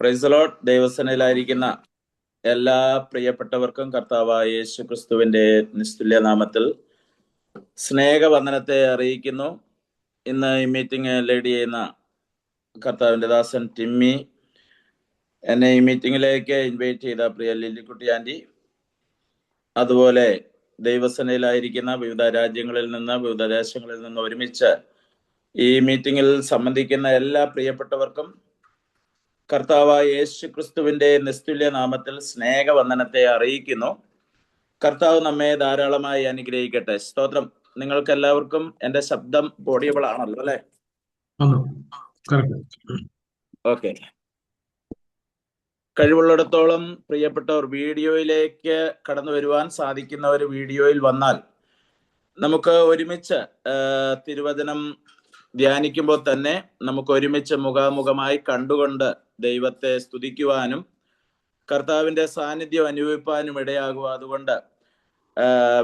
Praise the Lord. ദൈവസനയിലായിരിക്കുന്ന എല്ലാ പ്രിയപ്പെട്ടവർക്കും കർത്താവായ യേശു ക്രിസ്തുവിന്റെ നിസ്തുല്യ നാമത്തിൽ സ്നേഹവന്ദനത്തെ അറിയിക്കുന്നു. ഇന്ന് ഈ മീറ്റിംഗ് ലീഡ് ചെയ്യുന്ന കർത്താവിന്റെ ദാസൻ ടിമ്മി, എന്നെ ഈ മീറ്റിംഗിലേക്ക് ഇൻവൈറ്റ് ചെയ്ത പ്രിയ ലില്ലിക്കുട്ടി ആൻറ്റി, അതുപോലെ ദൈവസനയിലായിരിക്കുന്ന വിവിധ രാജ്യങ്ങളിൽ നിന്ന്, വിവിധ ദേശങ്ങളിൽ നിന്ന് ഒരുമിച്ച് ഈ മീറ്റിംഗിൽ സംബന്ധിക്കുന്ന എല്ലാ പ്രിയപ്പെട്ടവർക്കും കർത്താവായ യേശു ക്രിസ്തുവിന്റെ നിസ്തുല്യ നാമത്തിൽ സ്നേഹവന്ദനത്തെ അറിയിക്കുന്നു. കർത്താവ് നമ്മെ ധാരാളമായി അനുഗ്രഹിക്കട്ടെ. സ്തോത്രം. നിങ്ങൾക്ക് എല്ലാവർക്കും എന്റെ ശബ്ദം ഓഡിയബിൾ ആണല്ലോ അല്ലെ? ഓക്കെ. കഴിവുള്ളിടത്തോളം പ്രിയപ്പെട്ടവർ വീഡിയോയിലേക്ക് കടന്നു വരുവാൻ സാധിക്കുന്നവർ വീഡിയോയിൽ വന്നാൽ നമുക്ക് ഒരുമിച്ച് തിരുവചനം ധ്യാനിക്കുമ്പോൾ തന്നെ നമുക്ക് ഒരുമിച്ച് മുഖാമുഖമായി കണ്ടുകൊണ്ട് ദൈവത്തെ സ്തുതിക്കുവാനും കർത്താവിന്റെ സാന്നിധ്യം അനുഭവിപ്പാനും ഇടയാകുക. അതുകൊണ്ട്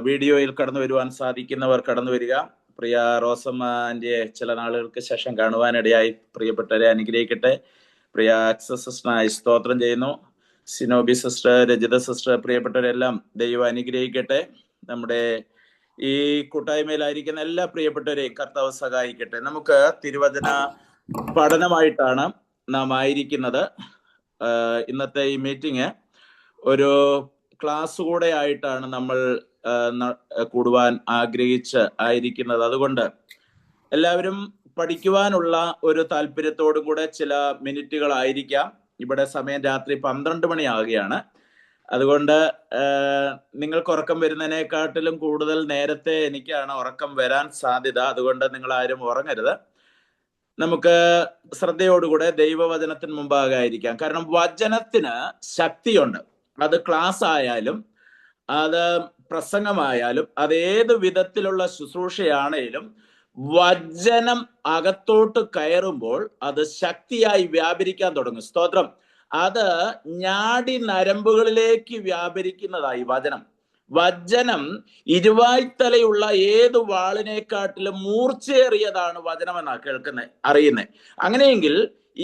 വീഡിയോയിൽ കടന്നു വരുവാൻ സാധിക്കുന്നവർ കടന്നു വരിക. പ്രിയ റോസമ്മ ആന്റിയെ ചില നാളുകൾക്ക് ശേഷം കാണുവാനിടയായി. പ്രിയപ്പെട്ടവരെ അനുഗ്രഹിക്കട്ടെ. പ്രിയ ആക്സസ് സിസ്റ്ററിനായി സ്തോത്രം ചെയ്യുന്നു. സിനോബി സിസ്റ്റർ, രജിത സിസ്റ്റർ, പ്രിയപ്പെട്ടവരെല്ലാം ദൈവം അനുഗ്രഹിക്കട്ടെ. നമ്മുടെ ഈ കൂട്ടായ്മയിലായിരിക്കുന്ന എല്ലാ പ്രിയപ്പെട്ടവരെയും കർത്താവ് സഹായിക്കട്ടെ. നമുക്ക് തിരുവചന പഠനമായിട്ടാണ് നാം ആയിരിക്കുന്നത്. ഇന്നത്തെ ഈ മീറ്റിംഗ് ഒരു ക്ലാസ് കൂടെ ആയിട്ടാണ് നമ്മൾ കൂടുവാൻ ആയിരിക്കുന്നത്. അതുകൊണ്ട് എല്ലാവരും പഠിക്കുവാനുള്ള ഒരു താല്പര്യത്തോടും കൂടെ ചില മിനിറ്റുകളായിരിക്കാം. ഇവിടെ സമയം രാത്രി 12 മണിയാകുകയാണ്. അതുകൊണ്ട് നിങ്ങൾക്ക് ഉറക്കം വരുന്നതിനെക്കാട്ടിലും കൂടുതൽ നേരത്തെ എനിക്കാണ് ഉറക്കം വരാൻ സാധ്യത. അതുകൊണ്ട് നിങ്ങൾ ആരും ഉറങ്ങരുത്. നമുക്ക് ശ്രദ്ധയോടുകൂടെ ദൈവവചനത്തിന് മുമ്പാകായിരിക്കാം. കാരണം വചനത്തിന് ശക്തിയുണ്ട്. അത് ക്ലാസ് ആയാലും അത് പ്രസംഗമായാലും അതേത് വിധത്തിലുള്ള ശുശ്രൂഷയാണേലും വചനം അകത്തോട്ട് കയറുമ്പോൾ അത് ശക്തിയായി വ്യാപരിക്കാൻ തുടങ്ങും. സ്തോത്രം. അത് ഞാടി നരമ്പുകളിലേക്ക് വ്യാപരിക്കുന്നതായി വചനം ഇരുവായ്ത്തലയുള്ള ഏത് വാളിനെക്കാട്ടിലും മൂർച്ചയേറിയതാണ് വചനമെന്നാണ് അറിയുന്നത്. അങ്ങനെയെങ്കിൽ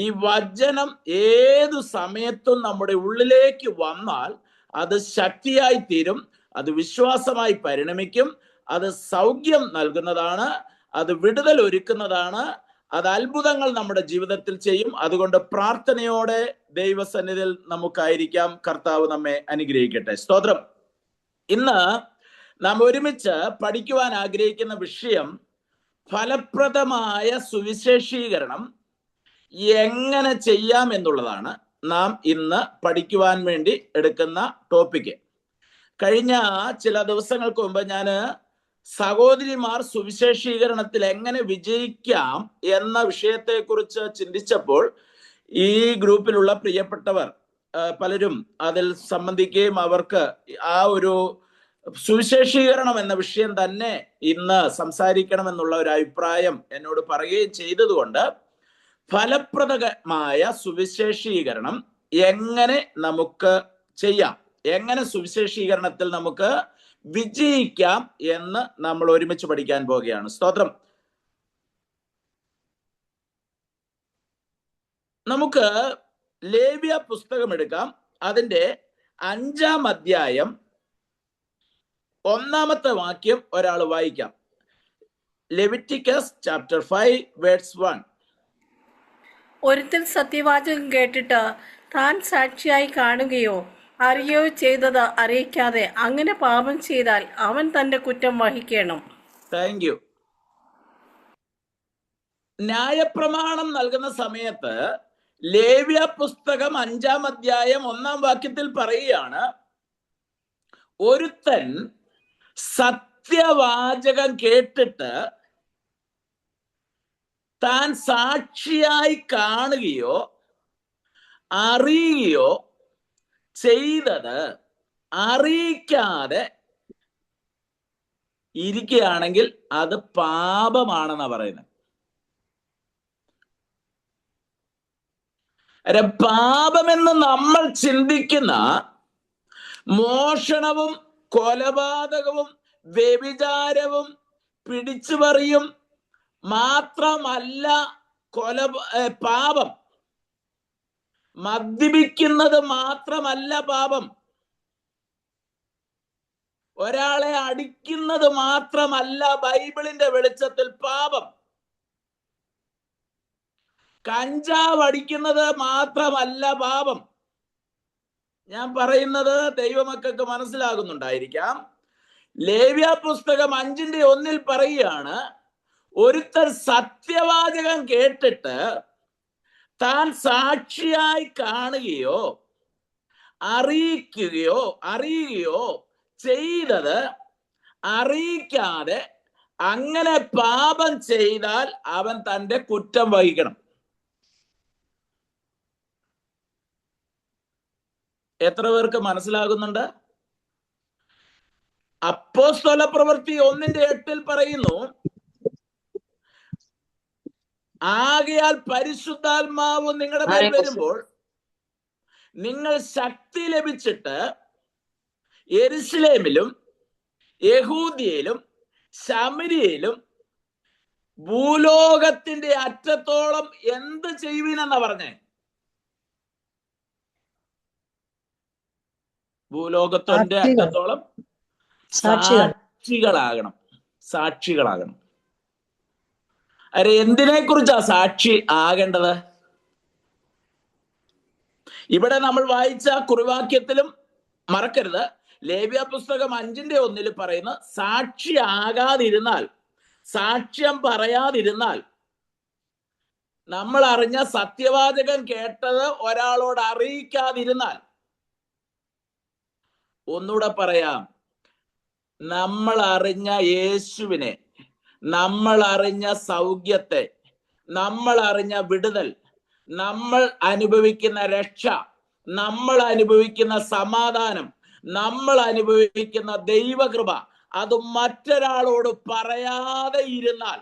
ഈ വചനം ഏതു സമയത്തും നമ്മുടെ ഉള്ളിലേക്ക് വന്നാൽ അത് ശക്തിയായി തീരും, അത് വിശ്വാസമായി പരിണമിക്കും, അത് സൗഖ്യം നൽകുന്നതാണ്, അത് വിടുതൽ ഒരുക്കുന്നതാണ്, അത് അത്ഭുതങ്ങൾ നമ്മുടെ ജീവിതത്തിൽ ചെയ്യും. അതുകൊണ്ട് പ്രാർത്ഥനയോടെ ദൈവസന്നിധിയിൽ നമുക്കായിരിക്കാം. കർത്താവ് നമ്മെ അനുഗ്രഹിക്കട്ടെ. സ്തോത്രം. ഇന്ന് നാം ഒരുമിച്ച് പഠിക്കുവാൻ ആഗ്രഹിക്കുന്ന വിഷയം ഫലപ്രദമായ സുവിശേഷീകരണം എങ്ങനെ ചെയ്യാം എന്നുള്ളതാണ് നാം ഇന്ന് പഠിക്കുവാൻ വേണ്ടി എടുക്കുന്ന ടോപ്പിക്ക്. കഴിഞ്ഞ ചില ദിവസങ്ങൾക്ക് മുമ്പ് ഞാൻ സഹോദരിമാർ സുവിശേഷീകരണത്തിൽ എങ്ങനെ വിജയിക്കാം എന്ന വിഷയത്തെക്കുറിച്ച് ചിന്തിച്ചപ്പോൾ ഈ ഗ്രൂപ്പിലുള്ള പ്രിയപ്പെട്ടവർ പലരും അതിൽ സംബന്ധിക്കുകയും അവർക്ക് ആ ഒരു സുവിശേഷീകരണം എന്ന വിഷയം തന്നെ ഇന്ന് സംസാരിക്കണമെന്നുള്ള ഒരു അഭിപ്രായം എന്നോട് പറയുകയും ചെയ്തതുകൊണ്ട് ഫലപ്രദമായ സുവിശേഷീകരണം എങ്ങനെ നമുക്ക് ചെയ്യാം, എങ്ങനെ സുവിശേഷീകരണത്തിൽ നമുക്ക് വിജയിക്കാം എന്ന് നമ്മൾ ഒരുമിച്ച് പഠിക്കാൻ പോവുകയാണ്. സ്തോത്രം. നമുക്ക് ലേവ്യ പുസ്തകം എടുക്കാം. അതിന്റെ 5-ാം അധ്യായം 1-ാമത്തെ വാക്യം ഒരാൾ വായിക്കാം. Leviticus chapter 5 verse 1. ഒരുത്തൻ സത്യവാചകം കേട്ടിട്ട് താൻ സാക്ഷിയായി കാണുകയോ അറിയോ ചെയ്തത് അറിയിക്കാതെ അങ്ങനെ പാപം ചെയ്താൽ അവൻ തന്റെ കുറ്റം വഹിക്കണം. Thank you. ന്യായപ്രമാണം നൽകുന്ന സമയത്ത് ലേവ്യ പുസ്തകം 5-ാം അധ്യായം 1-ാം വാക്യത്തിൽ പറയുകയാണ്, ഒരുത്തൻ സത്യവാചകം കേട്ടിട്ട് താൻ സാക്ഷിയായി കാണുകയോ അറിയുകയോ ചെയ്തത് അറിയിക്കാതെ ഇരിക്കുകയാണെങ്കിൽ അത് പാപമാണെന്നാ പറയുന്നത്. പാപമെന്ന് നമ്മൾ ചിന്തിക്കുന്ന മോഷണവും കൊലപാതകവും വ്യഭിചാരവും പിടിച്ചുപറിയും മാത്രമല്ല പാപം. മദ്യപിക്കുന്നത് മാത്രമല്ല പാപം. ഒരാളെ അടിക്കുന്നത് മാത്രമല്ല ബൈബിളിന്റെ വെളിച്ചത്തിൽ പാപം. കഞ്ചാവ് അടിക്കുന്നത് മാത്രമല്ല പാപം. ഞാൻ പറയുന്നത് ദൈവമക്കൾക്ക് മനസ്സിലാകുന്നുണ്ടായിരിക്കാം. ലേവ്യ പുസ്തകം 5:1 പറയുകയാണ്, ഒരുത്തർ സത്യവാചകം കേട്ടിട്ട് താൻ സാക്ഷിയായി കാണുകയോ അറിയുകയോ ചെയ്തത് അറിയിക്കാതെ അങ്ങനെ പാപം ചെയ്താൽ അവൻ തന്റെ കുറ്റം വഹിക്കണം. എത്ര പേർക്ക് മനസ്സിലാകുന്നുണ്ട്? അപ്പോസ്തല പ്രവൃത്തി 1:8 പറയുന്നു, ആകയാൽ പരിശുദ്ധാത്മാവ് നിങ്ങളുടെ മേൽ വരുമ്പോൾ നിങ്ങൾ ശക്തി ലഭിച്ചിട്ട് യെരുശലേമിലും യഹൂദിയയിലും ശമര്യയിലും ഭൂലോകത്തിന്റെ അറ്റത്തോളം എന്ത് ചെയ്യുവിനെന്നാ പറഞ്ഞേ? ഭൂലോകത്തിന്റെ അറ്റത്തോളം സാക്ഷികളാകണം. അരെ, എന്തിനെ കുറിച്ചാ സാക്ഷി ആകേണ്ടത്? ഇവിടെ നമ്മൾ വായിച്ച കുറിവാക്യത്തിലും മറക്കരുത്, ലേവ്യ പുസ്തകം 5:1 പറയുന്ന സാക്ഷി ആകാതിരുന്നാൽ, സാക്ഷ്യം പറയാതിരുന്നാൽ, നമ്മൾ അറിഞ്ഞ സത്യവാചകം കേട്ടത് ഒരാളോട് അറിയിക്കാതിരുന്നാൽ, ഒന്നുകൂടെ പറയാം, നമ്മൾ അറിഞ്ഞ യേശുവിനെ, നമ്മൾ അറിഞ്ഞ സൗഖ്യത്തെ, നമ്മൾ അറിഞ്ഞ വിടുതൽ, നമ്മൾ അനുഭവിക്കുന്ന രക്ഷ, നമ്മൾ അനുഭവിക്കുന്ന സമാധാനം, നമ്മൾ അനുഭവിക്കുന്ന ദൈവകൃപ, അത് മറ്റൊരാളോട് പറയാതെ ഇരുന്നാൽ,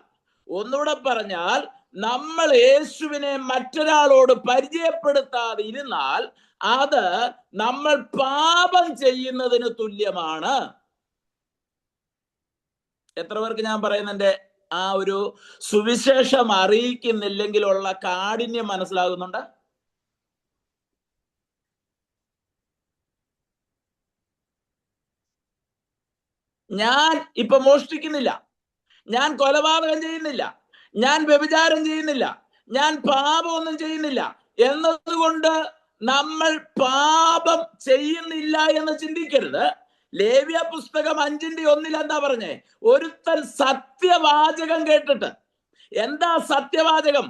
ഒന്നുകൂടെ പറഞ്ഞാൽ, നമ്മൾ യേശുവിനെ മറ്റൊരാളോട് പരിചയപ്പെടുത്താതെ ഇരുന്നാൽ അത് നമ്മൾ പാപം ചെയ്യുന്നതിന് തുല്യമാണ്. എത്ര പേർക്ക് ഞാൻ പറയുന്നതിന്റെ ആ ഒരു സുവിശേഷം അറിയിക്കുന്നില്ലെങ്കിലുള്ള കാഠിന്യം മനസ്സിലാകുന്നുണ്ട്? ഞാൻ ഇപ്പൊ മോഷ്ടിക്കുന്നില്ല, ഞാൻ കൊലപാതകം ചെയ്യുന്നില്ല, ഞാൻ വ്യഭിചാരം ചെയ്യുന്നില്ല, ഞാൻ പാപമൊന്നും ചെയ്യുന്നില്ല എന്നതുകൊണ്ട് നമ്മൾ പാപം ചെയ്യുന്നില്ല എന്ന് ചിന്തിക്കരുത്. ലേവ്യ പുസ്തകം 5:1 എന്താ പറഞ്ഞേ? ഒരുത്തൻ സത്യവാചകം കേട്ടിട്ട്. എന്താ സത്യവാചകം?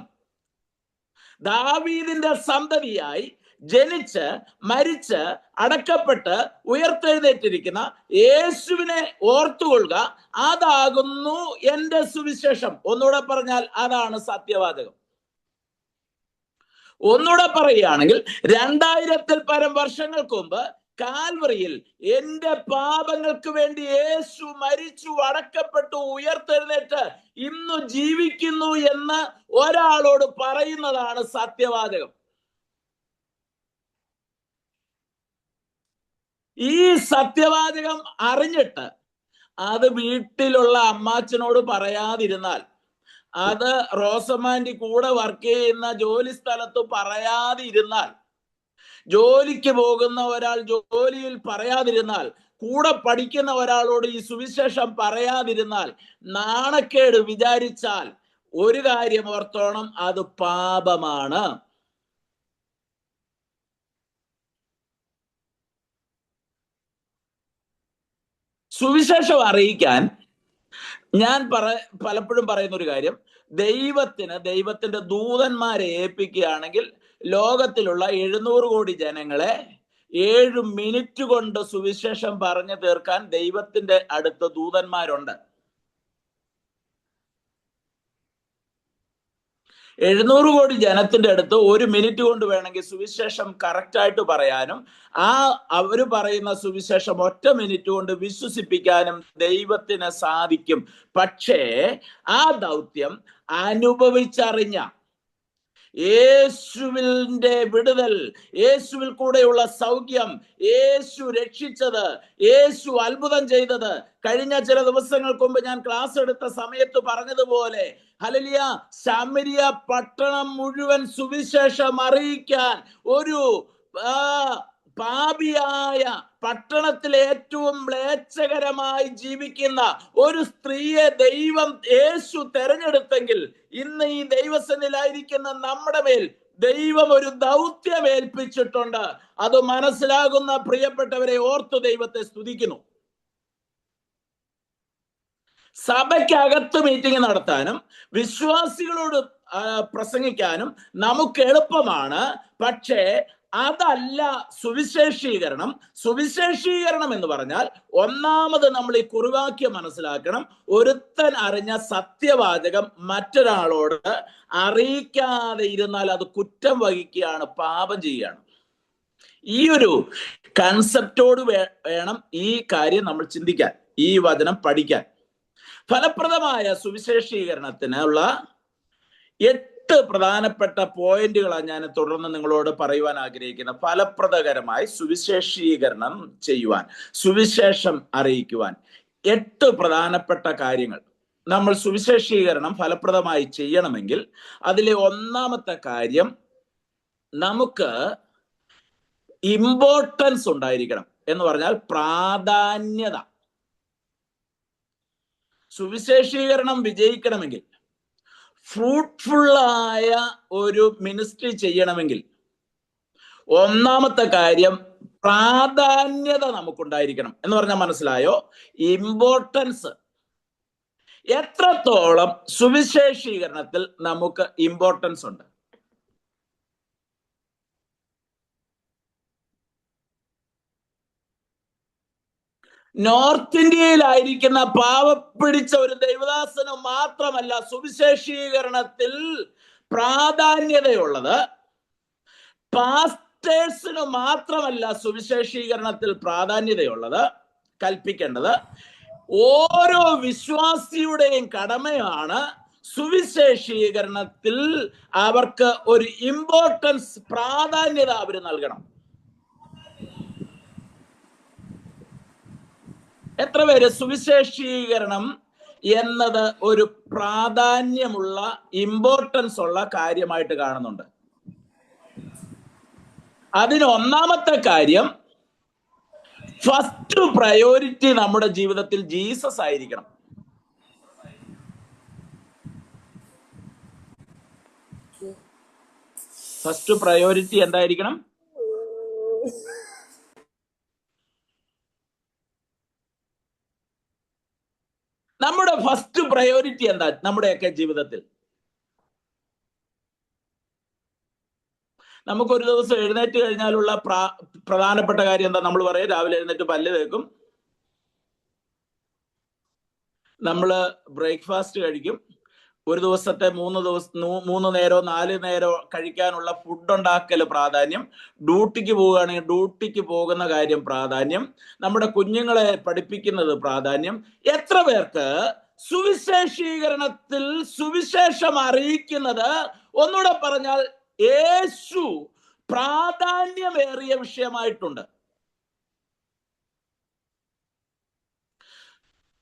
ദാവീദിന്റെ സന്തതിയായി ജനിച്ച് മരിച്ച് അടക്കപ്പെട്ട് ഉയർത്തെഴുന്നേറ്റിരിക്കുന്ന യേശുവിനെ ഓർത്തുകൊള്ളുക, അതാകുന്നു എന്റെ സുവിശേഷം. ഒന്നുകൂടെ പറഞ്ഞാൽ അതാണ് സത്യവാചകം. ഒന്നുകൂടെ പറയുകയാണെങ്കിൽ, 2000-ൽ പരം വർഷങ്ങൾക്ക് മുമ്പ് കാൽവറിയിൽ എന്റെ പാപങ്ങൾക്ക് വേണ്ടി യേശു മരിച്ചു, അടക്കപ്പെട്ടു, ഉയർത്തെഴുന്നേറ്റ് ഇന്നു ജീവിക്കുന്നു എന്ന് ഒരാളോട് പറയുന്നതാണ് സത്യവാചകം. ഈ സത്യവാചകം അറിഞ്ഞിട്ട് അത് വീട്ടിലുള്ള അമ്മാച്ചനോട് പറയാതിരുന്നാൽ, അത് റോസമാൻഡി കൂടെ വർക്ക് ചെയ്യുന്ന ജോലി സ്ഥലത്ത് പറയാതിരുന്നാൽ, ജോലിക്ക് പോകുന്ന ഒരാൾ ജോലിയിൽ പറയാതിരുന്നാൽ, കൂടെ പഠിക്കുന്ന ഒരാളോട് ഈ സുവിശേഷം പറയാതിരുന്നാൽ, നാണക്കേട് വിചാരിച്ചാൽ ഒരു കാര്യം ഓർത്തോണം, അത് പാപമാണ്. സുവിശേഷം അറിയിക്കാൻ ഞാൻ പലപ്പോഴും പറയുന്ന ഒരു കാര്യം, ദൈവത്തിന്റെ ദൂതന്മാരെ ഏൽപ്പിക്കുകയാണെങ്കിൽ ലോകത്തിലുള്ള 700 കോടി ജനങ്ങളെ 7 മിനിറ്റ് കൊണ്ട് സുവിശേഷം പറഞ്ഞു തീർക്കാൻ ദൈവത്തിന്റെ അടുത്ത് ദൂതന്മാരുണ്ട്. 700 കോടി ജനത്തിന്റെ അടുത്ത് 1 മിനിറ്റ് കൊണ്ട് വേണമെങ്കിൽ സുവിശേഷം കറക്റ്റായിട്ട് പറയാനും, അവര് പറയുന്ന സുവിശേഷം 1 മിനിറ്റ് കൊണ്ട് വിശ്വസിപ്പിക്കാനും ദൈവത്തിന് സാധിക്കും. പക്ഷേ ആ ദൗത്യം അനുഭവിച്ചറിഞ്ഞ യേശുവിന്റെ വിടുതൽ, യേശുവിൽ കൂടെയുള്ള സൗഖ്യം, യേശു രക്ഷിച്ചത്, യേശു അത്ഭുതം ചെയ്തത്. കഴിഞ്ഞ ചില ദിവസങ്ങൾക്ക് മുമ്പ് ഞാൻ ക്ലാസ് എടുത്ത സമയത്ത് പറഞ്ഞതുപോലെ, ഹല്ലേലൂയ, ശമരിയ പട്ടണം മുഴുവൻ സുവിശേഷം അറിയിക്കാൻ ഒരു പാപിയായ പട്ടണത്തിൽ ഏറ്റവും മ്ലേച്ഛകരമായി ജീവിക്കുന്ന ഒരു സ്ത്രീയെ യേശു തെരഞ്ഞെടുത്തെങ്കിൽ ഇന്ന് ഈ ദൈവസന്നിധിയിലായിരിക്കുന്ന നമ്മുടെ മേൽ ദൈവം ഒരു ദൗത്യം ഏൽപ്പിച്ചിട്ടുണ്ട്. അത് മനസ്സിലാകുന്ന പ്രിയപ്പെട്ടവരെ ഓർത്തു ദൈവത്തെ സ്തുതിക്കുന്നു. സഭയ്ക്കകത്ത് മീറ്റിംഗ് നടത്താനും വിശ്വാസികളോട് പ്രസംഗിക്കാനും നമുക്ക് എളുപ്പമാണ്. പക്ഷേ അതല്ല സുവിശേഷീകരണം. സുവിശേഷീകരണം എന്ന് പറഞ്ഞാൽ ഒന്നാമത് നമ്മൾ ഈ കുറിവാക്യം മനസ്സിലാക്കണം. ഒരുത്തൻ അറിഞ്ഞ സത്യവാചകം മറ്റൊരാളോട് അറിയിക്കാതെ ഇരുന്നാൽ അത് കുറ്റം വഹിക്കുകയാണ്, പാപം ചെയ്യുകയാണ്. ഈ ഒരു കൺസെപ്റ്റോട് വേണം ഈ കാര്യം നമ്മൾ ചിന്തിക്കാൻ, ഈ വചനം പഠിക്കാൻ. ഫലപ്രദമായ സുവിശേഷീകരണത്തിനുള്ള 8 പ്രധാനപ്പെട്ട പോയിന്റുകളാണ് ഞാൻ തുടർന്ന് നിങ്ങളോട് പറയുവാൻ ആഗ്രഹിക്കുന്നത്. ഫലപ്രദകരമായി സുവിശേഷീകരണം ചെയ്യുവാൻ, സുവിശേഷം അറിയിക്കുവാൻ 8 പ്രധാനപ്പെട്ട കാര്യങ്ങൾ. നമ്മൾ സുവിശേഷീകരണം ഫലപ്രദമായി ചെയ്യണമെങ്കിൽ അതിലെ ഒന്നാമത്തെ കാര്യം, നമുക്ക് ഇമ്പോർട്ടൻസ് ഉണ്ടായിരിക്കണം. എന്ന് പറഞ്ഞാൽ പ്രാധാന്യത. സുവിശേഷീകരണം വിജയിക്കണമെങ്കിൽ, ഫ്രൂട്ട്ഫുള്ളായ ഒരു മിനിസ്ട്രി ചെയ്യണമെങ്കിൽ ഒന്നാമത്തെ കാര്യം പ്രാധാന്യത നമുക്കുണ്ടായിരിക്കണം. എന്ന് പറഞ്ഞാൽ മനസ്സിലായോ? ഇമ്പോർട്ടൻസ്. എത്രത്തോളം സുവിശേഷീകരണത്തിൽ നമുക്ക് ഇമ്പോർട്ടൻസ് ഉണ്ട്? നോർത്ത് ഇന്ത്യയിലായിരിക്കുന്ന പാവപ്പിടിച്ച ഒരു ദൈവദാസന് മാത്രമല്ല സുവിശേഷീകരണത്തിൽ പ്രാധാന്യതയുള്ളത്. പാസ്റ്റേഴ്സിന് മാത്രമല്ല സുവിശേഷീകരണത്തിൽ പ്രാധാന്യതയുള്ളത്, കൽപ്പിക്കേണ്ടത്. ഓരോ വിശ്വാസിയുടെയും കടമയാണ് സുവിശേഷീകരണത്തിൽ അവർക്ക് ഒരു ഇമ്പോർട്ടൻസ്, പ്രാധാന്യത അവർ നൽകണം. എത്ര പേര് സുവിശേഷീകരണം എന്നത് ഒരു പ്രാധാന്യമുള്ള, ഇമ്പോർട്ടൻസ് ഉള്ള കാര്യമായിട്ട് കാണുന്നുണ്ട്? അതിന് ഒന്നാമത്തെ കാര്യം, ഫസ്റ്റ് പ്രയോറിറ്റി നമ്മുടെ ജീവിതത്തിൽ ജീസസ് ആയിരിക്കണം. ഫസ്റ്റ് പ്രയോറിറ്റി എന്തായിരിക്കണം? നമ്മുടെ ഫസ്റ്റ് പ്രയോറിറ്റി എന്താ നമ്മുടെയൊക്കെ ജീവിതത്തിൽ? നമുക്കൊരു ദിവസം എഴുന്നേറ്റ് കഴിഞ്ഞാലുള്ള പ്രധാനപ്പെട്ട കാര്യം എന്താ? നമ്മൾ പറയും രാവിലെ എഴുന്നേറ്റ് പല്ല് തേക്കും, നമ്മള് ബ്രേക്ക്ഫാസ്റ്റ് കഴിക്കും, ഒരു ദിവസത്തെ 3 നേരോ 4 നേരോ കഴിക്കാനുള്ള ഫുഡ് ഉണ്ടാക്കല് പ്രാധാന്യം, ഡ്യൂട്ടിക്ക് പോവുകയാണെങ്കിൽ ഡ്യൂട്ടിക്ക് പോകുന്ന കാര്യം പ്രാധാന്യം, നമ്മുടെ കുഞ്ഞുങ്ങളെ പഠിപ്പിക്കുന്നത് പ്രാധാന്യം. എത്ര പേർക്ക് സുവിശേഷീകരണത്തിൽ സുവിശേഷം അറിയിക്കുന്നത്, ഒന്നുകൂടെ പറഞ്ഞാൽ യേശു പ്രാധാന്യമേറിയ വിഷയമായിട്ടുണ്ട്?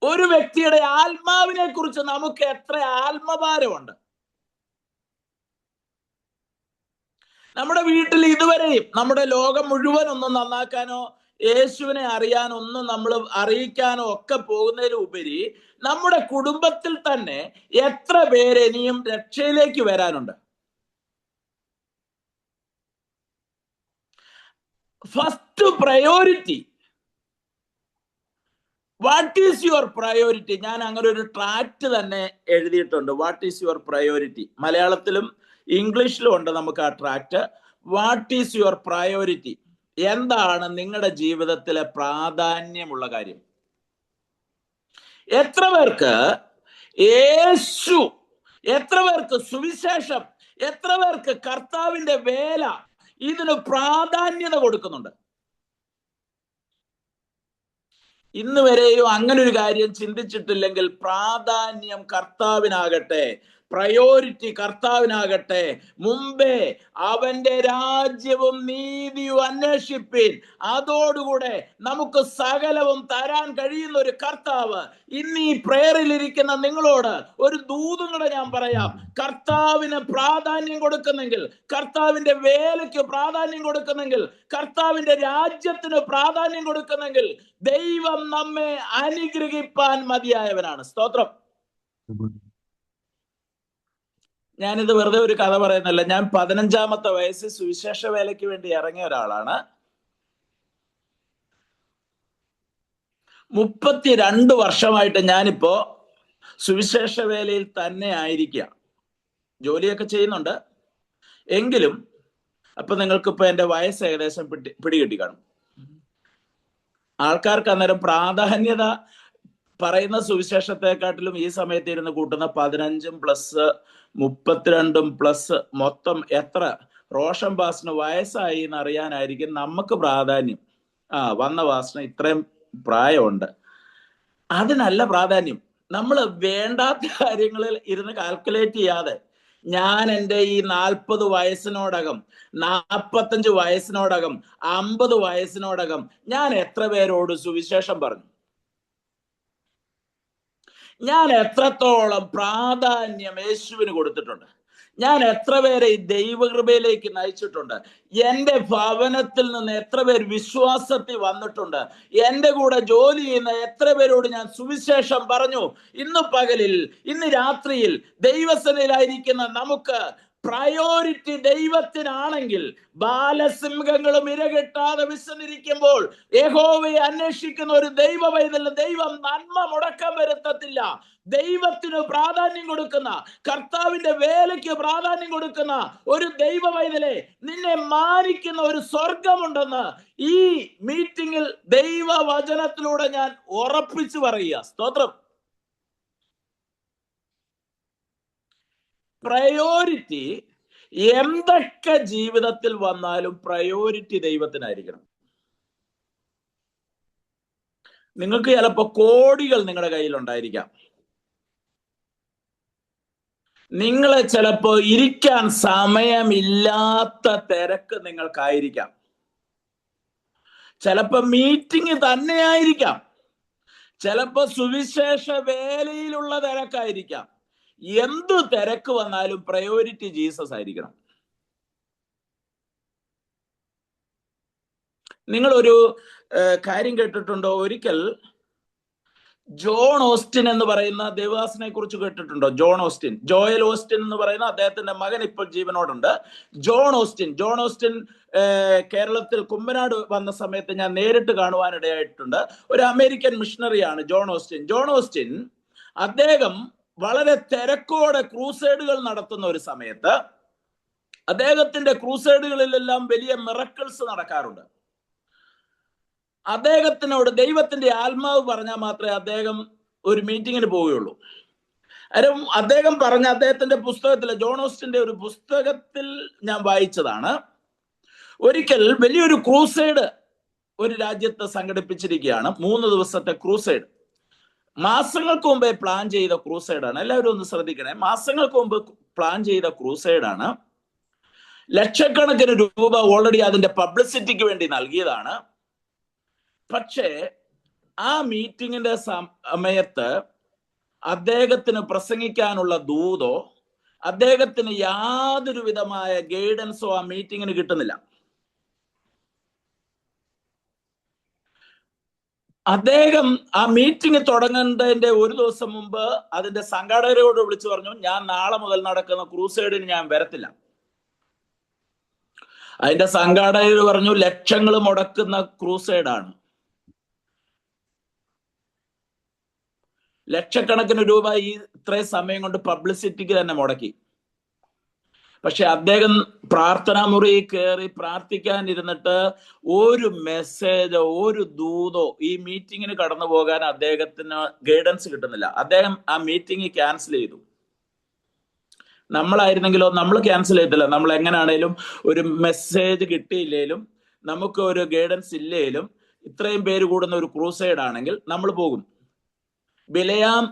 ഒരു വ്യക്തിയുടെ ആത്മാവിനെ കുറിച്ച് നമുക്ക് എത്ര ആത്മഭാരമുണ്ട്? നമ്മുടെ വീട്ടിൽ ഇതുവരെയും, നമ്മുടെ ലോകം മുഴുവൻ ഒന്നും നന്നാക്കാനോ യേശുവിനെ അറിയാനോ ഒന്നും നമ്മൾ അറിയിക്കാനോ ഒക്കെ പോകുന്നതിലുപരി നമ്മുടെ കുടുംബത്തിൽ തന്നെ എത്ര പേര് ഇനിയും രക്ഷയിലേക്ക് വരാനുണ്ട്? First priority. What is your priority? ഞാൻ അങ്ങനെ ഒരു ട്രാക്ട് തന്നെ എഴുതിയിട്ടുണ്ട്. What is your priority? മലയാളത്തിലും ഇംഗ്ലീഷിലും ഉണ്ട് നമുക്ക് ആ tract. What is your priority? എന്താണ് നിങ്ങളുടെ ജീവിതത്തിലെ പ്രാധാന്യമുള്ള കാര്യം? എത്ര പേർക്ക് യേശു, എത്ര പേർക്ക് സുവിശേഷം, എത്ര പേർക്ക് കർത്താവിന്റെ വേല, ഇതിന് പ്രാധാന്യത കൊടുക്കുന്നുണ്ട്? ഇന്ന് വരെയും അങ്ങനെ ഒരു കാര്യം ചിന്തിച്ചിട്ടില്ലെങ്കിൽ പ്രാധാന്യം കർത്താവിനാകട്ടെ, പ്രയോറിറ്റി കർത്താവിനാകട്ടെ. മുമ്പേ അവന്റെ രാജ്യവും നീതിയും അന്വേഷിപ്പിൻ, അതോടുകൂടെ നമുക്ക് സകലവും തരാൻ കഴിയുന്ന ഒരു കർത്താവ്. ഇന്ന് ഈ പ്രേയറിലിരിക്കുന്ന നിങ്ങളോട് ഒരു ദൂതും കൂടെ ഞാൻ പറയാം. കർത്താവിന് പ്രാധാന്യം കൊടുക്കുന്നെങ്കിൽ, കർത്താവിന്റെ വേലയ്ക്ക് പ്രാധാന്യം കൊടുക്കുന്നെങ്കിൽ, കർത്താവിന്റെ രാജ്യത്തിന് പ്രാധാന്യം കൊടുക്കുന്നെങ്കിൽ, ദൈവം നമ്മെ അനുഗ്രഹിപ്പാൻ മതിയായവനാണ്. സ്തോത്രം. ഞാനിത് വെറുതെ ഒരു കഥ പറയുന്നല്ല. ഞാൻ 15-ാമത്തെ വയസ്സിൽ സുവിശേഷ വേലയ്ക്ക് വേണ്ടി ഇറങ്ങിയ ഒരാളാണ്. 32 വർഷമായിട്ട് ഞാനിപ്പോ സുവിശേഷ വേലയിൽ തന്നെ ആയിരിക്കുക. ജോലിയൊക്കെ ചെയ്യുന്നുണ്ട് എങ്കിലും അപ്പൊ നിങ്ങൾക്കിപ്പോ എന്റെ വയസ്സ് ഏകദേശം പിടികിട്ടി കാണും. ആൾക്കാർക്ക് അന്നേരം പ്രാധാന്യത പറയുന്ന സുവിശേഷത്തെക്കാട്ടിലും ഈ സമയത്ത് ഇരുന്ന് കൂട്ടുന്ന 15 പ്ലസ് 32 പ്ലസ് മൊത്തം എത്ര റോഷൻ ബാസിന് വയസ്സായി എന്ന് അറിയാനായിരിക്കും നമുക്ക് പ്രാധാന്യം. വന്ന വാസന ഇത്രയും പ്രായമുണ്ട്, അതിനല്ല പ്രാധാന്യം. നമ്മൾ വേണ്ടാത്ത കാര്യങ്ങളിൽ ഇരുന്ന് കാൽക്കുലേറ്റ് ചെയ്യാതെ, ഞാൻ എൻ്റെ ഈ 40 വയസ്സിനോടകം, 45 വയസ്സിനോടകം, 50 വയസ്സിനോടകം ഞാൻ എത്ര പേരോട് സുവിശേഷം പറഞ്ഞു? ഞാൻ എത്രത്തോളം പ്രാധാന്യം യേശുവിന് കൊടുത്തിട്ടുണ്ട്? ഞാൻ എത്ര പേരെ ഈ ദൈവകൃപയിലേക്ക് നയിച്ചിട്ടുണ്ട്? എൻ്റെ ഭവനത്തിൽ നിന്ന് എത്ര പേർ വിശ്വാസത്തിൽ വന്നിട്ടുണ്ട്? എൻ്റെ കൂടെ ജോലി ചെയ്യുന്ന എത്ര പേരോട് ഞാൻ സുവിശേഷം പറഞ്ഞു? ഇന്ന് പകലിൽ, ഇന്ന് രാത്രിയിൽ ദൈവസേനയിലായിരിക്കുന്ന നമുക്ക് പ്രയോറിറ്റി ദൈവത്തിനാണെങ്കിൽ, ബാലസിംഹങ്ങളും ഇരകിട്ടാതെ വിശന്നിരിക്കുമ്പോൾ യഹോവയെ അന്വേഷിക്കുന്ന ഒരു ദൈവ പൈതലിന് ദൈവം നന്മ മുടക്കം വരുത്തത്തില്ല. ദൈവത്തിന് പ്രാധാന്യം കൊടുക്കുന്ന, കർത്താവിന്റെ വേലയ്ക്ക് പ്രാധാന്യം കൊടുക്കുന്ന ഒരു ദൈവ പൈതലെ, നിന്നെ മാനിക്കുന്ന ഒരു സ്വർഗമുണ്ടെന്ന് ഈ മീറ്റിംഗിൽ ദൈവവചനത്തിലൂടെ ഞാൻ ഉറപ്പിച്ചു പറയുക. സ്തോത്രം. പ്രയോറിറ്റി എന്തൊക്കെ ജീവിതത്തിൽ വന്നാലും പ്രയോറിറ്റി ദൈവത്തിനായിരിക്കണം. നിങ്ങൾക്ക് ചിലപ്പോ കോടികൾ നിങ്ങളുടെ കയ്യിലുണ്ടായിരിക്കാം, നിങ്ങളെ ചിലപ്പോ ഇരിക്കാൻ സമയമില്ലാത്ത തിരക്ക് നിങ്ങൾക്കായിരിക്കാം, ചിലപ്പോ മീറ്റിംഗ് തന്നെ ആയിരിക്കാം, ചിലപ്പോ സുവിശേഷ വേലയിലുള്ള തിരക്കായിരിക്കാം. എന്തു തിരക്ക് വന്നാലും പ്രയോറിറ്റി ജീസസ് ആയിരിക്കണം. നിങ്ങളൊരു കാര്യം കേട്ടിട്ടുണ്ടോ? ഒരിക്കൽ ജോൺ ഓസ്റ്റിൻ എന്ന് പറയുന്ന ദേവദാസനെ കുറിച്ച് കേട്ടിട്ടുണ്ടോ? ജോൺ ഓസ്റ്റിൻ, ജോയൽ ഓസ്റ്റിൻ എന്ന് പറയുന്ന അദ്ദേഹത്തിന്റെ മകൻ ഇപ്പോൾ ജീവനോടുണ്ട്. ജോൺ ഓസ്റ്റിൻ കേരളത്തിൽ കുമ്പനാട് വന്ന സമയത്ത് ഞാൻ നേരിട്ട് കാണുവാനിടയായിട്ടുണ്ട്. ഒരു അമേരിക്കൻ മിഷണറിയാണ് ജോൺ ഓസ്റ്റിൻ. അദ്ദേഹം വളരെ തിരക്കോടെ ക്രൂസൈഡുകൾ നടത്തുന്ന ഒരു സമയത്ത് അദ്ദേഹത്തിന്റെ ക്രൂസൈഡുകളിലെല്ലാം വലിയ മിറക്കിൾസ് നടക്കാറുണ്ട്. അദ്ദേഹത്തിനോട് ദൈവത്തിന്റെ ആത്മാവ് പറഞ്ഞാൽ മാത്രമേ അദ്ദേഹം ഒരു മീറ്റിങ്ങിന് പോവുകയുള്ളൂ. അദ്ദേഹം പറഞ്ഞ അദ്ദേഹത്തിന്റെ പുസ്തകത്തിൽ, ജോൺ ഓസ്റ്റിന്റെ ഒരു പുസ്തകത്തിൽ ഞാൻ വായിച്ചതാണ്. ഒരിക്കൽ വലിയൊരു ക്രൂസൈഡ് ഒരു രാജ്യത്ത് സംഘടിപ്പിച്ചിരിക്കുകയാണ്. 3 ദിവസത്തെ ക്രൂസൈഡ്. മാസങ്ങൾക്ക് മുമ്പേ പ്ലാൻ ചെയ്ത ക്രൂസൈഡാണ്. എല്ലാവരും ഒന്ന് ശ്രദ്ധിക്കണേ. മാസങ്ങൾക്ക് മുമ്പ് പ്ലാൻ ചെയ്ത ക്രൂസൈഡാണ്. ലക്ഷക്കണക്കിന് രൂപ ഓൾറെഡി അതിന്റെ പബ്ലിസിറ്റിക്ക് വേണ്ടി നൽകിയതാണ്. പക്ഷേ ആ മീറ്റിങ്ങിന്റെ സമയത്ത് അദ്ദേഹത്തിന് പ്രസംഗിക്കാനുള്ള ദൂതോ അദ്ദേഹത്തിന് യാതൊരു വിധമായ ഗൈഡൻസോ ആ മീറ്റിങ്ങിന് കിട്ടുന്നില്ല. അദ്ദേഹം ആ മീറ്റിംഗ് തുടങ്ങേണ്ടതിന്റെ ഒരു ദിവസം മുമ്പ് അതിന്റെ സംഘാടകരോട് വിളിച്ചു പറഞ്ഞു, ഞാൻ നാളെ മുതൽ നടക്കുന്ന ക്രൂസൈഡിന് ഞാൻ വരത്തില്ല. അതിന്റെ സംഘാടകർ പറഞ്ഞു, ലക്ഷങ്ങൾ മുടക്കുന്ന ക്രൂസൈഡാണ്, ലക്ഷക്കണക്കിന് രൂപ ഈ ഇത്രയും സമയം കൊണ്ട് പബ്ലിസിറ്റിക്ക് തന്നെ മുടക്കി. പക്ഷെ അദ്ദേഹം പ്രാർത്ഥനാ മുറിയിൽ കയറി പ്രാർത്ഥിക്കാനിരുന്നിട്ട് ഒരു മെസ്സേജോ ഒരു ദൂതോ ഈ മീറ്റിങ്ങിന് കടന്നു പോകാൻ അദ്ദേഹത്തിന് ഗൈഡൻസ് കിട്ടുന്നില്ല. അദ്ദേഹം ആ മീറ്റിംഗ് ക്യാൻസൽ ചെയ്തു. നമ്മളായിരുന്നെങ്കിലോ നമ്മൾ ക്യാൻസൽ ചെയ്തില്ല. നമ്മൾ എങ്ങനെയാണേലും ഒരു മെസ്സേജ് കിട്ടിയില്ലേലും നമുക്ക് ഒരു ഗൈഡൻസ് ഇല്ലേലും ഇത്രയും പേര് കൂടുന്ന ഒരു ക്രൂസൈഡ് ആണെങ്കിൽ നമ്മൾ പോകും. ബിലയാം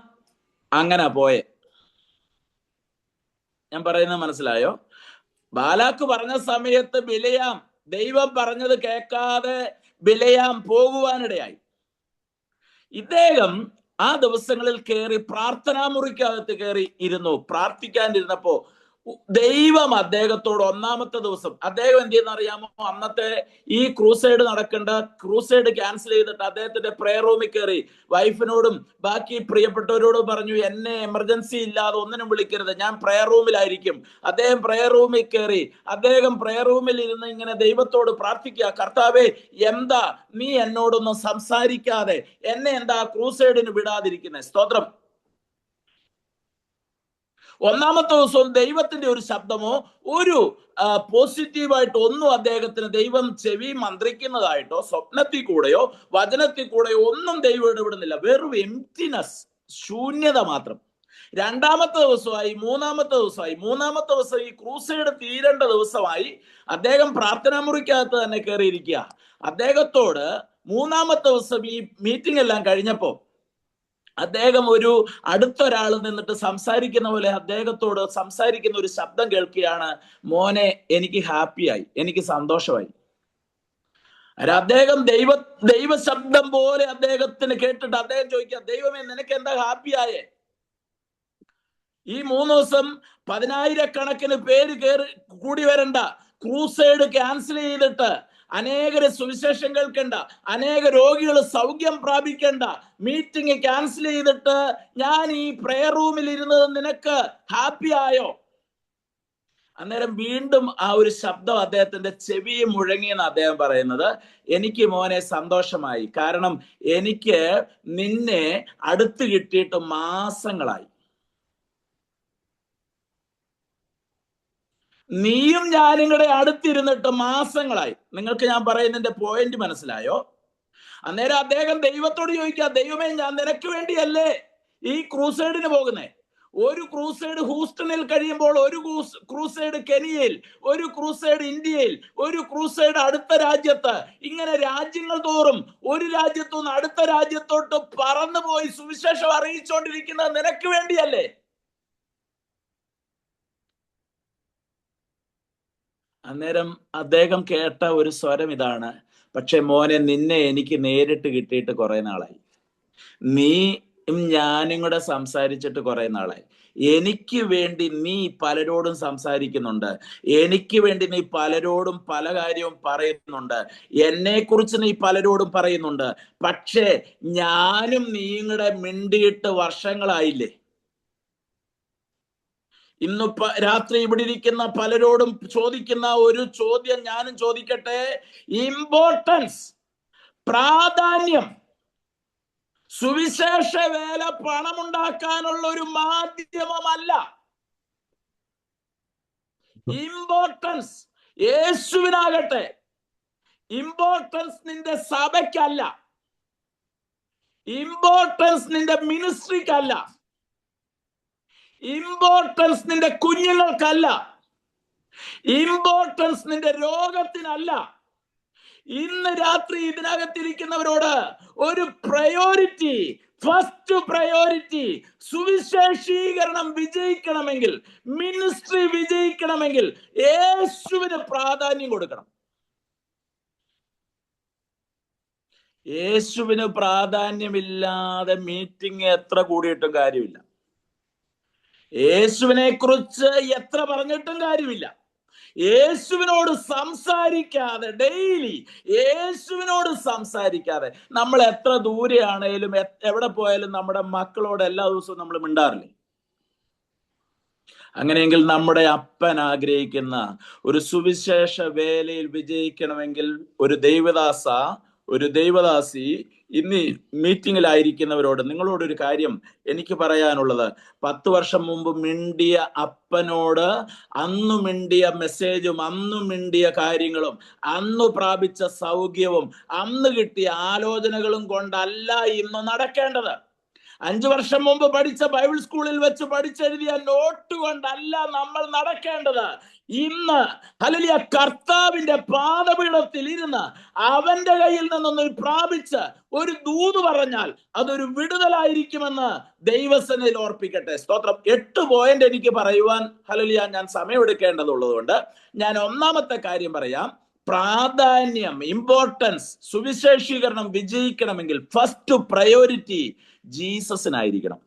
അങ്ങനെ പോയെ. ഞാൻ പറയുന്നത് മനസ്സിലായോ? ബാലാക്ക് പറഞ്ഞ സമയത്ത് ബിലയാം ദൈവം പറഞ്ഞത് കേൾക്കാതെ ബിലയാം പോകുവാനിടയായി. ഇദ്ദേഹം ആ ദിവസങ്ങളിൽ കയറി പ്രാർത്ഥനാ മുറിക്കകത്ത് കയറി ഇരുന്നു. പ്രാർത്ഥിക്കാനിരുന്നപ്പോ ദൈവം അദ്ദേഹത്തോട് ഒന്നാമത്തെ ദിവസം അദ്ദേഹം എന്ത് ചെയ്യുന്ന അറിയാമോ? അന്നത്തെ ഈ ക്രൂസൈഡ് നടക്കേണ്ട ക്രൂസൈഡ് ക്യാൻസൽ ചെയ്തിട്ട് അദ്ദേഹത്തിന്റെ പ്രയർ റൂമിൽ കയറി വൈഫിനോടും ബാക്കി പ്രിയപ്പെട്ടവരോടും പറഞ്ഞു, എന്നെ എമർജൻസി ഇല്ലാതെ ഒന്നിനും വിളിക്കരുത്, ഞാൻ പ്രയർ റൂമിലായിരിക്കും. അദ്ദേഹം പ്രയർ റൂമിൽ കയറി അദ്ദേഹം പ്രയർ റൂമിൽ ഇരുന്ന് ഇങ്ങനെ ദൈവത്തോട് പ്രാർത്ഥിക്കുക, കർത്താവേ, എന്താ നീ എന്നോടൊന്നും സംസാരിക്കാതെ എന്നെ എന്താ ക്രൂസൈഡിന് വിടാതിരിക്കുന്നത്? സ്തോത്രം. ഒന്നാമത്തെ ദിവസവും ദൈവത്തിന്റെ ഒരു ശബ്ദമോ ഒരു പോസിറ്റീവായിട്ട് ഒന്നും അദ്ദേഹത്തിന് ദൈവം ചെവി മന്ത്രിക്കുന്നതായിട്ടോ സ്വപ്നത്തിൽ കൂടെയോ വചനത്തിൽ കൂടെയോ ഒന്നും ദൈവം ഇടപെടുന്നില്ല. വെറും എംപ്റ്റിനെസ്, ശൂന്യത മാത്രം. രണ്ടാമത്തെ ദിവസമായി, മൂന്നാമത്തെ ദിവസം ഈ ക്രൂസൈഡ് തീരേണ്ട ദിവസമായി. അദ്ദേഹം പ്രാർത്ഥനാ മുറിക്കകത്ത് തന്നെ കയറിയിരിക്കുക. അദ്ദേഹത്തോട് മൂന്നാമത്തെ ദിവസം ഈ മീറ്റിംഗ് എല്ലാം കഴിഞ്ഞപ്പോ അദ്ദേഹം ഒരു അടുത്തൊരാൾ നിന്നിട്ട് സംസാരിക്കുന്ന പോലെ അദ്ദേഹത്തോട് സംസാരിക്കുന്ന ഒരു ശബ്ദം കേൾക്കുകയാണ്, മോനെ, എനിക്ക് ഹാപ്പിയായി, എനിക്ക് സന്തോഷമായി. അദ്ദേഹം ദൈവ ശബ്ദം പോലെ അദ്ദേഹത്തിന് കേട്ടിട്ട് അദ്ദേഹം ചോദിക്കുക, ദൈവമേ, നിനക്ക് എന്താ ഹാപ്പിയായേ? ഈ 3 ദിവസം 10,000 പേര് കൂടി വരണ്ട, ക്രൂസൈഡ് ക്യാൻസൽ ചെയ്തിട്ട് അനേകരെ സുവിശേഷം കേൾക്കണ്ട, അനേക രോഗികൾ സൗഖ്യം പ്രാപിക്കേണ്ട മീറ്റിംഗ് ക്യാൻസൽ ചെയ്തിട്ട് ഞാൻ ഈ പ്രയർ റൂമിൽ ഇരുന്നത് നിനക്ക് ഹാപ്പി ആയോ? അന്നേരം വീണ്ടും ആ ഒരു ശബ്ദം അദ്ദേഹത്തിന്റെ ചെവി മുഴങ്ങിയെന്ന് അദ്ദേഹം പറയുന്നത്, എനിക്ക് മോനെ സന്തോഷമായി, കാരണം എനിക്ക് നിന്നെ അടുത്ത് കിട്ടിയിട്ട് മാസങ്ങളായി. നീയും ഞാനും കൂടെ അടുത്തിരുന്നിട്ട് മാസങ്ങളായി. നിങ്ങൾക്ക് ഞാൻ പറയുന്നതിന്റെ പോയിന്റ് മനസ്സിലായോ? അന്നേരം അദ്ദേഹം ദൈവത്തോട് ചോദിക്കുക, ദൈവമേ, ഞാൻ നിനക്ക് വേണ്ടിയല്ലേ ഈ ക്രൂസൈഡിന് പോകുന്നേ? ഒരു ക്രൂസൈഡ് ഹൂസ്റ്റണിൽ കഴിയുമ്പോൾ, ഒരു ക്രൂസൈഡ് കെനിയയിൽ, ഒരു ക്രൂസൈഡ് ഇന്ത്യയിൽ, ഒരു ക്രൂസൈഡ് അടുത്ത രാജ്യത്ത്, ഇങ്ങനെ രാജ്യങ്ങൾ തോറും ഒരു രാജ്യത്തുനിന്ന് അടുത്ത രാജ്യത്തോട്ട് പറന്നുപോയി സുവിശേഷം അറിയിച്ചുകൊണ്ടിരിക്കുന്നത് നിനക്ക് വേണ്ടിയല്ലേ? അന്നേരം അദ്ദേഹം കേട്ട ഒരു സ്വരം ഇതാണ്, പക്ഷെ മോനെ, നിന്നെ എനിക്ക് നേരിട്ട് കിട്ടിയിട്ട് കുറെ നാളായി, നീയും ഞാനും കൂടെ സംസാരിച്ചിട്ട് കുറെ നാളായി. എനിക്ക് വേണ്ടി നീ പലരോടും സംസാരിക്കുന്നുണ്ട്, എനിക്ക് വേണ്ടി നീ പലരോടും പല കാര്യവും പറയുന്നുണ്ട്, എന്നെ കുറിച്ച് നീ പലരോടും പറയുന്നുണ്ട്, പക്ഷേ ഞാനും നീയും കൂടെ മിണ്ടിയിട്ട് വർഷങ്ങളായില്ലേ? ഇന്ന് രാത്രി ഇവിടെ ഇരിക്കുന്ന പലരോടും ചോദിക്കുന്ന ഒരു ചോദ്യം ഞാനും ചോദിക്കട്ടെ. ഇമ്പോർട്ടൻസ്, പ്രാധാന്യം. സുവിശേഷ വേല പണമുണ്ടാക്കാനുള്ള ഒരു മാധ്യമമല്ല. ഇമ്പോർട്ടൻസ് യേശുവിനാകട്ടെ. ഇമ്പോർട്ടൻസ് നിന്റെ സഭയ്ക്കല്ല, ഇമ്പോർട്ടൻസ് നിന്റെ മിനിസ്ട്രിക്കല്ല, ഇമ്പോർട്ടൻസ് നിന്റെ കുഞ്ഞുങ്ങൾക്കല്ല, ഇമ്പോർട്ടൻസ് നിന്റെ രോഗത്തിനല്ല. ഇന്ന് രാത്രി ഇതിനകത്തിരിക്കുന്നവരോട് ഒരു പ്രയോറിറ്റി, ഫസ്റ്റ് പ്രയോറിറ്റി, സുവിശേഷീകരണം വിജയിക്കണമെങ്കിൽ, മിനിസ്ട്രി വിജയിക്കണമെങ്കിൽ യേശുവിന് പ്രാധാന്യം കൊടുക്കണം. യേശുവിന് പ്രാധാന്യമില്ലാതെ മീറ്റിംഗ് എത്ര കൂടിയിട്ടും കാര്യമില്ല. യേശുവിനെ കുറിച്ച് എത്ര പറഞ്ഞിട്ടും കാര്യമില്ല. യേശുവിനോട് സംസാരിക്കാതെ, ഡെയിലി യേശുവിനോട് സംസാരിക്കാതെ നമ്മൾ എത്ര ദൂരെയാണേലും എവിടെ പോയാലും നമ്മുടെ മക്കളോട് എല്ലാ ദിവസവും നമ്മൾ മിണ്ടാറില്ലേ? അങ്ങനെയെങ്കിൽ നമ്മുടെ അപ്പൻ ആഗ്രഹിക്കുന്ന ഒരു സുവിശേഷ വേലയിൽ വിജയിക്കണമെങ്കിൽ ഒരു ദൈവദാസി ഇന്ന് മീറ്റിങ്ങിലായിരിക്കുന്നവരോട് നിങ്ങളോടൊരു കാര്യം എനിക്ക് പറയാനുള്ളത്, 10 വർഷം മുമ്പ് മിണ്ടിയ അപ്പനോട് അന്നു മിണ്ടിയ മെസ്സേജും അന്നു മിണ്ടിയ കാര്യങ്ങളും അന്നു പ്രാപിച്ച സൗഖ്യവും അന്ന് കിട്ടിയ ആലോചനകളും കൊണ്ടല്ല ഇന്ന് നടക്കേണ്ടത്. 5 വർഷം മുമ്പ് പഠിച്ച ബൈബിൾ സ്കൂളിൽ വെച്ച് പഠിച്ചെഴുതിയ നോട്ട് കൊണ്ടല്ല നമ്മൾ നടക്കേണ്ടത്. ഇന്ന് ഹല്ലേലൂയ കർത്താവിന്റെ പാദപീഠത്തിൽ ഇരുന്ന് അവന്റെ കയ്യിൽ നിന്നൊന്ന് പ്രാപിച്ച് ഒരു ദൂത് പറഞ്ഞാൽ അതൊരു വിടുതലായിരിക്കുമെന്ന് ദൈവസന്നിധിയിൽ ഓർപ്പിക്കട്ടെ. സ്തോത്രം. 8 പോയിന്റ് എനിക്ക് പറയുവാൻ ഹല്ലേലൂയ ഞാൻ സമയമെടുക്കേണ്ടതുള്ളത് കൊണ്ട് ഞാൻ ഒന്നാമത്തെ കാര്യം പറയാം. പ്രാധാന്യം, ഇമ്പോർട്ടൻസ്, സുവിശേഷീകരണം വിജയിക്കണമെങ്കിൽ ഫസ്റ്റ് പ്രയോറിറ്റി ജീസസിനായിരിക്കണം.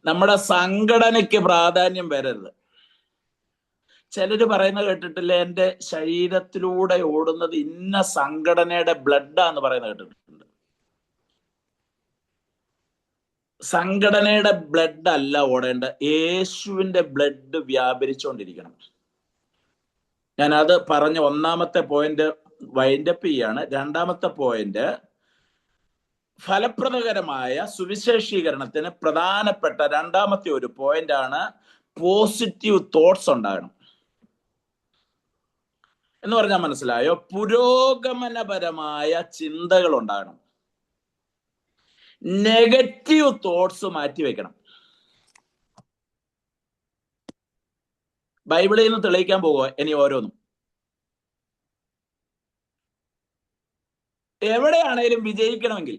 നമ്മുടെ സംഘടനയ്ക്ക് പ്രാധാന്യം വരരുത്. ചിലര് പറയുന്നത് കേട്ടിട്ടില്ല, എന്റെ ശരീരത്തിലൂടെ ഓടുന്നത് ഇന്ന സംഘടനയുടെ ബ്ലഡാന്ന് പറയുന്നത് കേട്ടിട്ടുണ്ട്. സംഘടനയുടെ ബ്ലഡ് അല്ല ഓടേണ്ട, യേശുവിന്റെ ബ്ലഡ് വ്യാപരിച്ചുകൊണ്ടിരിക്കണം. ഞാൻ അത് പറഞ്ഞ ഒന്നാമത്തെ പോയിന്റ് വൈൻഡപ്പ് ചെയ്യാണ്. രണ്ടാമത്തെ പോയിന്റ്, ഫലപ്രദകരമായ സുവിശേഷീകരണത്തിന് പ്രധാനപ്പെട്ട രണ്ടാമത്തെ ഒരു പോയിന്റ് ആണ് പോസിറ്റീവ് തോട്ട്സ് ഉണ്ടാകണം. എന്ന് പറഞ്ഞാൽ മനസ്സിലായോ? പുരോഗമനപരമായ ചിന്തകൾ ഉണ്ടാകണം. നെഗറ്റീവ് തോട്ട്സ് മാറ്റിവെക്കണം. ബൈബിളിൽ നിന്ന് തെളിയിക്കാൻ പോകുക ഇനി ഓരോന്നും. എവിടെയാണേലും വിജയിക്കണമെങ്കിൽ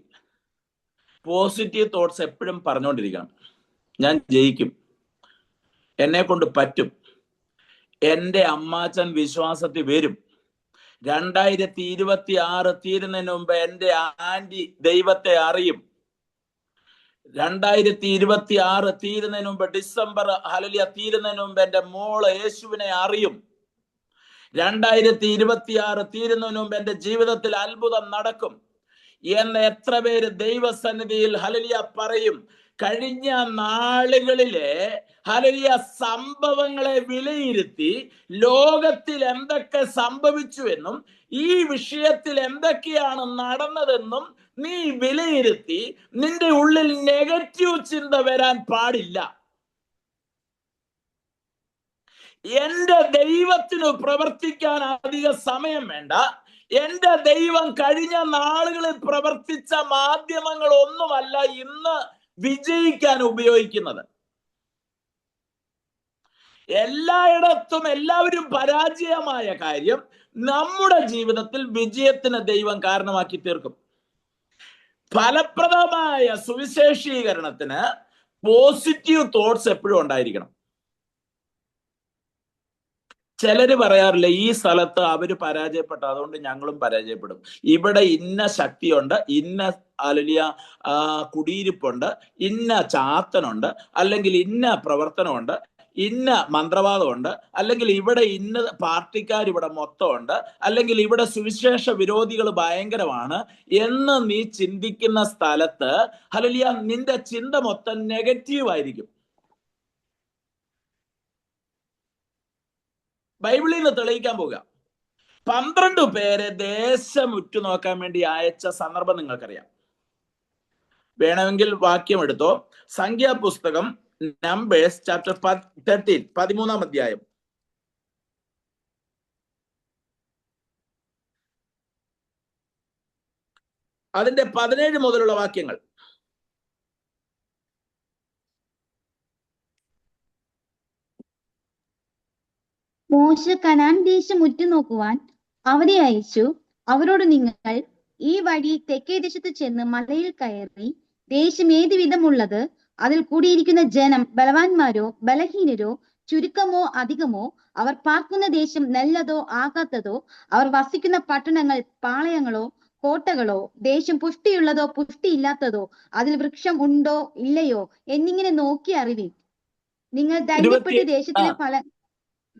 പോസിറ്റീവ് തോട്ട്സ് എപ്പോഴും പറഞ്ഞുകൊണ്ടിരിക്കണം. ഞാൻ ജയിക്കും, എന്നെ കൊണ്ട് പറ്റും, എൻ്റെ അമ്മാച്ചൻ വിശ്വാസത്തിൽ വരും, 2026 തീരുന്നതിന് മുമ്പ് എൻ്റെ ആന്റി ദൈവത്തെ അറിയും, 2026 തീരുന്നതിന് മുമ്പ്, ഡിസംബർ ഹല്ലേലൂയ തീരുന്നതിന് മുമ്പ് എൻ്റെ മോള് യേശുവിനെ അറിയും, 2026 തീരുന്നതിന് മുമ്പ് എൻ്റെ ജീവിതത്തിൽ അത്ഭുതം നടക്കും എന്ന് എത്ര പേര് ദൈവസന്നിധിയിൽ ഹല്ലേലൂയ പറയും? കഴിഞ്ഞ നാളുകളിലെ ഹല്ലേലൂയ സംഭവങ്ങളെ വിലയിരുത്തി ലോകത്തിൽ എന്തൊക്കെ സംഭവിച്ചു എന്നും ഈ വിഷയത്തിൽ എന്തൊക്കെയാണ് നടന്നതെന്നും നീ വിലയിരുത്തി നിന്റെ ഉള്ളിൽ നെഗറ്റീവ് ചിന്ത വരാൻ പാടില്ല. എന്റെ ദൈവത്തിന് പ്രവർത്തിക്കാൻ അധിക സമയം വേണ്ട. എന്റെ ദൈവം കഴിഞ്ഞ നാളുകളിൽ പ്രവർത്തിച്ച മാധ്യമങ്ങൾ ഒന്നുമല്ല ഇന്ന് വിജയിക്കാൻ ഉപയോഗിക്കുന്നത്. എല്ലായിടത്തും എല്ലാവരും പരാജയമായ കാര്യം നമ്മുടെ ജീവിതത്തിൽ വിജയത്തിന് ദൈവം കാരണമാക്കി തീർക്കും. ഫലപ്രദമായ സുവിശേഷീകരണത്തിന് പോസിറ്റീവ് തോട്ട്സ് എപ്പോഴും ഉണ്ടായിരിക്കണം. ചിലര് പറയാറില്ല, ഈ സ്ഥലത്ത് അവര് പരാജയപ്പെട്ടു അതുകൊണ്ട് ഞങ്ങളും പരാജയപ്പെടും, ഇവിടെ ഇന്ന ശക്തിയുണ്ട്, ഇന്ന ഹല്ലേലൂയ കുടിയിരിപ്പുണ്ട്, ഇന്ന ചാത്തനുണ്ട്, അല്ലെങ്കിൽ ഇന്ന പ്രവർത്തനമുണ്ട്, ഇന്ന മന്ത്രവാദമുണ്ട്, അല്ലെങ്കിൽ ഇവിടെ ഇന്ന പാർട്ടിക്കാർ ഇവിടെ മൊത്തമുണ്ട്, അല്ലെങ്കിൽ ഇവിടെ സുവിശേഷ വിരോധികൾ ഭയങ്കരമാണ് എന്ന് നീ ചിന്തിക്കുന്ന സ്ഥലത്ത് ഹല്ലേലൂയ നിന്റെ ചിന്ത മൊത്തം നെഗറ്റീവ് ആയിരിക്കും. ബൈബിളിൽ നിന്ന് തെളിയിക്കാൻ പോകുക. 12 പേരെ ദേശം ഉറ്റുനോക്കാൻ വേണ്ടി അയച്ച സന്ദർഭം നിങ്ങൾക്കറിയാം. വേണമെങ്കിൽ വാക്യം എടുത്തോ. സംഖ്യാപുസ്തകം നമ്പേഴ്സ് ചാപ്റ്റർ 13, 13-ാം അധ്യായം. അതിന്റെ 17 മുതലുള്ള വാക്യങ്ങൾ. മോശ കനാൻ ദേശം ഉറ്റുനോക്കുവാൻ അവരെ അയച്ചു. അവരോട്, നിങ്ങൾ ഈ വഴി തെക്കേ ദേശത്ത് ചെന്ന് മലയിൽ കയറി ദേശം ഏത് വിധമുള്ളത്, അതിൽ കൂടിയിരിക്കുന്ന ജനം ബലവാന്മാരോ ബലഹീനരോ ചുരുക്കമോ അധികമോ, അവർ പാർക്കുന്ന ദേശം നല്ലതോ ആകാത്തതോ, അവർ വസിക്കുന്ന പട്ടണങ്ങൾ പാളയങ്ങളോ കോട്ടകളോ, ദേശം പുഷ്ടിയുള്ളതോ പുഷ്ടിയില്ലാത്തതോ, അതിൽ വൃക്ഷം ഉണ്ടോ ഇല്ലയോ എന്നിങ്ങനെ നോക്കി അറിവിൻ. നിങ്ങൾ ധൈര്യപ്പെട്ട് ദേശത്തിലെ ഫലം.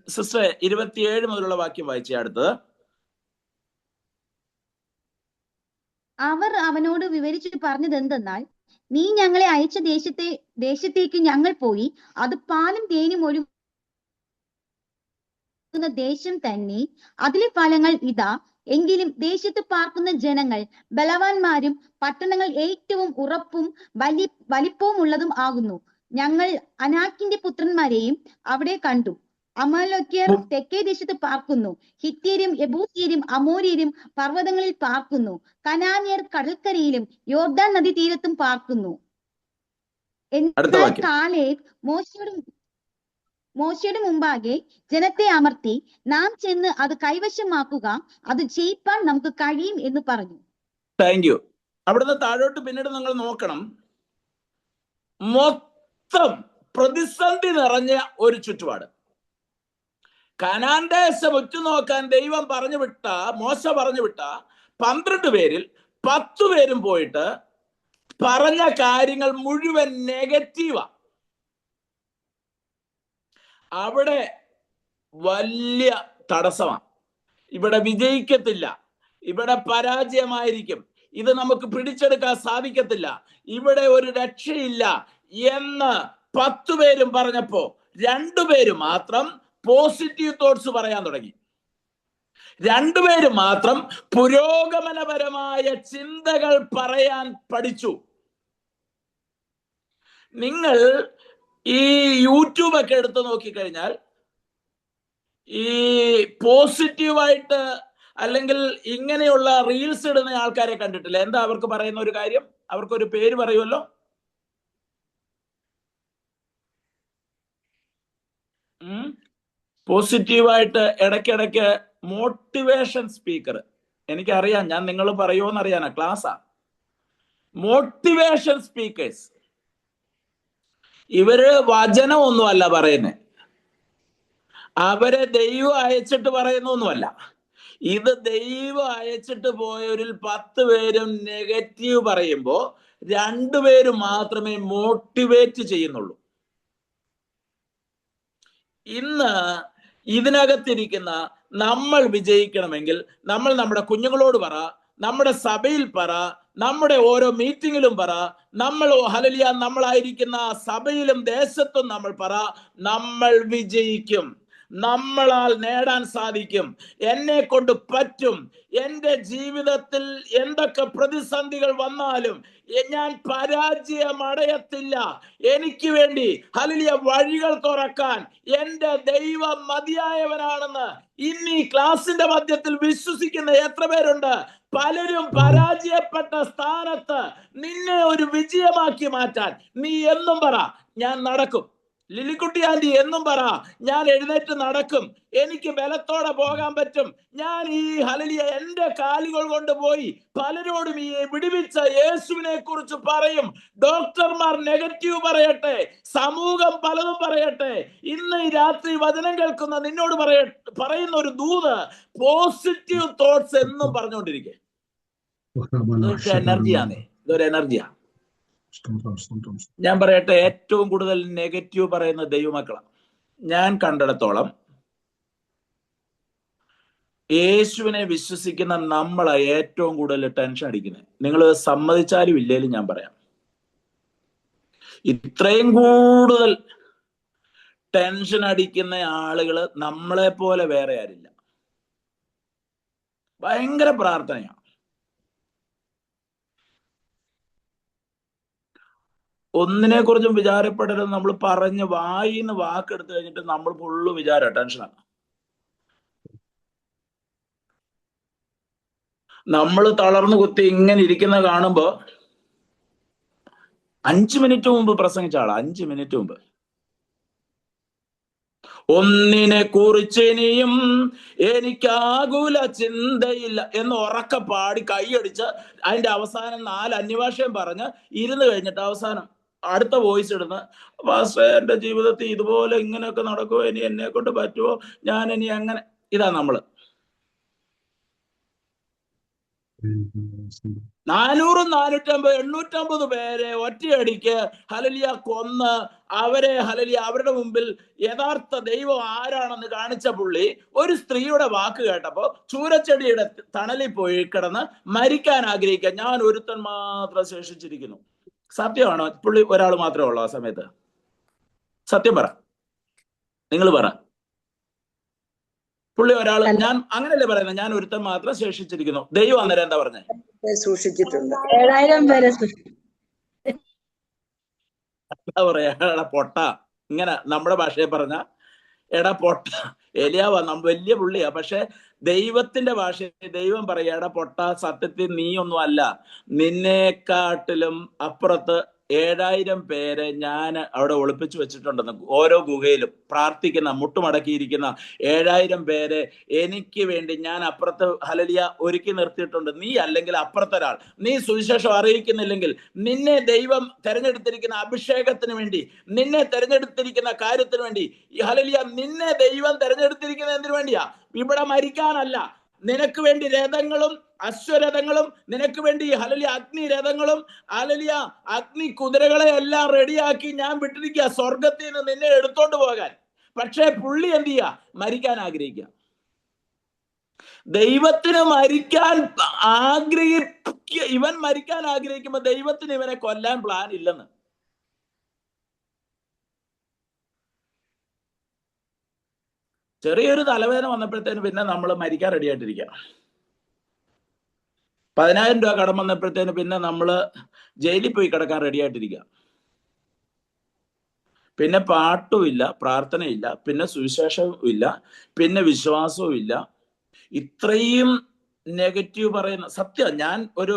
സിസ്റ്റർ 27 മുതലുള്ള വാക്യം വായിച്ചേ. അടുത്തത്. അവർ അവനോട് വിവരിച്ചിട്ട് പറഞ്ഞത് എന്തെന്നാൽ, നീ ഞങ്ങളെ അയച്ച ദേശത്തേക്ക് ഞങ്ങൾ പോയി, അത് പാലും തേനും ഒഴുകുന്ന ദേശം തന്നെ, അതിലെ ഫലങ്ങൾ ഇതാ. എങ്കിലും ദേശത്ത് പാർക്കുന്ന ജനങ്ങൾ ബലവാന്മാരും പട്ടണങ്ങൾ ഏറ്റവും ഉറപ്പും വലിപ്പവും ഉള്ളതും ആകുന്നു. ഞങ്ങൾ അനാക്കിന്റെ പുത്രന്മാരെയും അവിടെ കണ്ടു. അമാലോക്യർ തെക്കേ ദേശത്ത് പാർക്കുന്നു, ഹിത്യരും യെബൂസ്യരും അമോര്യരും പർവ്വതങ്ങളിൽ പാർക്കുന്നു, കനാന്യർ കടൽക്കരയിലും യോർദാൻ നദി തീരത്തും പാർക്കുന്നു. അടുത്ത എന്നാൽ വാക്യം. കാലേബ് മോശയുടെ മുമ്പാകെ ജനത്തെ അമർത്തി, നാം ചെന്ന് അത് കൈവശമാക്കുക, അത് ജയിപ്പാൻ നമുക്ക് കഴിയും എന്ന് പറഞ്ഞു. Thank you. അവിടുന്ന് താഴോട്ട് പിന്നീട് നിങ്ങൾ നോക്കണം, മൊത്തം പ്രതിസന്ധി നിറഞ്ഞ ഒരു ചുറ്റുപാട്. കനാൻ ദേശം ഉറ്റുനോക്കാൻ ദൈവം മോശ പറഞ്ഞു വിട്ട 12 പേരിൽ 10 പേരും പോയിട്ട് പറഞ്ഞ കാര്യങ്ങൾ മുഴുവൻ നെഗറ്റീവാ. അവിടെ വലിയ തടസ്സമാണ്. ഇവിടെ വിജയിക്കത്തില്ല, ഇവിടെ പരാജയമായിരിക്കും, ഇത് നമുക്ക് പിടിച്ചെടുക്കാൻ സാധിക്കത്തില്ല, ഇവിടെ ഒരു രക്ഷയില്ല എന്ന് 10 പേരും പറഞ്ഞപ്പോ 2 പേര് മാത്രം പോസിറ്റീവ് തോട്ട്സ് പറയാൻ തുടങ്ങി. 2 പേര് മാത്രം പുരോഗമനപരമായ ചിന്തകൾ പറയാൻ പഠിച്ചു. നിങ്ങൾ ഈ യൂട്യൂബ് ഒക്കെ എടുത്ത് നോക്കിക്കഴിഞ്ഞാൽ ഈ പോസിറ്റീവായിട്ട് അല്ലെങ്കിൽ ഇങ്ങനെയുള്ള റീൽസ് ഇടുന്ന ആൾക്കാരെ കണ്ടിട്ടില്ല. എന്താ അവർക്ക് പറയുന്ന ഒരു കാര്യം? അവർക്കൊരു പേര് പറയുമല്ലോ, പോസിറ്റീവായിട്ട് ഇടയ്ക്കിടയ്ക്ക് മോട്ടിവേഷൻ സ്പീക്കർ. എനിക്കറിയാം, ഞാൻ നിങ്ങൾ പറയുമോന്ന് അറിയാനാ, ക്ലാസ്സാ. Motivation speakers. ഇവര് വചനമൊന്നുമല്ല പറയുന്നത്, അവരെ ദൈവം അയച്ചിട്ട് പറയുന്നൊന്നുമല്ല. ഇത് ദൈവം അയച്ചിട്ട് പോയവരിൽ 10 പേരും നെഗറ്റീവ് പറയുമ്പോ 2 പേര് മാത്രമേ മോട്ടിവേറ്റ് ചെയ്യുന്നുള്ളൂ. ഇന്ന് ഇതിനകത്തിരിക്കുന്ന നമ്മൾ വിജയിക്കണമെങ്കിൽ നമ്മൾ നമ്മുടെ കുഞ്ഞുങ്ങളോട് പറ, നമ്മുടെ സഭയിൽ പറ, നമ്മുടെ ഓരോ മീറ്റിങ്ങിലും പറ, നമ്മളായിരിക്കുന്ന സഭയിലും ദേശത്തും നമ്മൾ പറ, നമ്മൾ വിജയിക്കും, നമ്മളാൽ നേടാൻ സാധിക്കും, എന്നെ കൊണ്ട് പറ്റും, എൻ്റെ ജീവിതത്തിൽ എന്തൊക്കെ പ്രതിസന്ധികൾ വന്നാലും ഞാൻ പരാജയം അടയത്തില്ല, എനിക്ക് വേണ്ടി ഹല്ലേലൂയ വഴികൾ തുറക്കാൻ എൻ്റെ ദൈവം മതിയായവനാണെന്ന് ഇന്ന് ഈ ക്ലാസിന്റെ മധ്യത്തിൽ വിശ്വസിക്കുന്ന എത്ര പേരുണ്ട്? പലരും പരാജയപ്പെട്ട സ്ഥാനത്ത് നിന്നെ ഒരു വിജയമാക്കി മാറ്റാൻ നീ എന്നും പറ, ഞാൻ നടക്കും. ലിലിക്കുട്ടി ആന്റി എന്നും പറ, ഞാൻ എഴുന്നേറ്റ് നടക്കും, എനിക്ക് ബലത്തോടെ പോകാൻ പറ്റും, ഞാൻ ഈ ഹല്ലേലൂയ എൻ്റെ കാലുകൾ കൊണ്ട് പോയി പലരോടും ഈ വിടുവിച്ച യേശുവിനെ കുറിച്ച് പറയും. ഡോക്ടർമാർ നെഗറ്റീവ് പറയട്ടെ, സമൂഹം പലതും പറയട്ടെ, ഇന്ന് ഈ രാത്രി വചനം കേൾക്കുന്ന നിന്നോട് പറയുന്ന ഒരു ദൂത്, പോസിറ്റീവ് തോട്ട്സ് എന്നും പറഞ്ഞുകൊണ്ടിരിക്കെ. എനർജിയാണേ, ഇതൊരു എനർജിയാ. ഞാൻ പറയട്ടെ, ഏറ്റവും കൂടുതൽ നെഗറ്റീവ് പറയുന്ന ദൈവമക്കളാണ്. ഞാൻ കണ്ടിടത്തോളം യേശുവിനെ വിശ്വസിക്കുന്ന നമ്മളാ ഏറ്റവും കൂടുതൽ ടെൻഷൻ അടിക്കുന്നത്. നിങ്ങൾ സമ്മതിച്ചാലും ഇല്ലേലും ഞാൻ പറയാം, ഇത്രയും കൂടുതൽ ടെൻഷൻ അടിക്കുന്ന ആളുകള് നമ്മളെ പോലെ വേറെ ആരില്ല. ഭയങ്കര പ്രാർത്ഥനയാണ്. ഒന്നിനെ കുറിച്ചും വിചാരപ്പെടരുത്. നമ്മൾ പറഞ്ഞ് വായിന്ന് വാക്കെടുത്ത് കഴിഞ്ഞിട്ട് നമ്മൾ ഫുള്ള് വിചാരം ടെൻഷനാണ്. നമ്മൾ തളർന്നു കുത്തി ഇങ്ങനെ ഇരിക്കുന്ന കാണുമ്പോ 5 മിനിറ്റ് മുമ്പ് പ്രസംഗിച്ച ആളാ, 5 മിനിറ്റ് മുമ്പ് ഒന്നിനെ കുറിച്ച് ഇനിയും എനിക്കാകുല ചിന്തയില്ല എന്ന് ഉറക്കെ പാടി കൈയടിച്ച് അതിന്റെ അവസാനം 4 അന്യഭാഷയും പറഞ്ഞ് ഇരുന്ന് കഴിഞ്ഞിട്ട് അവസാനം അടുത്ത വോയിസ് ഇടുന്ന, പാസ്റ്റർ എന്റെ ജീവിതത്തിൽ ഇതുപോലെ ഇങ്ങനെയൊക്കെ നടക്കുമോ, ഇനി എന്നെ കൊണ്ട് പറ്റുമോ, ഞാൻ ഇനി അങ്ങനെ. ഇതാ നമ്മള് 400, 450, 850 പേരെ ഒറ്റയടിക്ക് ഹല്ലേലൂയ കൊന്ന് അവരെ ഹല്ലേലൂയ അവരുടെ മുമ്പിൽ യഥാർത്ഥ ദൈവം ആരാണെന്ന് കാണിച്ച പുള്ളി ഒരു സ്ത്രീയുടെ വാക്ക് കേട്ടപ്പോ ചൂരച്ചെടിയുടെ തണലിൽ പോയി കിടന്ന് മരിക്കാൻ ആഗ്രഹിക്കുക, ഞാൻ ഒരുത്തൻ മാത്രം ശേഷിച്ചിരിക്കുന്നു. സത്യമാണോ? പുള്ളി ഒരാൾ മാത്രമേ ഉള്ളൂ ആ സമയത്ത്? സത്യം പറ, നിങ്ങൾ പറ. പുള്ളി ഒരാൾ, ഞാൻ അങ്ങനെയല്ലേ പറയുന്നത്, ഞാൻ ഒരുത്തൻ മാത്രം ശേഷിച്ചിരിക്കുന്നു. ദൈവം അന്നേരം എന്താ പറഞ്ഞേ? സൂക്ഷിച്ചിട്ടുണ്ട്. 7000 പേരെ എന്താ പറയാ, എടാ പൊട്ട, ഇങ്ങനെ നമ്മുടെ ഭാഷയെ പറഞ്ഞ എടാ പൊട്ട. എലിയാവാ, വലിയ പുള്ളിയാ, പക്ഷെ ദൈവത്തിന്റെ ഭാഷയിൽ ദൈവം പറയാ, എടാ പൊട്ട, സത്യത്തിൽ നീ ഒന്നും അല്ല, നിന്നെക്കാട്ടിലും അപ്പുറത്ത് 7000 പേരെ ഞാൻ അവിടെ ഒളിപ്പിച്ചു വെച്ചിട്ടുണ്ടെന്ന്. ഓരോ ഗുഹയിലും പ്രാർത്ഥിക്കുന്ന, മുട്ടുമടക്കിയിരിക്കുന്ന 7000 പേരെ എനിക്ക് വേണ്ടി ഞാൻ അപ്പുറത്ത് ഹല്ലേലൂയ ഒരുക്കി നിർത്തിയിട്ടുണ്ട്. നീ അല്ലെങ്കിൽ അപ്പുറത്തൊരാൾ, നീ സുവിശേഷം അറിയിക്കുന്നില്ലെങ്കിൽ, നിന്നെ ദൈവം തെരഞ്ഞെടുത്തിരിക്കുന്ന അഭിഷേകത്തിന് വേണ്ടി, നിന്നെ തെരഞ്ഞെടുത്തിരിക്കുന്ന കാര്യത്തിന് വേണ്ടി, ഹല്ലേലൂയ, നിന്നെ ദൈവം തെരഞ്ഞെടുത്തിരിക്കുന്നത് എന്തിനു വേണ്ടിയാ? ഇവിടെ മരിക്കാനല്ല. നിനക്ക് വേണ്ടി രഥങ്ങളും അശ്വരഥങ്ങളും, നിനക്ക് വേണ്ടി ഹല്ലേലൂയ അഗ്നി രഥങ്ങളും, ഹല്ലേലൂയ അഗ്നി കുതിരകളെ എല്ലാം റെഡിയാക്കി ഞാൻ വിട്ടിരിക്കുക സ്വർഗത്തിൽ നിന്ന് നിന്നെ എടുത്തോണ്ട് പോകാൻ. പക്ഷേ പുള്ളി എന്ത് ചെയ്യാ? മരിക്കാൻ ആഗ്രഹിക്കുക. ദൈവത്തിന് മരിക്കാൻ ഇവൻ മരിക്കാൻ ആഗ്രഹിക്കുമ്പോ ദൈവത്തിന് ഇവനെ കൊല്ലാൻ പ്ലാൻ ഇല്ലെന്ന്. ചെറിയൊരു തലവേദന വന്നപ്പോഴത്തേന് പിന്നെ നമ്മൾ മരിക്കാൻ റെഡി ആയിട്ടിരിക്കുക. 10,000 രൂപ കടം വന്നപ്പോഴത്തേന് പിന്നെ നമ്മൾ ജയിലിൽ പോയി കിടക്കാൻ റെഡി ആയിട്ടിരിക്കുക. പിന്നെ പാട്ടുമില്ല, പ്രാർത്ഥനയില്ല, പിന്നെ സുവിശേഷവും ഇല്ല, പിന്നെ വിശ്വാസവും ഇല്ല. ഇത്രയും നെഗറ്റീവ് പറയുന്ന സത്യം. ഞാൻ ഒരു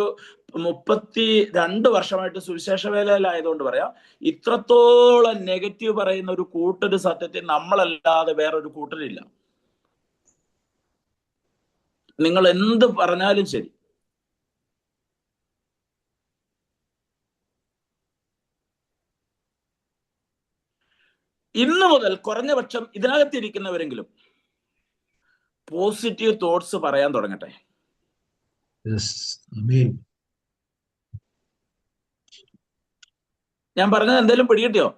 32 വർഷമായിട്ട് സുവിശേഷ വേലയിലായതുകൊണ്ട് പറയാം, ഇത്രത്തോളം നെഗറ്റീവ് പറയുന്ന ഒരു കൂട്ടര് സത്യത്തിൽ നമ്മളല്ലാതെ വേറൊരു കൂട്ടരില്ല. നിങ്ങൾ എന്ത് പറഞ്ഞാലും ശരി. ഇന്ന് മുതൽ കുറഞ്ഞ പക്ഷം ഇതിനകത്തിരിക്കുന്നവരെങ്കിലും പോസിറ്റീവ് തോട്ട്സ് പറയാൻ തുടങ്ങട്ടെ. ഞാൻ പറഞ്ഞത് എന്തെങ്കിലും പിടികിട്ടിയോ?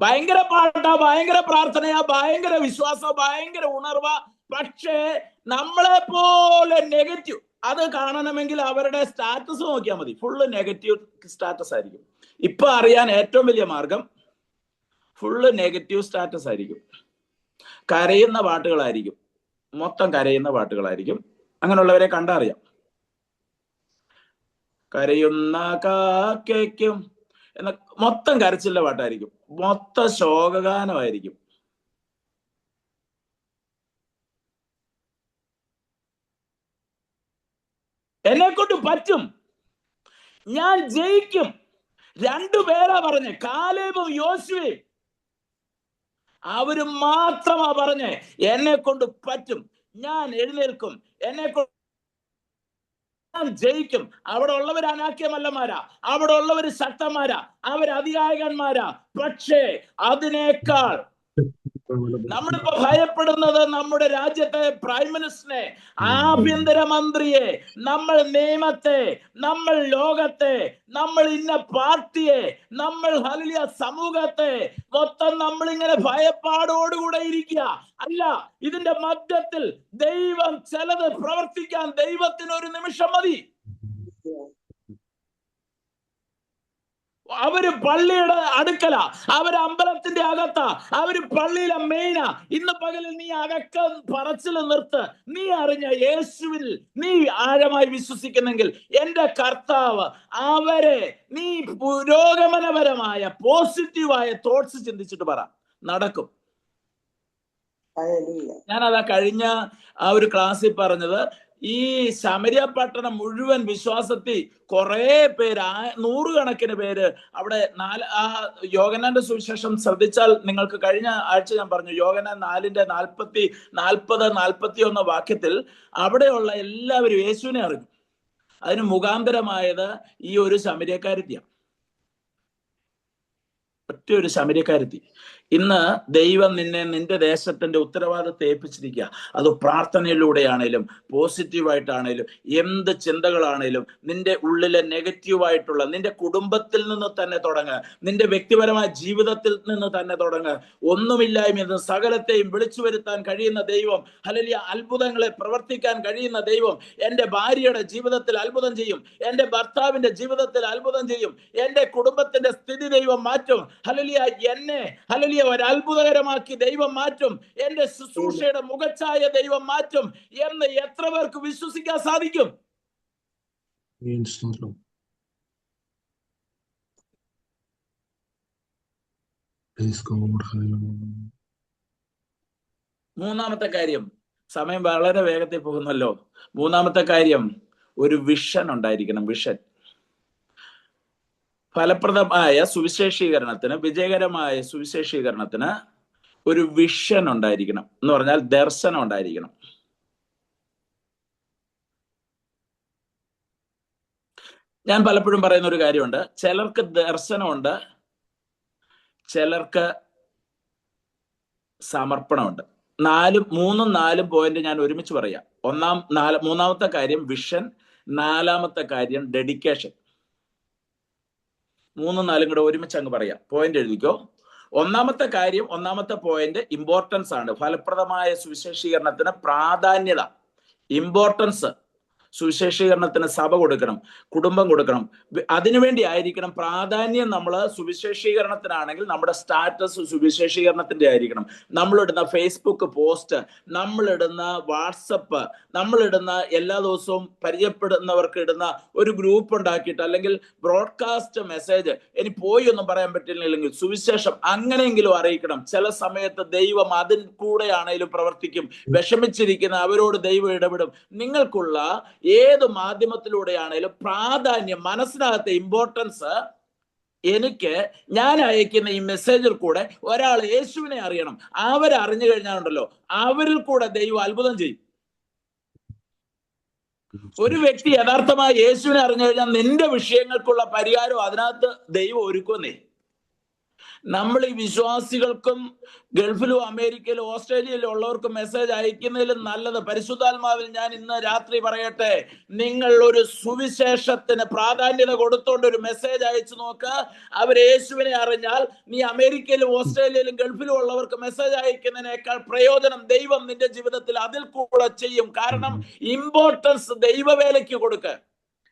ഭയങ്കര പാട്ടാ, ഭയങ്കര പ്രാർത്ഥനയാ, ഭയങ്കര വിശ്വാസ, ഭയങ്കര ഉണർവ. പക്ഷേ നമ്മളെ പോലെ നെഗറ്റീവ്. അത് കാണണമെങ്കിൽ അവരുടെ സ്റ്റാറ്റസ് നോക്കിയാൽ മതി. ഫുള്ള് നെഗറ്റീവ് സ്റ്റാറ്റസ് ആയിരിക്കും. ഇപ്പൊ അറിയാൻ ഏറ്റവും വലിയ മാർഗം ഫുള്ള് നെഗറ്റീവ് സ്റ്റാറ്റസ് ആയിരിക്കും. കരയുന്ന പാട്ടുകളായിരിക്കും, മൊത്തം കരയുന്ന പാട്ടുകളായിരിക്കും. അങ്ങനെയുള്ളവരെ കണ്ടറിയാം. കരയുന്ന കാക്കയ്ക്കും എന്ന മൊത്തം കരച്ചിലുള്ള പാട്ടായിരിക്കും, മൊത്തം ശോകഗാനമായിരിക്കും. എന്നെ കൊണ്ട് പറ്റും, ഞാൻ ജയിക്കും. 2 പേരാ പറഞ്ഞേ, കാലേബും യോശുവയും. അവര് മാത്രമാ പറഞ്ഞേ എന്നെ കൊണ്ട് പറ്റും, ഞാൻ എഴുന്നേൽക്കും, എന്നെ കൊണ്ട് ജയിക്കും. അവിടെ ഉള്ളവർ അനാക്യമല്ലന്മാരാ, അവിടെ ഉള്ളവർ ശക്തന്മാരാ, അവർ അധികായകന്മാരാ. പക്ഷേ അതിനേക്കാൾ നമ്മളിപ്പോ ഭയപ്പെടുന്നത് നമ്മുടെ രാജ്യത്തെ പ്രൈം മിനിസ്റ്ററിനെ, ആഭ്യന്തരമന്ത്രിയെ, നമ്മൾ നിയമത്തെ, നമ്മൾ ലോകത്തെ, നമ്മൾ ഇന്ന പാർട്ടിയെ, നമ്മൾ ഹല്ലേലൂയ സമൂഹത്തെ മൊത്തം നമ്മളിങ്ങനെ ഭയപ്പാടോടുകൂടെ ഇരിക്കുക. അല്ല, ഇതിന്റെ മധ്യത്തിൽ ദൈവം ചിലത് പ്രവർത്തിക്കാൻ ദൈവത്തിന് ഒരു നിമിഷം മതി. അവര് പള്ളിയുടെ അടുക്കല, അവര് അമ്പലത്തിന്റെ അകത്താ, അവര് പള്ളിയിലെ മെയിനാ. ഇന്ന് പകലിൽ നീ അതൊക്കെ പറച്ചിൽ നിർത്ത്. നീ അറിഞ്ഞ യേശുവിൽ നീ ആഴമായി വിശ്വസിക്കുന്നെങ്കിൽ എന്റെ കർത്താവ് അവരെ നീ പുരോഗമനപരമായ പോസിറ്റീവായ തോട്ട്സ് ചിന്തിച്ചിട്ട് പറ, നടക്കും. ഞാനതാ കഴിഞ്ഞ ആ ഒരു ക്ലാസ്സിൽ പറഞ്ഞത്. ഈ ശമരിയ പട്ടണം മുഴുവൻ വിശ്വാസത്തിൽ കുറെ പേര്, 100 കണക്കിന് പേര് അവിടെ യോഹന്നാന്റെ സുവിശേഷം ശ്രദ്ധിച്ചാൽ നിങ്ങൾക്ക് കഴിഞ്ഞ ആഴ്ച ഞാൻ പറഞ്ഞു, യോഹന്നാൻ 4:40, 40, 41 വാക്യത്തിൽ അവിടെയുള്ള എല്ലാവരും യേശുവിനെ അറിഞ്ഞു. അതിന് മുഖാന്തരമായത് ഈ ഒരു ശമര്യക്കാരത്തിയാണ്, ഒറ്റ ഒരു ശമര്യക്കാരത്തി. ഇന്ന് ദൈവം നിന്റെ ദേശത്തിന്റെ ഉത്തരവാദിത്തം ഏൽപ്പിച്ചിരിക്കുക. അത് പ്രാർത്ഥനയിലൂടെയാണേലും പോസിറ്റീവായിട്ടാണേലും എന്ത് ചിന്തകളാണേലും നിന്റെ ഉള്ളിലെ നെഗറ്റീവായിട്ടുള്ള, നിന്റെ കുടുംബത്തിൽ നിന്ന് തന്നെ തുടങ്ങ്, നിന്റെ വ്യക്തിപരമായ ജീവിതത്തിൽ നിന്ന് തന്നെ തുടങ്ങ്. ഒന്നുമില്ലായ്മ സകലത്തെയും വിളിച്ചു വരുത്താൻ കഴിയുന്ന ദൈവം, ഹല്ലേലൂയ, അത്ഭുതങ്ങളെ പ്രവർത്തിക്കാൻ കഴിയുന്ന ദൈവം എൻ്റെ ഭാര്യയുടെ ജീവിതത്തിൽ അത്ഭുതം ചെയ്യും, എൻ്റെ ഭർത്താവിന്റെ ജീവിതത്തിൽ അത്ഭുതം ചെയ്യും, എൻ്റെ കുടുംബത്തിന്റെ സ്ഥിതി ദൈവം മാറ്റും. ഹല്ലേലൂയ, എന്നെ ഹല്ലേലൂയ ഒരു അത്ഭുതകരമാക്കി ദൈവം മാറ്റും, എന്റെ ശുശ്രൂഷയുടെ മുഖച്ഛായ ദൈവം മാറ്റും എന്ന് എത്ര പേർക്ക് വിശ്വസിക്കാൻ സാധിക്കും? മൂന്നാമത്തെ കാര്യം, സമയം വളരെ വേഗത്തിൽ പോകുന്നല്ലോ. മൂന്നാമത്തെ കാര്യം, ഒരു വിഷൻ ഉണ്ടായിരിക്കണം. വിഷൻ. ഫലപ്രദമായ സുവിശേഷീകരണത്തിന്, വിജയകരമായ സുവിശേഷീകരണത്തിന് ഒരു വിഷൻ ഉണ്ടായിരിക്കണം. എന്ന് പറഞ്ഞാൽ ദർശനം ഉണ്ടായിരിക്കണം. ഞാൻ പലപ്പോഴും പറയുന്ന ഒരു കാര്യമുണ്ട്, ചിലർക്ക് ദർശനമുണ്ട്, ചിലർക്ക് സമർപ്പണമുണ്ട്. മൂന്നും നാലും പോയിന്റ് ഞാൻ ഒരുമിച്ച് പറയാം. മൂന്നാമത്തെ കാര്യം വിഷൻ, നാലാമത്തെ കാര്യം ഡെഡിക്കേഷൻ. 3ഉം 4ഉം കൂടെ ഒരുമിച്ച് അങ്ങ് പറയാം. പോയിന്റ് എഴുതിക്കോ. ഒന്നാമത്തെ പോയിന്റ് ഇമ്പോർട്ടൻസ് ആണ്. ഫലപ്രദമായ സുവിശേഷീകരണത്തിന് പ്രാധാന്യത, ഇമ്പോർട്ടൻസ്. സുവിശേഷീകരണത്തിന് സഭ കൊടുക്കണം, കുടുംബം കൊടുക്കണം. അതിനുവേണ്ടി ആയിരിക്കണം പ്രാധാന്യം. നമ്മൾ സുവിശേഷീകരണത്തിനാണെങ്കിൽ നമ്മുടെ സ്റ്റാറ്റസ് സുവിശേഷീകരണത്തിന്റെ ആയിരിക്കണം. നമ്മളിടുന്ന ഫേസ്ബുക്ക് പോസ്റ്റ്, നമ്മളിടുന്ന വാട്സപ്പ്, നമ്മളിടുന്ന എല്ലാ ദിവസവും പരിചയപ്പെടുന്നവർക്ക് ഇടുന്ന ഒരു ഗ്രൂപ്പ് ഉണ്ടാക്കിയിട്ട്, അല്ലെങ്കിൽ ബ്രോഡ്കാസ്റ്റ് മെസ്സേജ്, ഇനി പോയി ഒന്നും പറയാൻ പറ്റില്ലെങ്കിൽ സുവിശേഷം അങ്ങനെയെങ്കിലും അറിയിക്കണം. ചില സമയത്ത് ദൈവം അതിൽ കൂടെയാണേലും പ്രവർത്തിക്കും. വിഷമിച്ചിരിക്കുന്ന അവരോട് ദൈവം ഇടപെടും. നിങ്ങൾക്കുള്ള ഏത് മാധ്യമത്തിലൂടെയാണേലും പ്രാധാന്യം, മനസ്സിനകത്തെ ഇമ്പോർട്ടൻസ്, എനിക്ക് ഞാൻ അയക്കുന്ന ഈ മെസ്സേജിൽ കൂടെ ഒരാൾ യേശുവിനെ അറിയണം. അവരറിഞ്ഞു കഴിഞ്ഞാലുണ്ടല്ലോ, അവരിൽ കൂടെ ദൈവം അത്ഭുതം ചെയ്യും. ഒരു വ്യക്തി യഥാർത്ഥമായി യേശുവിനെ അറിഞ്ഞു കഴിഞ്ഞാൽ നിന്റെ വിഷയങ്ങൾക്കുള്ള പരിഹാരം അതിനകത്ത് ദൈവം ഒരുക്കുന്നേ. നമ്മൾ ഈ വിശ്വാസികൾക്കും ഗൾഫിലും അമേരിക്കയിലും ഓസ്ട്രേലിയയിലും ഉള്ളവർക്കും മെസ്സേജ് അയക്കുന്നതിലും നല്ലത്, പരിശുദ്ധാത്മാവിൽ ഞാൻ ഇന്ന് രാത്രി പറയട്ടെ, നിങ്ങൾ ഒരു സുവിശേഷത്തിന് പ്രാധാന്യത കൊടുത്തോണ്ട് ഒരു മെസ്സേജ് അയച്ചു നോക്ക്. അവർ യേശുവിനെ അറിഞ്ഞാൽ നീ അമേരിക്കയിലും ഓസ്ട്രേലിയയിലും ഗൾഫിലും ഉള്ളവർക്ക് മെസ്സേജ് അയക്കുന്നതിനേക്കാൾ പ്രയോജനം ദൈവം നിന്റെ ജീവിതത്തിൽ അതിൽ കൂടെ ചെയ്യും. കാരണം ഇമ്പോർട്ടൻസ് ദൈവവേലയ്ക്ക് കൊടുക്കുക.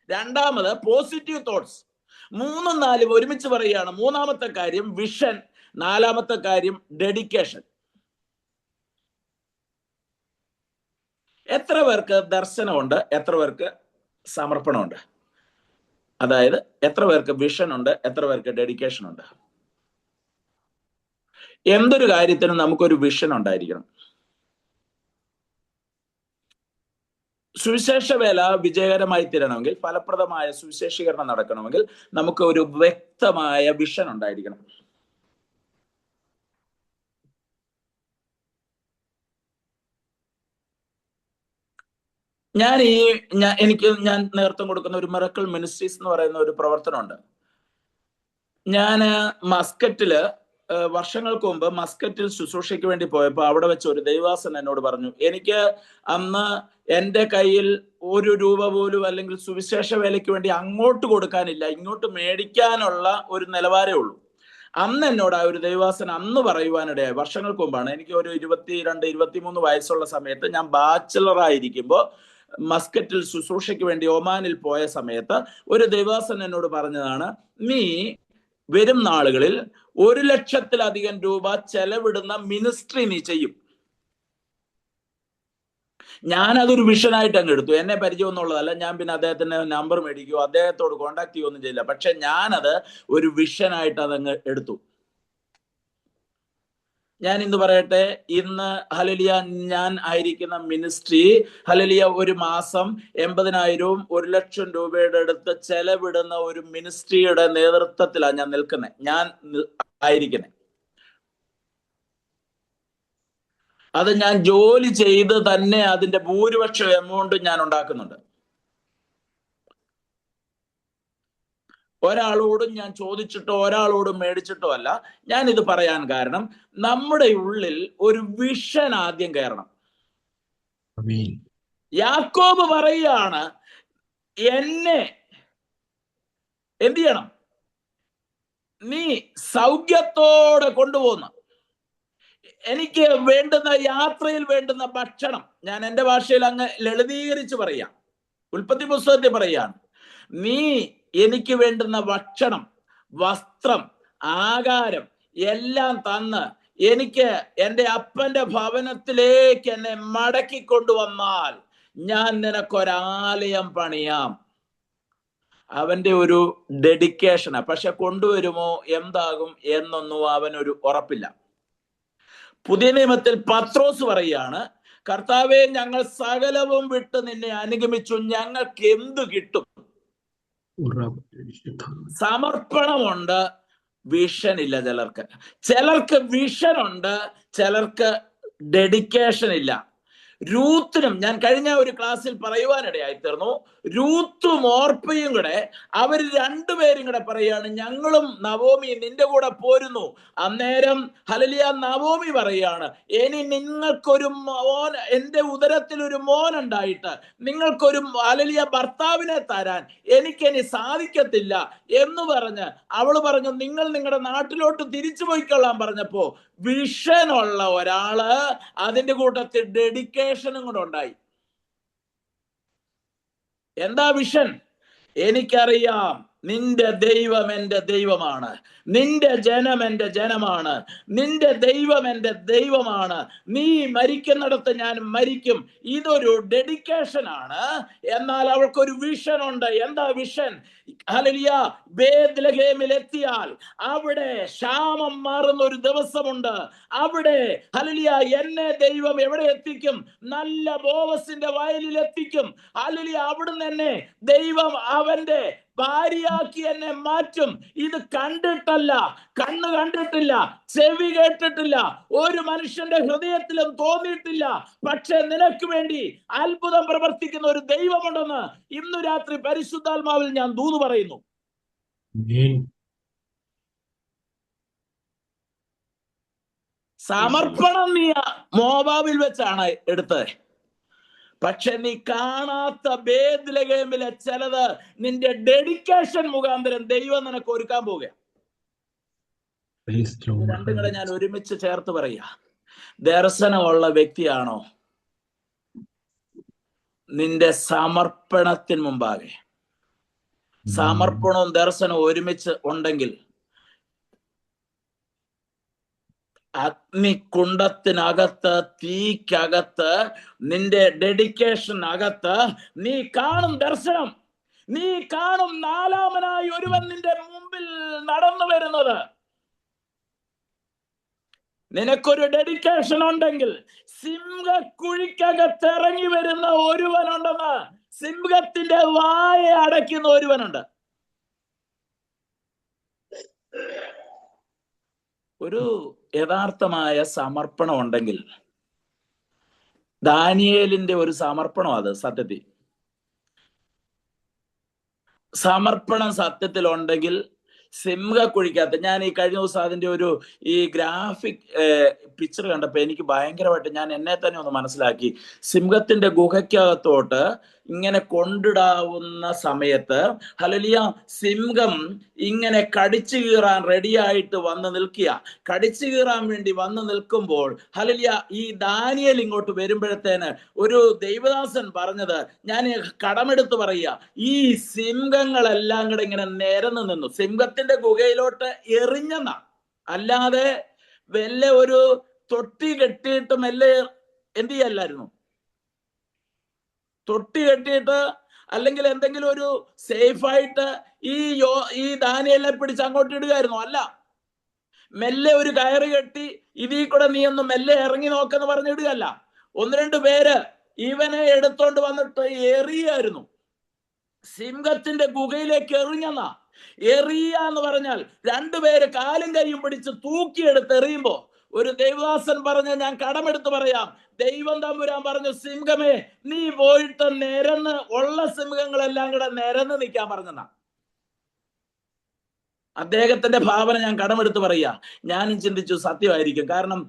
രണ്ടാമത് പോസിറ്റീവ് തോട്ട്സ്. 3ഉം 4ഉം ഒരുമിച്ച് പറയുകയാണ്. മൂന്നാമത്തെ കാര്യം വിഷൻ, നാലാമത്തെ കാര്യം ഡെഡിക്കേഷൻ. എത്ര പേർക്ക് ദർശനമുണ്ട്, എത്ര പേർക്ക് സമർപ്പണമുണ്ട്? അതായത് എത്ര പേർക്ക് വിഷൻ ഉണ്ട്, എത്ര പേർക്ക് ഡെഡിക്കേഷൻ ഉണ്ട്? എന്തൊരു കാര്യത്തിനും നമുക്കൊരു വിഷൻ ഉണ്ടായിരിക്കണം. സുവിശേഷ വേല വിജയകരമായി തീരണമെങ്കിൽ, ഫലപ്രദമായ സുവിശേഷീകരണം നടക്കണമെങ്കിൽ നമുക്ക് ഒരു വ്യക്തമായ വിഷൻ ഉണ്ടായിരിക്കണം. ഞാൻ നേതൃത്വം കൊടുക്കുന്ന ഒരു മിറക്കിൾ മിനിസ്ട്രീസ് എന്ന് പറയുന്ന ഒരു പ്രവർത്തനമുണ്ട്. ഞാൻ മസ്കറ്റില് വർഷങ്ങൾക്ക് മുമ്പ് മസ്കറ്റിൽ ശുശ്രൂഷയ്ക്ക് വേണ്ടി പോയപ്പോൾ അവിടെ വെച്ച് ഒരു ദൈവാസൻ എന്നോട് പറഞ്ഞു, എനിക്ക് അന്ന് എൻ്റെ കയ്യിൽ 1 രൂപ പോലും, അല്ലെങ്കിൽ സുവിശേഷ വേലയ്ക്ക് വേണ്ടി അങ്ങോട്ട് കൊടുക്കാനില്ല, ഇങ്ങോട്ട് മേടിക്കാനുള്ള ഒരു നിലവാരമേ ഉള്ളൂ. അന്ന് എന്നോട് ആ ഒരു ദൈവാസൻ അന്ന് പറയുവാനിടയായി. വർഷങ്ങൾക്ക് മുമ്പാണ്. എനിക്ക് ഒരു 22-23 വയസ്സുള്ള സമയത്ത്, ഞാൻ ബാച്ചിലറായിരിക്കുമ്പോൾ മസ്കറ്റിൽ ശുശ്രൂഷയ്ക്ക് വേണ്ടി ഒമാനിൽ പോയ സമയത്ത് ഒരു ദൈവാസൻ എന്നോട് പറഞ്ഞതാണ്, നീ വരും നാളുകളിൽ 1 ലക്ഷത്തിലധികം രൂപ ചെലവിടുന്ന മിനിസ്ട്രി നീ ചെയ്യും. ഞാനതൊരു വിഷനായിട്ട് അങ്ങ് എടുത്തു. എന്നെ പരിചയമൊന്നുള്ളതല്ല. ഞാൻ പിന്നെ അദ്ദേഹത്തിന്റെ നമ്പർ മേടിക്കുകയോ അദ്ദേഹത്തോട് കോണ്ടാക്ട് ചെയ്യുകയോ ഒന്നും ചെയ്യില്ല. പക്ഷെ ഞാനത് ഒരു വിഷനായിട്ട് അതങ്ങ് എടുത്തു. ഞാൻ ഇന്ന് പറയട്ടെ, ഇന്ന് ഹല്ലേലൂയ ഞാൻ ആയിരിക്കുന്ന മിനിസ്ട്രി, ഹല്ലേലൂയ, ഒരു മാസം 80,000-ഉം 1 ലക്ഷം രൂപയുടെ അടുത്ത് ചെലവിടുന്ന ഒരു മിനിസ്ട്രിയുടെ നേതൃത്വത്തിലാണ് ഞാൻ നിൽക്കുന്നത്, ഞാൻ ആയിരിക്കുന്നത്. അത് ഞാൻ ജോലി ചെയ്ത് തന്നെ അതിന്റെ ഭൂരിപക്ഷം എമൗണ്ട് ഞാൻ ഉണ്ടാക്കുന്നുണ്ട്. ഒരാളോടും ഞാൻ ചോദിച്ചിട്ടോ ഒരാളോടും മേടിച്ചിട്ടോ അല്ല. ഞാൻ ഇത് പറയാൻ കാരണം, നമ്മുടെ ഉള്ളിൽ ഒരു വിഷൻ ആദ്യം കയറണം. യാക്കോബ് പറയുകയാണ്, എന്നെ എന്ത് ചെയ്യണം? നീ സൗഖ്യത്തോടെ കൊണ്ടുപോകുന്ന, എനിക്ക് വേണ്ടുന്ന യാത്രയിൽ വേണ്ടുന്ന ഭക്ഷണം, ഞാൻ എൻ്റെ ഭാഷയിൽ അങ്ങ് ലളിതീകരിച്ച് പറയാം, ഉൽപ്പത്തി പുസ്തകത്തിൽ പറയാണ്, നീ എനിക്ക് വേണ്ടുന്ന ഭക്ഷണം, വസ്ത്രം, ആഹാരം എല്ലാം തന്ന് എനിക്ക് എൻ്റെ അപ്പന്റെ ഭവനത്തിലേക്ക് എന്നെ മടക്കി കൊണ്ടുവന്നാൽ ഞാൻ നിനക്കൊരാലയം പണിയാം. അവന്റെ ഒരു ഡെഡിക്കേഷനാ. പക്ഷെ കൊണ്ടുവരുമോ, എന്താകും എന്നൊന്നും അവനൊരു ഉറപ്പില്ല. പുതിയ നിയമത്തിൽ പത്രോസ് പറയാണ്, കർത്താവേ, ഞങ്ങൾ സകലവും വിട്ട് നിന്നെ അനുഗമിച്ചു, ഞങ്ങൾക്ക് എന്തു കിട്ടും? സമർപ്പണമുണ്ട്, വിഷൻ ഇല്ല. ചിലർക്ക് വിഷൻ ഉണ്ട്, ചിലർക്ക് ഡെഡിക്കേഷൻ ഇല്ല. രൂത്തിനും ഞാൻ കഴിഞ്ഞ ഒരു ക്ലാസ്സിൽ പറയുവാനിടയായി തീർന്നു. രൂത്തും ഓർപ്പയും കൂടെ അവർ രണ്ടുപേരും കൂടെ പറയാണ്, ഞങ്ങളും നവോമി നിന്റെ കൂടെ പോരുന്നു. അന്നേരം ഹല്ലേലൂയ നവോമി പറയാണ്, ഇനി നിങ്ങൾക്കൊരു മോൻ, എന്റെ ഉദരത്തിൽ ഒരു മോൻ ഉണ്ടായിട്ട് നിങ്ങൾക്കൊരു ഹല്ലേലൂയ ഭർത്താവിനെ തരാൻ എനിക്കിനി സാധിക്കത്തില്ല എന്ന് പറഞ്ഞ് അവള് പറഞ്ഞു, നിങ്ങൾ നിങ്ങളുടെ നാട്ടിലോട്ട് തിരിച്ചു പോയിക്കൊള്ളാൻ പറഞ്ഞപ്പോ വിഷനുള്ള ഒരാള് അതിന്റെ കൂട്ടത്തിൽ ഡെഡിക്കേഷനും കൂടെ ഉണ്ടായി. എന്താ വിഷൻ? എനിക്കറിയാം നിന്റെ ദൈവം എൻ്റെ ദൈവമാണ്, നിന്റെ ജനം എൻ്റെ ജനമാണ്, നിന്റെ ദൈവം എൻ്റെ ദൈവമാണ്, നീ മരിക്കുന്നിടത്ത് ഞാൻ മരിക്കും. ഇതൊരു ഡെഡിക്കേഷൻ ആണ്. എന്നാൽ അവൾക്കൊരു വിഷൻ ഉണ്ട്. എന്താ വിഷൻ? ഹല്ലേലൂയ ബേത്ലഹേമിൽ എത്തിയാൽ അവിടെ ക്ഷാമം മാറുന്ന ഒരു ദിവസമുണ്ട്. അവിടെ ഹല്ലേലൂയ എന്നെ ദൈവം എവിടെ എത്തിക്കും? നല്ല ബോവസിന്റെ വയലിൽ എത്തിക്കും. ഹല്ലേലൂയ അവിടുന്ന് എന്നെ ദൈവം അവന്റെ ഭാര്യയാക്കി എന്നെ മാറ്റും. ഇത് കണ്ടിട്ടല്ല, കണ്ണ് കണ്ടിട്ടില്ല, ചെവി കേട്ടിട്ടില്ല, ഒരു മനുഷ്യന്റെ ഹൃദയത്തിലും തോന്നിയിട്ടില്ല. പക്ഷെ നിനക്ക് വേണ്ടി അത്ഭുതം പ്രവർത്തിക്കുന്ന ഒരു ദൈവമുണ്ടെന്ന് ഇന്നു രാത്രി പരിശുദ്ധാത്മാവിൽ ഞാൻ ദൂത് പറയുന്നു. സമർപ്പണം നീ മോവാബിൽ വെച്ചാണ് എടുത്തത്. പക്ഷെ നീ കാണാത്ത ബേത്ലഹേമിലെ ചിലത് നിന്റെ ഡെഡിക്കേഷൻ മുഖാന്തരം ദൈവം നിനക്ക് ഒരുക്കാൻ പോവുക. രണ്ടും കൂടെ ഞാൻ ഒരുമിച്ച് ചേർത്ത് പറയാ. ദർശനമുള്ള വ്യക്തിയാണോ? നിന്റെ സമർപ്പണത്തിന് മുമ്പാകെ സമർപ്പണവും ദർശനവും ഒരുമിച്ച് ഉണ്ടെങ്കിൽ അഗ്നികുണ്ഡത്തിനകത്ത്, തീക്കകത്ത്, നിന്റെ ഡെഡിക്കേഷൻ അകത്ത് നീ കാണും ദർശനം. നീ കാണും നാലാമനായി ഒരുവൻ നിന്റെ മുമ്പിൽ നടന്നു വരുന്നത്. നിനക്കൊരു ഡെഡിക്കേഷൻ ഉണ്ടെങ്കിൽ സിംഹക്കുഴിക്കകത്ത് ഇറങ്ങി വരുന്ന ഒരുവനുണ്ടെന്ന്, സിംഹത്തിന്റെ വായ അടയ്ക്കുന്ന ഒരുവനുണ്ട്. ഒരു യഥാർത്ഥമായ സമർപ്പണം ഉണ്ടെങ്കിൽ, ദാനിയേലിന്റെ ഒരു സമർപ്പണം അത് സത്യത്തിൽ, സമർപ്പണം സത്യത്തിൽ ഉണ്ടെങ്കിൽ സിംഹക്കുഴിക്കകത്ത്, ഞാൻ ഈ കഴിഞ്ഞ ദിവസം അതിന്റെ ഒരു ഈ ഗ്രാഫിക് പിക്ചർ കണ്ടപ്പോ എനിക്ക് ഭയങ്കരമായിട്ട് ഞാൻ എന്നെ തന്നെ ഒന്ന് മനസ്സിലാക്കി. സിംഹത്തിന്റെ ഗുഹയ്ക്കകത്തോട്ട് ഇങ്ങനെ കൊണ്ടിടാവുന്ന സമയത്ത് ഹല്ലേലൂയ സിംഹം ഇങ്ങനെ കടിച്ചു കീറാൻ റെഡിയായിട്ട് വന്ന് നിൽക്കുക. കടിച്ചു കീറാൻ വേണ്ടി വന്ന് നിൽക്കുമ്പോൾ ഹല്ലേലൂയ ഈ ദാനിയേൽ ഇങ്ങോട്ട് വരുമ്പോഴത്തേന് ഒരു ദൈവദാസൻ പറഞ്ഞത്, ഞാൻ കടമെടുത്ത് പറയുക, ഈ സിംഹങ്ങളെല്ലാം കൂടെ ഇങ്ങനെ നിരന്ന് നിന്നു. സിംഹത്തിന്റെ ഗുഹയിലോട്ട് എറിഞ്ഞെന്ന അല്ലാതെ വല്ല ഒരു തൊട്ടി കെട്ടിയിട്ട് മെല്ലെ എന്ത് ചെയ്യല്ലായിരുന്നു, തൊട്ടി കെട്ടിയിട്ട് അല്ലെങ്കിൽ എന്തെങ്കിലും ഒരു സേഫായിട്ട് ഈ ദാനിയേലിനെ പിടിച്ച് അങ്ങോട്ട് ഇടുകയായിരുന്നു. അല്ല, മെല്ലെ ഒരു കയറ് കെട്ടി ഇതിൽ കൂടെ നീ ഒന്ന് മെല്ലെ ഇറങ്ങി നോക്കെന്ന് പറഞ്ഞിടുകയല്ല. ഒന്ന് രണ്ട് പേര് ഇവനെ എടുത്തോണ്ട് വന്നിട്ട് എറിയായിരുന്നു. സിംഹത്തിന്റെ ഗുഹയിലേക്ക് എറിഞ്ഞെന്നാ. എറിയ എന്ന് പറഞ്ഞാൽ രണ്ടുപേര് കാലും കൈയും പിടിച്ച് തൂക്കിയെടുത്ത് എറിയുമ്പോ ഒരു ദൈവദാസൻ പറഞ്ഞ, ഞാൻ കടമെടുത്ത് പറയാം, ദൈവം തമ്പുരാൻ പറഞ്ഞു, സിംഹമേ നീ പോയിട്ട് നിരന്ന് ഉള്ള സിംഹങ്ങളെല്ലാം കൂടെ നിരന്ന് നിൽക്കാൻ പറഞ്ഞെന്നാ. അദ്ദേഹത്തിന്റെ ഭാവന ഞാൻ കടമെടുത്ത് പറയാ. ഞാനും ചിന്തിച്ചു സത്യമായിരിക്കും. കാരണം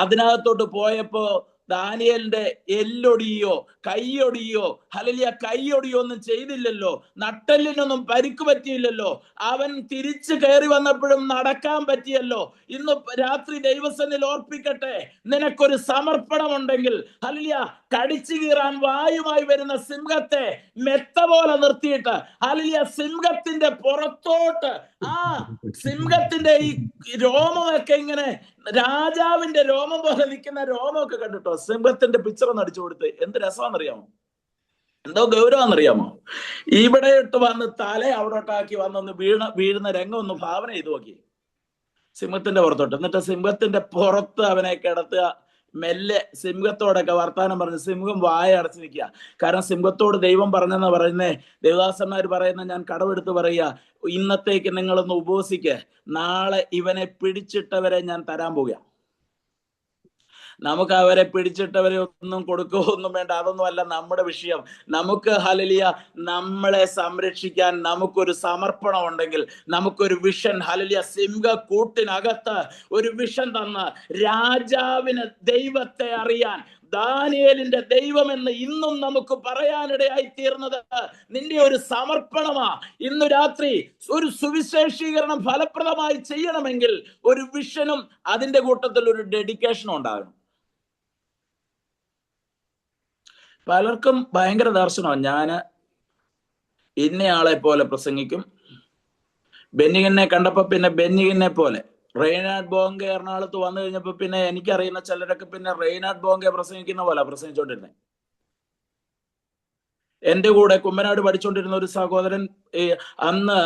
അതിനകത്തോട്ട് പോയപ്പോ ദാനിയേലിന്റെ എല്ലൊടിയോ കൈയൊടിയോ ഹല്ലേലൂയ കൈയൊടിയോ ഒന്നും ചെയ്തില്ലല്ലോ, നട്ടെല്ലിനൊന്നും പരിക്ക് പറ്റിയില്ലല്ലോ, അവൻ തിരിച്ചു കയറി വന്നപ്പോഴും നടക്കാൻ പറ്റിയല്ലോ. ഇന്ന് രാത്രി ദൈവസന്നിധിയിൽ ഓർപ്പിക്കട്ടെ, നിനക്കൊരു സമർപ്പണം ഉണ്ടെങ്കിൽ ഹല്ലേലൂയ കടിച്ചു കീറാൻ വായുമായി വരുന്ന സിംഹത്തെ മെത്ത പോലെ നിർത്തിയിട്ട് ഹല്ലേലൂയ സിംഹത്തിന്റെ പുറത്തോട്ട്, ആ സിംഹത്തിന്റെ ഈ രോമമൊക്കെ ഇങ്ങനെ രാജാവിന്റെ രോമം പോലെ നിൽക്കുന്ന രോമമൊക്കെ കണ്ടിട്ടോ, സിംഹത്തിന്റെ പിക്ചർ ഒന്ന് അടിച്ചു കൊടുത്ത് എന്ത് രസമാണെന്നറിയാമോ, എന്തോ ഗൗരവമാണെന്നറിയാമോ? ഇവിടെ ഇട്ട് വന്ന് തല അവിടോട്ടാക്കി വന്നൊന്ന് വീഴുന്ന രംഗം ഒന്ന് ഭാവന ചെയ്ത് നോക്കി. സിംഹത്തിന്റെ പുറത്തോട്ട്, എന്നിട്ട് സിംഹത്തിന്റെ പുറത്ത് അവനെ കിടത്തുക. മെല്ലെ സിംഹത്തോടൊക്കെ വർത്താനം പറഞ്ഞ് സിംഹം വായ അടച്ചു നിൽക്കുക. കാരണം സിംഹത്തോട് ദൈവം പറഞ്ഞെന്ന് പറയുന്നേ, ദേവദാസന്മാർ പറയുന്ന, ഞാൻ കടമെടുത്ത് പറയുക, ഇന്നത്തേക്ക് നിങ്ങളൊന്ന് ഉപവസിക്ക്, നാളെ ഇവനെ പിടിച്ചിട്ടവരെ ഞാൻ തരാൻ പോകുക. നമുക്ക് അവരെ പിടിച്ചിട്ടവരെ ഒന്നും കൊടുക്കുകയൊന്നും വേണ്ട, അതൊന്നുമല്ല നമ്മുടെ വിഷയം. നമുക്ക് ഹല്ലേലൂയ, നമ്മളെ സംരക്ഷിക്കാൻ നമുക്കൊരു സമർപ്പണം ഉണ്ടെങ്കിൽ, നമുക്കൊരു വിഷൻ, ഹല്ലേലൂയ, സിംഹക്കൂട്ടിനകത്ത് ഒരു വിഷൻ തന്ന രാജാവിന് ദൈവത്തെ അറിയാൻ, ദാനിയേലിന്റെ ദൈവമെന്ന് ഇന്നും നമുക്ക് പറയാനിടയായി തീർന്നത് നിന്റെ ഒരു സമർപ്പണമാ. ഇന്നു രാത്രി ഒരു സുവിശേഷീകരണം ഫലപ്രദമായി ചെയ്യണമെങ്കിൽ ഒരു വിഷനും അതിന്റെ കൂട്ടത്തിൽ ഒരു ഡെഡിക്കേഷനും ഉണ്ടാകണം. പലർക്കും ഭയങ്കര ദർശനമാണ്, ഞാന് ഇന്നയാളെ പോലെ പ്രസംഗിക്കും. ബെന്നിഗനെ കണ്ടപ്പോ പിന്നെ ബെന്നിഗനെ പോലെ. റെയ്നാഡ് ബോങ്കെ എറണാകുളത്ത് വന്നു കഴിഞ്ഞപ്പോ പിന്നെ എനിക്കറിയുന്ന ചിലരൊക്കെ പിന്നെ റെയ്നാഡ് ബോങ്കെ പ്രസംഗിക്കുന്ന പോലെ പ്രസംഗിച്ചോണ്ടിരുന്നത്. എന്റെ കൂടെ കുമ്മനാട് പഠിച്ചുകൊണ്ടിരുന്ന ഒരു സഹോദരൻ അന്ന്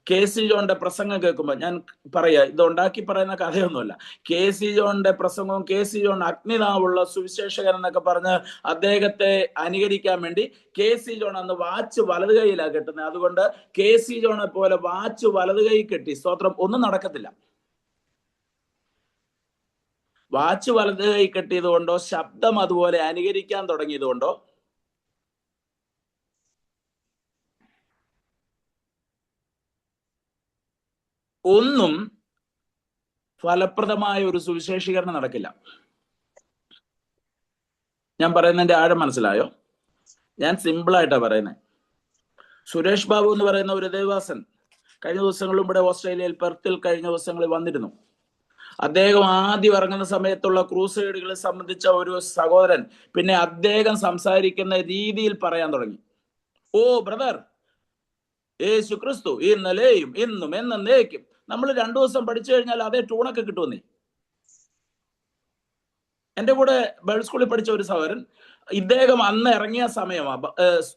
KC ജോണിന്റെ പ്രസംഗം കേൾക്കുമ്പോൾ, ഞാൻ പറയാ, ഇത് ഉണ്ടാക്കി പറയുന്ന കഥയൊന്നുമല്ല, KC ജോണിന്റെ പ്രസംഗവും KC ജോൺ അഗ്നിനാവുള്ള സുവിശേഷകൻ എന്നൊക്കെ പറഞ്ഞ് അദ്ദേഹത്തെ അനുകരിക്കാൻ വേണ്ടി KC ജോൺ അന്ന് വാച്ച് വലത് കൈയിലാണ് കെട്ടുന്നത്. അതുകൊണ്ട് KC ജോണെ പോലെ വാച്ച് വലത് കൈ കെട്ടി, സ്തോത്രം, ഒന്നും നടക്കത്തില്ല. വാച്ച് വലത് കൈ കെട്ടിയത് കൊണ്ടോ ശബ്ദം അതുപോലെ അനുകരിക്കാൻ തുടങ്ങിയത് കൊണ്ടോ ഒന്നും ഫലപ്രദമായ ഒരു സുവിശേഷീകരണം നടക്കില്ല. ഞാൻ പറയുന്നതിന്റെ ആഴം മനസ്സിലായോ? ഞാൻ സിമ്പിളായിട്ടാ പറയുന്നത്. സുരേഷ് ബാബു എന്ന് പറയുന്ന ഒരു ദേവാസൻ കഴിഞ്ഞ ദിവസങ്ങളും ഇവിടെ ഓസ്ട്രേലിയയിൽ പെർത്തിൽ കഴിഞ്ഞ ദിവസങ്ങളിൽ വന്നിരുന്നു. അദ്ദേഹം ആദ്യം ഇറങ്ങുന്ന സമയത്തുള്ള ക്രൂസൈഡുകളെ സംബന്ധിച്ച ഒരു സഹോദരൻ പിന്നെ അദ്ദേഹം സംസാരിക്കുന്ന രീതിയിൽ പറയാൻ തുടങ്ങി. ഓ ബ്രദർ, യേശു ക്രിസ്തു ഇന്നലെയും ഇന്നും എന്നേക്കും. നമ്മൾ 2 ദിവസം പഠിച്ചു കഴിഞ്ഞാൽ അതേ ട്യൂണൊക്കെ കിട്ടുമെന്നേ. എൻ്റെ കൂടെ ബൈബിൾ സ്കൂളിൽ പഠിച്ച ഒരു സഹോദരൻ, ഇദ്ദേഹം അന്ന് ഇറങ്ങിയ സമയമാ,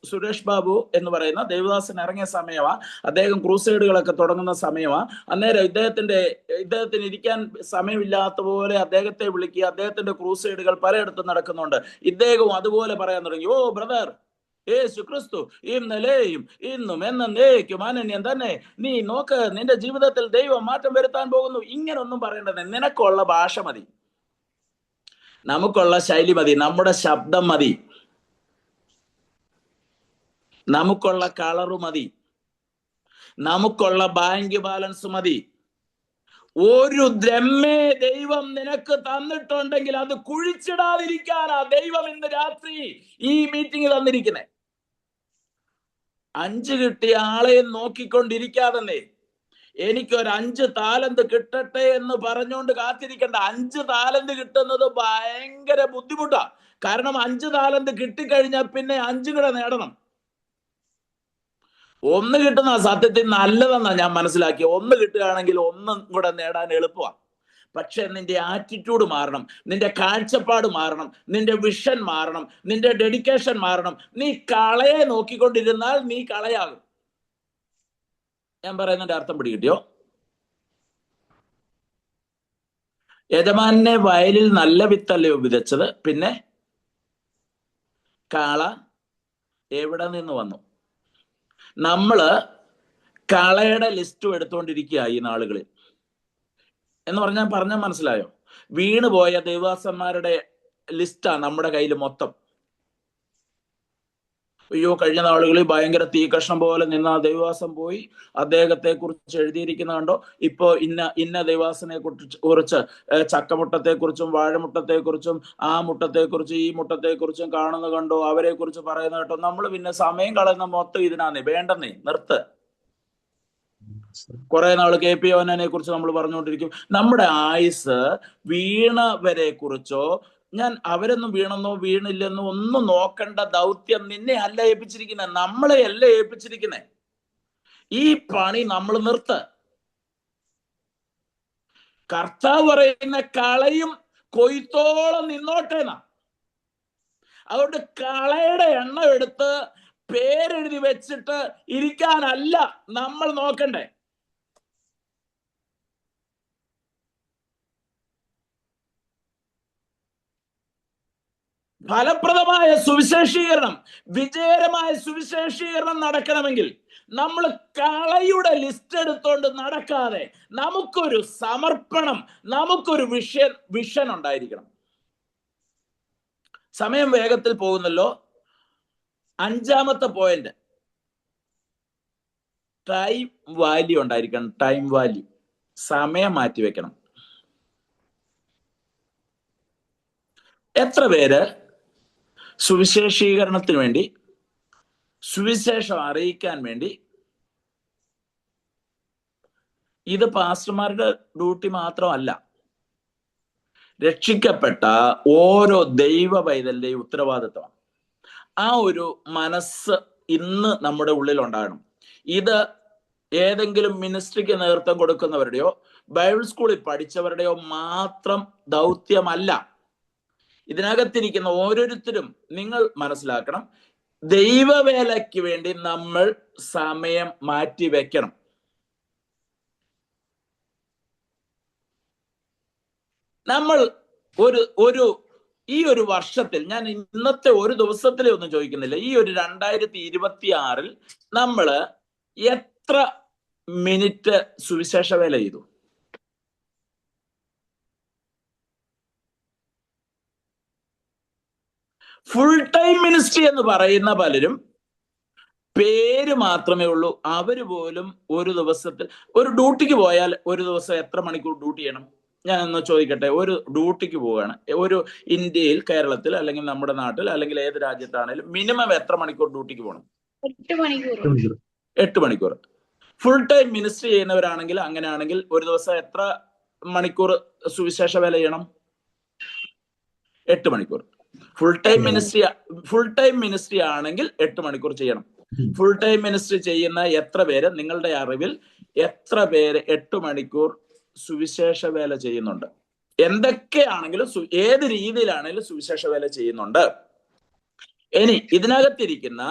സുരേഷ് ബാബു എന്ന് പറയുന്ന ദേവദാസൻ ഇറങ്ങിയ സമയമാ, അദ്ദേഹം ക്രൂസൈഡുകളൊക്കെ തുടങ്ങുന്ന സമയമാ. അന്നേരം ഇദ്ദേഹത്തിന് ഇരിക്കാൻ സമയമില്ലാത്ത പോലെ അദ്ദേഹത്തെ വിളിക്കുക. അദ്ദേഹത്തിന്റെ ക്രൂസൈഡുകൾ പലയിടത്തും നടക്കുന്നുണ്ട്. ഇദ്ദേഹവും അതുപോലെ പറയാൻ തുടങ്ങി. ഓ ബ്രദർ, യേശു ക്രിസ്തു ഇന്നലെയും ഇന്നും എന്നേക്കും അനന്യം തന്നെ. നീ നോക്ക്, നിന്റെ ജീവിതത്തിൽ ദൈവം മാറ്റം വരുത്താൻ പോകുന്നു. ഇങ്ങനൊന്നും പറയേണ്ടത്, നിനക്കുള്ള ഭാഷ മതി, നമുക്കുള്ള ശൈലി മതി, നമ്മുടെ ശബ്ദം മതി, നമുക്കുള്ള കളറ് മതി, നമുക്കുള്ള ബാങ്ക് ബാലൻസ് മതി. ഒരു ദ്രഹ്മേ ദൈവം നിനക്ക് തന്നിട്ടുണ്ടെങ്കിൽ അത് കുഴിച്ചിടാതിരിക്കാനാ ദൈവം ഇന്ന് രാത്രി ഈ മീറ്റിംഗ് തന്നിരിക്കുന്നേ. 5 കിട്ടിയ ആളെയും നോക്കിക്കൊണ്ടിരിക്കാതെ എനിക്കൊരു 5 താലന്ത് കിട്ടട്ടെ എന്ന് പറഞ്ഞുകൊണ്ട് കാത്തിരിക്കണ്ട. 5 താലന്ത് കിട്ടുന്നത് ഭയങ്കര ബുദ്ധിമുട്ടാ. കാരണം 5 താലന്ത് കിട്ടിക്കഴിഞ്ഞാൽ പിന്നെ 5 കൂടെ നേടണം. 1 കിട്ടുന്ന സത്യത്തിൽ നല്ലതെന്നാ ഞാൻ മനസ്സിലാക്കി. 1 കിട്ടുകയാണെങ്കിൽ 1 കൂടെ നേടാൻ എളുപ്പമാണ്. പക്ഷെ നിന്റെ ആറ്റിറ്റ്യൂഡ് മാറണം, നിന്റെ കാഴ്ചപ്പാട് മാറണം, നിന്റെ വിഷൻ മാറണം, നിന്റെ ഡെഡിക്കേഷൻ മാറണം. നീ കളയെ നോക്കിക്കൊണ്ടിരുന്നാൽ നീ കളയാകും. ഞാൻ പറയുന്നതിന്റെ അർത്ഥം പിടികിട്ടിയോ? യജമാനെ വയലിൽ നല്ല വിത്തല്ലയോ വിതച്ചത്, പിന്നെ കാള എവിടെ നിന്ന് വന്നു? നമ്മള് കളയുടെ ലിസ്റ്റും എടുത്തുകൊണ്ടിരിക്കുക ഈ നാളുകളിൽ. എന്ന് പറഞ്ഞാൽ മനസ്സിലായോ? വീണുപോയ ദേവദാസന്മാരുടെ ലിസ്റ്റാ നമ്മുടെ കയ്യിൽ മൊത്തം. അയ്യോ, കഴിഞ്ഞ നാളുകളിൽ ഭയങ്കര തീകഷ്ണം പോലെ നിന്ന ദേവദാസൻ പോയി, അദ്ദേഹത്തെ കുറിച്ച് എഴുതിയിരിക്കുന്ന കണ്ടോ. ഇപ്പോ ഇന്ന ദേവദാസനെ കുറിച്ച് ചക്കമുട്ടത്തെ കുറിച്ചും വാഴമുട്ടത്തെ കുറിച്ചും ആ മുട്ടത്തെ കുറിച്ചും ഈ മുട്ടത്തെ കുറിച്ചും കാണുന്ന കണ്ടോ, അവരെ കുറിച്ച് പറയുന്ന കേട്ടോ. നമ്മൾ പിന്നെ സമയം കളയുന്ന മൊത്തം ഇതിനാന്നേ. വേണ്ടെന്നേ, നിർത്ത്. കുറെ നാള് KP യോഹന്നാനെ കുറിച്ച് നമ്മൾ പറഞ്ഞുകൊണ്ടിരിക്കും. നമ്മുടെ ആയുസ് വീണവരെ കുറിച്ചോ, ഞാൻ അവരൊന്നും വീണെന്നോ വീണില്ലെന്നോ ഒന്നും നോക്കേണ്ട ദൗത്യം നിന്നെ അല്ല ഏൽപ്പിച്ചിരിക്കുന്നത്, നമ്മളെ അല്ല ഏൽപ്പിച്ചിരിക്കുന്നത്. ഈ പണി നമ്മൾ നിർത്ത്. കർത്താവ് പറയുന്ന കളയും കൊയ്ത്തോളം നിന്നോട്ടേന്നാ. അതുകൊണ്ട് കളയുടെ എണ്ണം എടുത്ത് പേരെഴുതി വെച്ചിട്ട് ഇരിക്കാനല്ല നമ്മൾ നോക്കണ്ടേ. ഫലപ്രദമായ സുവിശേഷീകരണം, വിജയകരമായ സുവിശേഷീകരണം നടക്കണമെങ്കിൽ നമ്മൾ കളയുടെ ലിസ്റ്റ് എടുത്തോണ്ട് നടക്കാതെ നമുക്കൊരു സമർപ്പണം, നമുക്കൊരു വിഷൻ ഉണ്ടായിരിക്കണം. സമയം വേഗത്തിൽ പോകുന്നല്ലോ. 5ാമത്തെ പോയിന്റ്, ടൈം വാല്യൂ ഉണ്ടായിരിക്കണം. ടൈം വാല്യൂ, സമയം മാറ്റി വെക്കണം. എത്ര പേര് സുവിശേഷീകരണത്തിന് വേണ്ടി, സുവിശേഷം അറിയിക്കാൻ വേണ്ടി, ഇത് പാസ്റ്റർമാരുടെ ഡ്യൂട്ടി മാത്രമല്ല, രക്ഷിക്കപ്പെട്ട ഓരോ ദൈവ പൈതലിന്റെയും ഉത്തരവാദിത്വമാണ്. ആ ഒരു മനസ്സ് ഇന്ന് നമ്മുടെ ഉള്ളിൽ ഉണ്ടാകണം. ഇത് ഏതെങ്കിലും മിനിസ്ട്രിക്ക് നേതൃത്വം കൊടുക്കുന്നവരുടെയോ ബൈബിൾ സ്കൂളിൽ പഠിച്ചവരുടെയോ മാത്രം ദൗത്യമല്ല. ഇതിനകത്തിരിക്കുന്ന ഓരോരുത്തരും നിങ്ങൾ മനസ്സിലാക്കണം, ദൈവവേലയ്ക്ക് വേണ്ടി നമ്മൾ സമയം മാറ്റി വെക്കണം. നമ്മൾ ഈ ഒരു വർഷത്തിൽ, ഞാൻ ഇന്നത്തെ ഒരു ദിവസത്തിലെ ഒന്നും ചോദിക്കുന്നില്ല, ഈ ഒരു 2026 നമ്മൾ എത്ര മിനിറ്റ് സുവിശേഷ വേല ചെയ്തു? ഫുൾ ടൈം മിനിസ്ട്രി എന്ന് പറയുന്ന പലരും പേര് മാത്രമേ ഉള്ളൂ. അവര് പോലും ഒരു ദിവസത്തിൽ, ഒരു ഡ്യൂട്ടിക്ക് പോയാൽ ഒരു ദിവസം എത്ര മണിക്കൂർ ഡ്യൂട്ടി ചെയ്യണം? ഞാൻ ഒന്ന് ചോദിക്കട്ടെ. ഒരു ഡ്യൂട്ടിക്ക് പോവുകയാണ്, ഒരു ഇന്ത്യയിൽ, കേരളത്തിൽ, അല്ലെങ്കിൽ നമ്മുടെ നാട്ടിൽ, അല്ലെങ്കിൽ ഏത് രാജ്യത്താണേലും മിനിമം എത്ര മണിക്കൂർ ഡ്യൂട്ടിക്ക് പോകണം? 8 മണിക്കൂർ. ഫുൾ ടൈം മിനിസ്ട്രി ചെയ്യുന്നവരാണെങ്കിൽ, അങ്ങനെയാണെങ്കിൽ ഒരു ദിവസം എത്ര മണിക്കൂർ സുവിശേഷ വേല ചെയ്യണം? 8 മണിക്കൂർ. ഫുൾ ടൈം മിനിസ്ട്രി ആണെങ്കിൽ 8 മണിക്കൂർ ചെയ്യണം. ഫുൾ ടൈം മിനിസ്ട്രി ചെയ്യുന്ന എത്ര പേര്, നിങ്ങളുടെ അറിവിൽ എത്ര പേര് 8 മണിക്കൂർ സുവിശേഷ വേല ചെയ്യുന്നുണ്ട്? എന്തൊക്കെയാണെങ്കിലും, ഏത് രീതിയിലാണെങ്കിലും സുവിശേഷ വേല ചെയ്യുന്നുണ്ട്. ഇനി ഇതിനകത്തിരിക്കുന്ന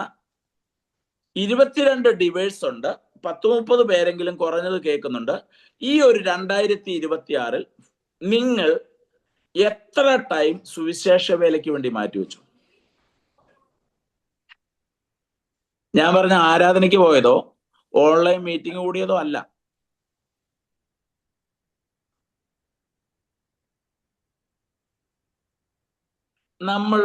22 ഡിവൈസ് ഉണ്ട്. 10-30 പേരെങ്കിലും കുറഞ്ഞത് കേൾക്കുന്നുണ്ട്. ഈ ഒരു 2026 നിങ്ങൾ എത്ര ടൈം സുവിശേഷ വേലയ്ക്ക് വേണ്ടി മാറ്റിവെച്ചു? ഞാൻ പറഞ്ഞ ആരാധനയ്ക്ക് പോയതോ ഓൺലൈൻ മീറ്റിംഗ് കൂടിയതോ അല്ല. നമ്മൾ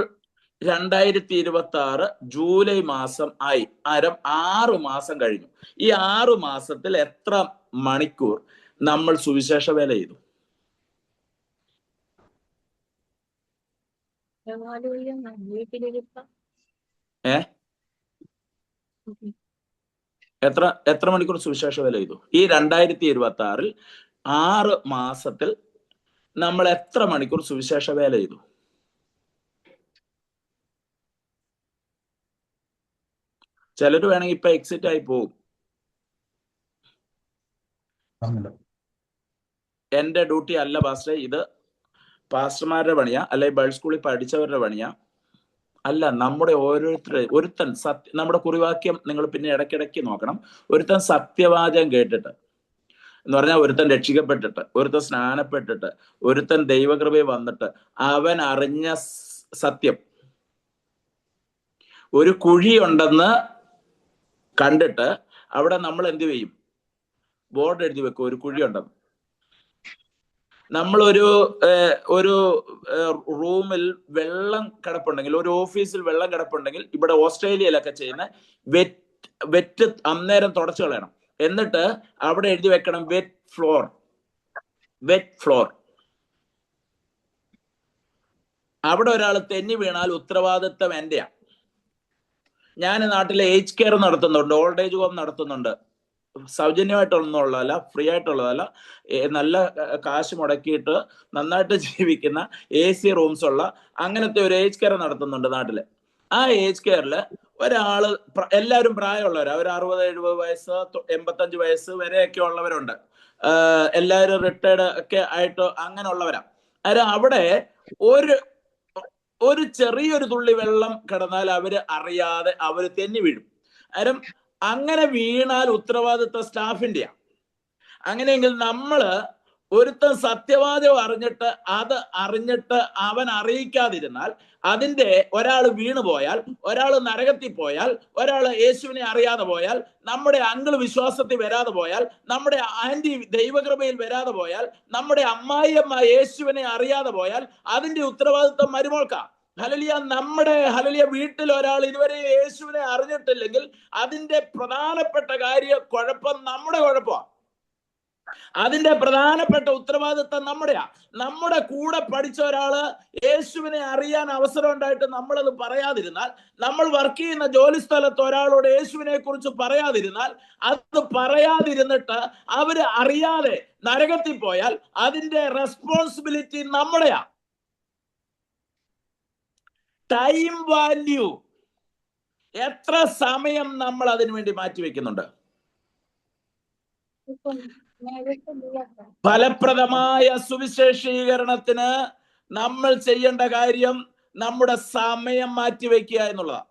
2026 ജൂലൈ മാസം ആയി, 6 മാസം കഴിഞ്ഞു. ഈ 6 മാസത്തിൽ എത്ര മണിക്കൂർ നമ്മൾ സുവിശേഷ വേല ചെയ്തു? എത്ര മണിക്കൂർ സുവിശേഷ വേല ചെയ്തു? ഈ 2026 6 മാസത്തിൽ നമ്മൾ എത്ര മണിക്കൂർ സുവിശേഷ വേല ചെയ്തു? ചിലർ വേണമെങ്കിൽ ഇപ്പൊ എക്സിറ്റ് ആയി പോകും. എന്റെ ഡ്യൂട്ടി അല്ല പാസ്റ്റർ, ഇത് പാസ്റ്റർമാരുടെ പണിയാ, അല്ലെങ്കിൽ ബൈബിൾ സ്കൂളിൽ പഠിച്ചവരുടെ പണിയാ. അല്ല, നമ്മുടെ ഒരുത്തൻ നമ്മുടെ കുറിവാക്യം നിങ്ങൾ പിന്നെ ഇടയ്ക്കിടയ്ക്ക് നോക്കണം. ഒരുത്തൻ സത്യവാചകം കേട്ടിട്ട്, എന്ന് പറഞ്ഞാൽ ഒരുത്തൻ രക്ഷിക്കപ്പെട്ടിട്ട്, ഒരുത്തൻ സ്നാനപ്പെട്ടിട്ട്, ഒരുത്തൻ ദൈവകൃപയിൽ വന്നിട്ട്, അവൻ അറിഞ്ഞ സത്യം, ഒരു കുഴിയുണ്ടെന്ന് കണ്ടിട്ട് അവിടെ നമ്മൾ എന്ത് ചെയ്യും? ബോർഡ് എഴുതി വെക്കും, ഒരു കുഴിയുണ്ടെന്ന്. നമ്മൾ ഒരു റൂമിൽ വെള്ളം കിടപ്പുണ്ടെങ്കിൽ, ഒരു ഓഫീസിൽ വെള്ളം കിടപ്പുണ്ടെങ്കിൽ, ഇവിടെ ഓസ്ട്രേലിയയിലൊക്കെ ചെയ്യുന്ന വെറ്റ് അന്നേരം തുടച്ചു കളയണം. എന്നിട്ട് അവിടെ എഴുതി വെക്കണം വെറ്റ് ഫ്ലോർ. അവിടെ ഒരാൾ തെന്നി വീണാൽ ഉത്തരവാദിത്വം എന്റെയാ. ഞാൻ നാട്ടിലെ ഏജ് കെയർ നടത്തുന്നുണ്ട്, ഓൾഡ് ഏജ് ഹോം നടത്തുന്നുണ്ട്. സൗജന്യമായിട്ടുള്ളതല്ല, ഫ്രീ ആയിട്ടുള്ളതല്ല, നല്ല കാശ് മുടക്കിയിട്ട് നന്നായിട്ട് ജീവിക്കുന്ന AC റൂംസ് ഉള്ള അങ്ങനത്തെ ഒരു ഏജ് കെയർ നടത്തുന്നുണ്ട് നാട്ടില്. ആ ഏജ് കെയറിൽ ഒരാള്, എല്ലാവരും പ്രായമുള്ളവരാ, ഒരു 60-70 വയസ്സ് 85 വയസ്സ് വരെയൊക്കെ ഉള്ളവരുണ്ട്. എല്ലാവരും റിട്ടയർഡ് ഒക്കെ ആയിട്ട് അങ്ങനെ ഉള്ളവരാ. അവിടെ ഒരു ചെറിയൊരു തുള്ളി വെള്ളം കിടന്നാൽ അവര് അറിയാതെ അവര് തെന്നി വീഴും. അങ്ങനെ വീണാൽ ഉത്തരവാദിത്വ സ്റ്റാഫിന്റെയാ. അങ്ങനെയെങ്കിൽ നമ്മള് ഒരുത്തൻ സത്യവാദം അറിഞ്ഞിട്ട് അവൻ അറിയിക്കാതിരുന്നാൽ, അതിന്റെ ഒരാൾ വീണു പോയാൽ, ഒരാൾ നരകത്തിൽ പോയാൽ, ഒരാൾ യേശുവിനെ അറിയാതെ പോയാൽ, നമ്മുടെ അങ്കിൾ വിശ്വാസത്തിൽ വരാതെ പോയാൽ, നമ്മുടെ ആന്റി ദൈവകൃപയിൽ വരാതെ പോയാൽ, നമ്മുടെ അമ്മായിയമ്മ യേശുവിനെ അറിയാതെ പോയാൽ, അതിന്റെ ഉത്തരവാദിത്വം മരുമോൾക്കാ. ഹല്ലേലൂയ, വീട്ടിൽ ഒരാൾ ഇതുവരെ യേശുവിനെ അറിഞ്ഞിട്ടില്ലെങ്കിൽ അതിന്റെ പ്രധാനപ്പെട്ട കുഴപ്പം നമ്മുടെ കുഴപ്പമാണ്. അതിന്റെ പ്രധാനപ്പെട്ട ഉത്തരവാദിത്വം നമ്മുടെയാ. നമ്മുടെ കൂടെ പഠിച്ച ഒരാള് യേശുവിനെ അറിയാൻ അവസരം ഉണ്ടായിട്ട് നമ്മളത് പറയാതിരുന്നാൽ, നമ്മൾ വർക്ക് ചെയ്യുന്ന ജോലി സ്ഥലത്ത് ഒരാളോട് യേശുവിനെ കുറിച്ച് പറയാതിരുന്നാൽ, അത് പറയാതിരുന്നിട്ട് അവര് അറിയാതെ നരകത്തിൽ പോയാൽ അതിന്റെ റെസ്പോൺസിബിലിറ്റി നമ്മുടെയാ. ടൈം വാല്യൂ, എത്ര സമയം നമ്മൾ അതിനു വേണ്ടി മാറ്റിവെക്കുന്നുണ്ട്? ഫലപ്രദമായ സുവിശേഷീകരണത്തിന് നമ്മൾ ചെയ്യേണ്ട കാര്യം നമ്മുടെ സമയം മാറ്റിവെക്കുക എന്നുള്ളതാണ്.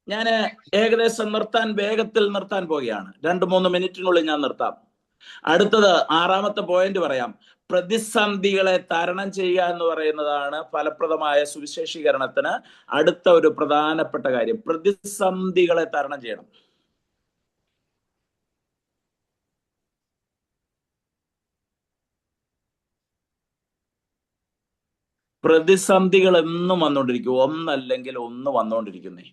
ഞാൻ ഏകദേശം വേഗത്തിൽ നിർത്താൻ പോവുകയാണ്. 2-3 മിനിറ്റിനുള്ളിൽ ഞാൻ നിർത്താം. അടുത്തത് 6ാമത്തെ പോയിന്റ് പറയാം. പ്രതിസന്ധികളെ തരണം ചെയ്യുക എന്ന് പറയുന്നതാണ് ഫലപ്രദമായ സുവിശേഷീകരണത്തിന് അടുത്ത ഒരു പ്രധാനപ്പെട്ട കാര്യം. പ്രതിസന്ധികളെ തരണം ചെയ്യണം. പ്രതിസന്ധികൾ എന്നും വന്നുകൊണ്ടിരിക്കും, ഒന്നല്ലെങ്കിൽ ഒന്ന് വന്നുകൊണ്ടിരിക്കുന്നേ.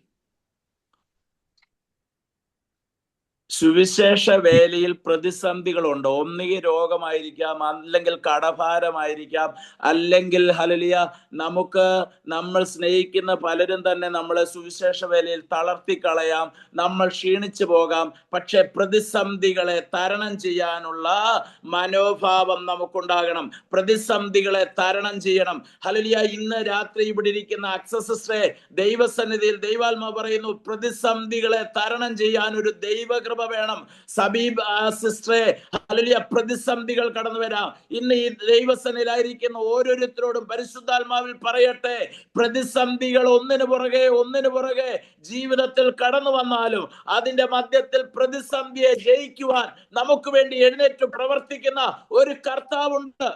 സുവിശേഷ വേലയിൽ പ്രതിസന്ധികളുണ്ട്. ഒന്നുകിൽ രോഗമായിരിക്കാം, അല്ലെങ്കിൽ കടഭാരമായിരിക്കാം, അല്ലെങ്കിൽ ഹല്ലേലൂയ നമ്മൾ സ്നേഹിക്കുന്ന പലരും തന്നെ നമ്മളെ സുവിശേഷ വേലയിൽ തളർത്തിക്കളയാം, നമ്മൾ ക്ഷീണിച്ചു പോകാം. പക്ഷെ പ്രതിസന്ധികളെ തരണം ചെയ്യാനുള്ള മനോഭാവം നമുക്കുണ്ടാകണം. പ്രതിസന്ധികളെ തരണം ചെയ്യണം. ഹല്ലേലൂയ. ഇന്ന് രാത്രി ഇവിടെ ഇരിക്കുന്ന അക്സസ് സിസ്റ്ററെ, ദൈവസന്നിധിയിൽ ദൈവാത്മാവ് പറയുന്നു, പ്രതിസന്ധികളെ തരണം ചെയ്യാൻ ഒരു ദൈവകൃപ വേണം. സബീബ് സിസ്റ്ററെ, ഹല്ലേലൂയ, പ്രതിസന്ധികൾ കടന്നു വരാം. ഇന്ന് ഈ ദൈവസന്നിധിയിലായിരിക്കുന്ന ഓരോരുത്തരോടും പരിശുദ്ധാത്മാവിൽ പറയട്ടെ, പ്രതിസന്ധികൾ ഒന്നിനു പുറകെ ജീവിതത്തിൽ കടന്നു വന്നാലും അതിന്റെ മധ്യത്തിൽ പ്രതിസന്ധിയെ ജയിക്കുവാൻ നമുക്ക് വേണ്ടി എഴുന്നേറ്റ് പ്രവർത്തിക്കുന്ന ഒരു കർത്താവുണ്ട്.